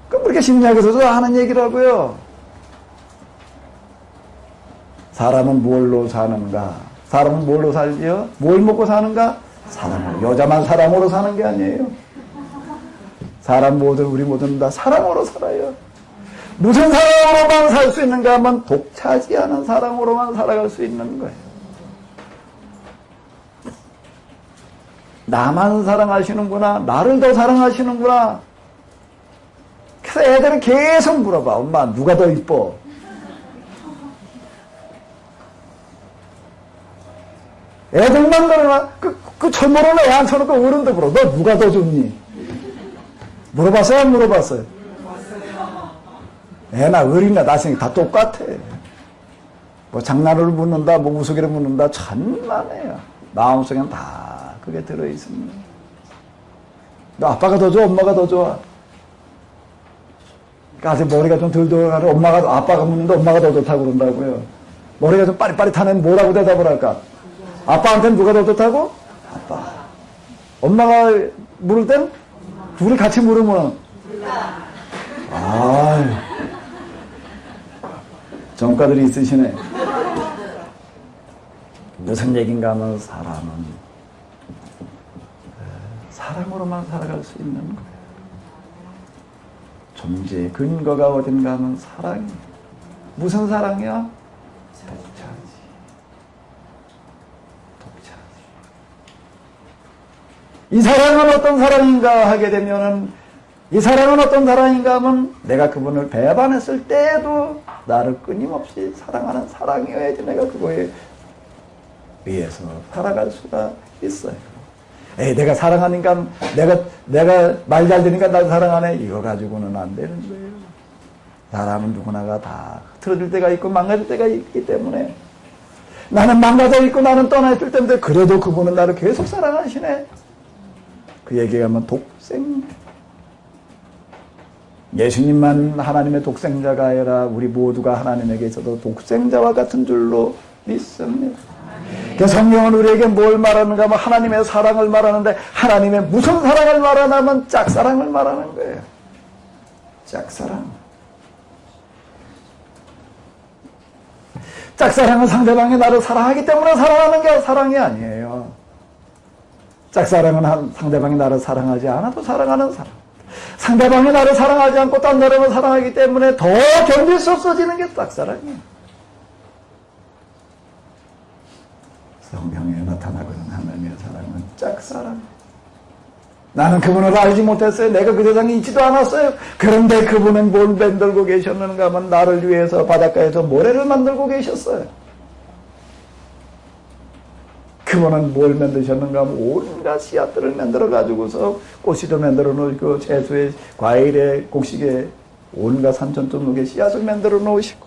그럼 그렇게 심리학에서도 하는 얘기라고요. 사람은 뭘로 사는가? 사람은 뭘로 살지요? 뭘 먹고 사는가? 사랑으로. 여자만 사랑으로 사는 게 아니에요. 사람 모두 우리 모두는 다 사랑으로 살아요. 무슨 사랑으로만 살 수 있는가 하면 독차지하는 사랑으로만 살아갈 수 있는 거예요. 나만 사랑하시는구나. 나를 더 사랑하시는구나. 그래서 애들은 계속 물어봐. 엄마 누가 더 이뻐? 애들만 그러나 그 철모로는 애 앉혀놓고 어른도 물어. 너 누가 더 좋니? 물어봤어요? 안 물어봤어요? 애나 어린이나 나중에 다 똑같아. 뭐 장난을 묻는다, 뭐 우스개를 묻는다, 천만에요. 마음속에는 다 그게 들어있습니다. 너 아빠가 더 좋아? 엄마가 더 좋아? 그러니까 아직 머리가 좀 덜 돌아가는 엄마가, 아빠가 묻는데 엄마가 더 좋다고 그런다고요. 머리가 좀 빠릿빠릿한 애는 뭐라고 대답을 할까? 아빠한테는 누가 더 좋다고? 아빠. 엄마가 물을 땐 둘이 같이 물으면 아유 정가들이 있으시네. 무슨 얘긴가 하면 사람은 사랑으로만 살아갈 수 있는 거예요. 존재의 근거가 어딘가 하면 사랑이에요. 무슨 사랑이야? 독차지. 이 사랑은 어떤 사랑인가 하게 되면은 이 사랑은 어떤 사랑인가 하면 내가 그분을 배반했을 때에도 나를 끊임없이 사랑하는 사랑이어야지 내가 그거에 의해서 살아갈 수가 있어요. 에이, 내가 사랑하니까, 내가 말 잘 들으니까 날 사랑하네. 이거 가지고는 안 되는 거예요. 사람은 누구나가 다 틀어질 때가 있고 망가질 때가 있기 때문에 나는 망가져 있고 나는 떠나 있을 텐데 그래도 그분은 나를 계속 사랑하시네. 그 얘기가 하면 독생. 예수님만 하나님의 독생자가 아니라 우리 모두가 하나님에게 있어도 독생자와 같은 줄로 믿습니다. 성경은 우리에게 뭘 말하는가 하면 하나님의 사랑을 말하는데 하나님의 무슨 사랑을 말하냐면 짝사랑을 말하는 거예요. 짝사랑. 짝사랑은 상대방이 나를 사랑하기 때문에 사랑하는 게 사랑이 아니에요. 짝사랑은 상대방이 나를 사랑하지 않아도 사랑하는 사랑. 상대방이 나를 사랑하지 않고 딴 사람을 사랑하기 때문에 더 견딜 수 없어지는 게 짝사랑이에요. 성경에 나타나고는 하나님의 사랑은 짝사랑. 나는 그분을 알지 못했어요. 내가 그 세상에 있지도 않았어요. 그런데 그분은 뭘 만들고 계셨는가 하면 나를 위해서 바닷가에서 모래를 만들고 계셨어요. 그분은 뭘 만드셨는가 하면 온갖 씨앗들을 만들어 가지고서 꽃씨도 만들어 놓으시고 채소에 과일에 곡식에 온갖 산천초목에 씨앗을 만들어 놓으시고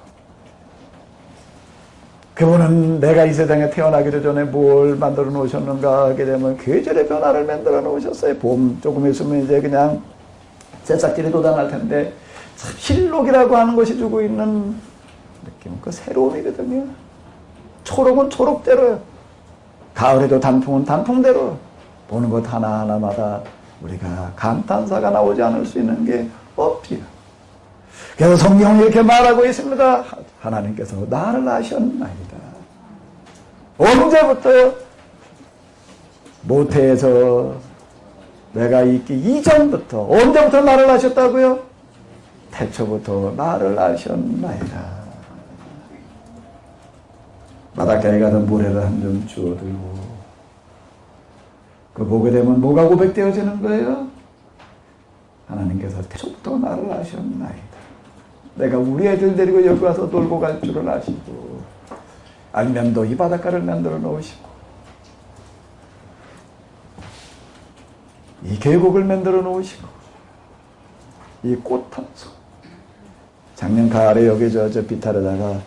그분은 내가 이 세상에 태어나기도 전에 뭘 만들어 놓으셨는가 하게 되면 계절의 변화를 만들어 놓으셨어요. 봄 조금 있으면 이제 그냥 새싹들이 돋아날 텐데 참 실록이라고 하는 것이 주고 있는 느낌은 그 새로움이거든요. 초록은 초록대로요. 가을에도 단풍은 단풍대로 보는 것 하나하나마다 우리가 감탄사가 나오지 않을 수 있는 게 없지요. 그래서 성경이 이렇게 말하고 있습니다. 하나님께서 나를 아셨나이다. 언제부터요? 모태에서 내가 있기 이전부터 언제부터 나를 아셨다고요? 태초부터 나를 아셨나이다. 바닷가에 가던 모래를 한 점 주워들고 그 보게 되면 뭐가 고백되어지는 거예요? 하나님께서 태초부터 나를 아셨나이다. 내가 우리 애들 데리고 여기 와서 놀고 갈 줄을 아시고 알면도 이 바닷가를 만들어 놓으시고 이 계곡을 만들어 놓으시고 이 꽃한소 작년 가을에 여기 저 비탈에다가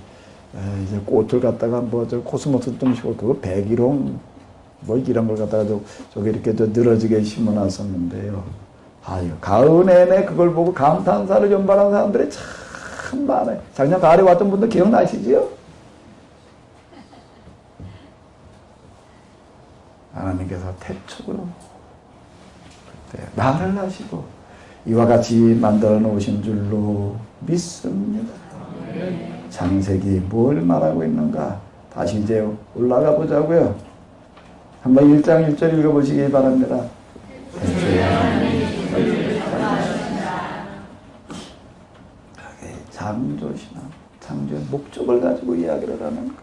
이제 꽃을 갖다가 뭐 저 코스모스 좀 심고 그거 백일홍 뭐 이런 걸 갖다가 저기 이렇게 저 늘어지게 심어놨었는데요. 아유 가을 내내 그걸 보고 감탄사를 연발한 사람들이 참 많아요. 작년 가을에 왔던 분들 기억나시지요? 하나님께서 태초로 그때 나를 하시고 이와 같이 만들어 놓으신 줄로 믿습니다. 창세기 뭘 말하고 있는가? 다시 이제 올라가 보자고요. 한번 1장 1절 읽어보시기 바랍니다. 창조신앙, 창조의 목적을 가지고 이야기를 하는 거.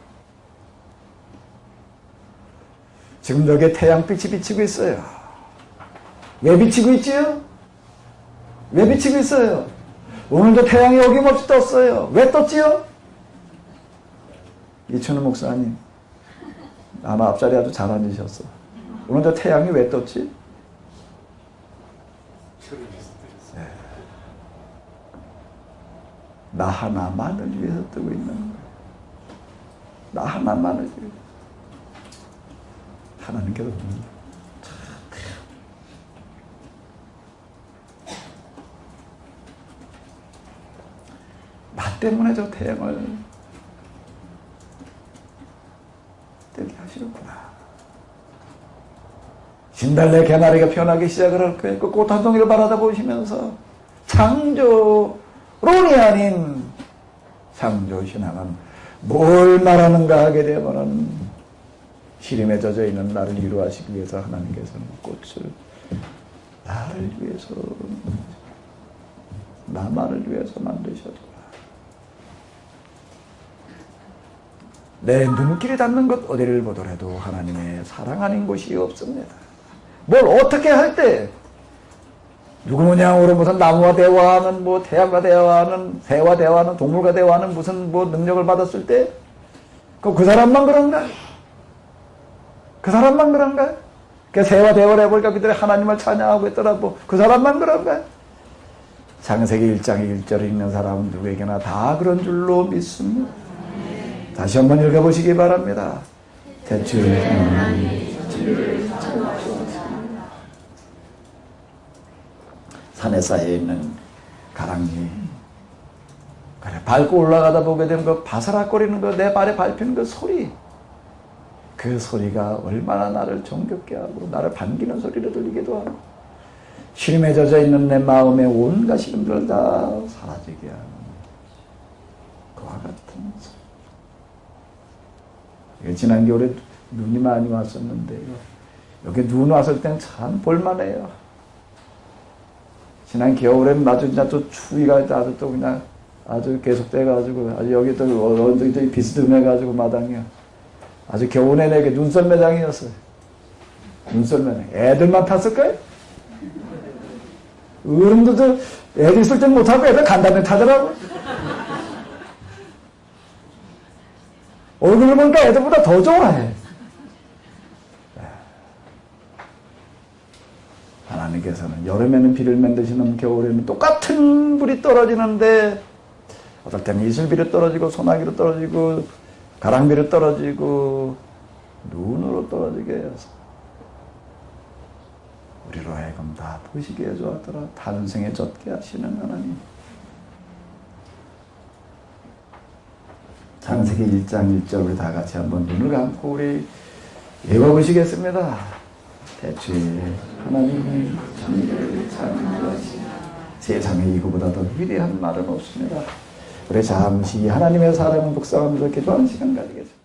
지금 여기에 태양빛이 비치고 있어요. 왜 비치고 있지요? 왜 비치고 있어요? 오늘도 태양이 어김없이 떴어요. 왜 떴지요? 이춘우 목사님 아마 앞자리 아주 잘 앉으셨어. 오늘도 태양이 왜 떴지? 네. 나 하나만을 위해서 뜨고 있는 거예요. 나 하나만을 위해서. 하나님께서 나 때문에 저 태양을 뜨게 하시는구나. 진달래 개나리가 피어나기 시작을 할 거예요. 그 꽃 한 송이를 바라다 보시면서 창조론이 아닌 창조신앙은 뭘 말하는가 하게 되면은 시름에 젖어 있는 나를 위로하시기 위해서 하나님께서는 꽃을 나를 위해서 나만을 위해서 만드셨구나. 내 눈길이 닿는 것 어디를 보더라도 하나님의 사랑 아닌 곳이 없습니다. 뭘 어떻게 할 때 누구 모양으로 무슨 나무와 대화하는 뭐 태양과 대화하는 새와 대화하는 동물과 대화하는 무슨 뭐 능력을 받았을 때 그 사람만 그런가? 그 사람만 그런가? 그 새와 대화를 해보니까 그들이 하나님을 찬양하고 있더라고. 그 사람만 그런가? 창세기 1장 1절을 읽는 사람은 누구에게나 다 그런 줄로 믿습니다. 다시 한번 읽어보시기 바랍니다. 대출 산에 쌓여 있는 가랑이 그래 밟고 올라가다 보게 되면 그 바스락거리는 거 내 발에 밟히는 그 소리 그 소리가 얼마나 나를 정겹게 하고 나를 반기는 소리를 들리기도 하고 시름에 젖어 있는 내 마음의 온갖 시름들을 다 사라지게 하는 그와 같은 소리. 지난 겨울에 눈이 많이 왔었는데요. 여기 눈 왔을 땐 참 볼만해요. 지난 겨울에는 아주 진짜 또 추위가 아주 또 그냥 아주 계속돼가지고 아주 여기 또 언덕이 비스듬해가지고 마당이요. 아주 겨우 내내 눈썰 매장이었어요. 눈썰 매장. 애들만 탔을까요? 어른도 저 애들 있을 땐 못하고 애들 간담회 타더라고. 얼굴을 보니까 애들보다 더 좋아해. 하나님께서는 여름에는 비를 만드시는 겨울에는 똑같은 불이 떨어지는데 어떨 때는 이슬비로 떨어지고 소나기로 떨어지고 가랑비로 떨어지고 눈으로 떨어지게 해서 우리로 하여금 다 보시게 해주었더라. 탄생에 젖게 하시는 하나님. 창세기 1장 1절 우리 다 같이 한번 눈을 감고 우리 읽어보시겠습니다. 대체 하나님이 천지를 창조하시니 세상에 이거보다 더 위대한 말은 없습니다. 우리 잠시 하나님의 사랑을 묵상하면서 기도하는 시간 가지겠습니다.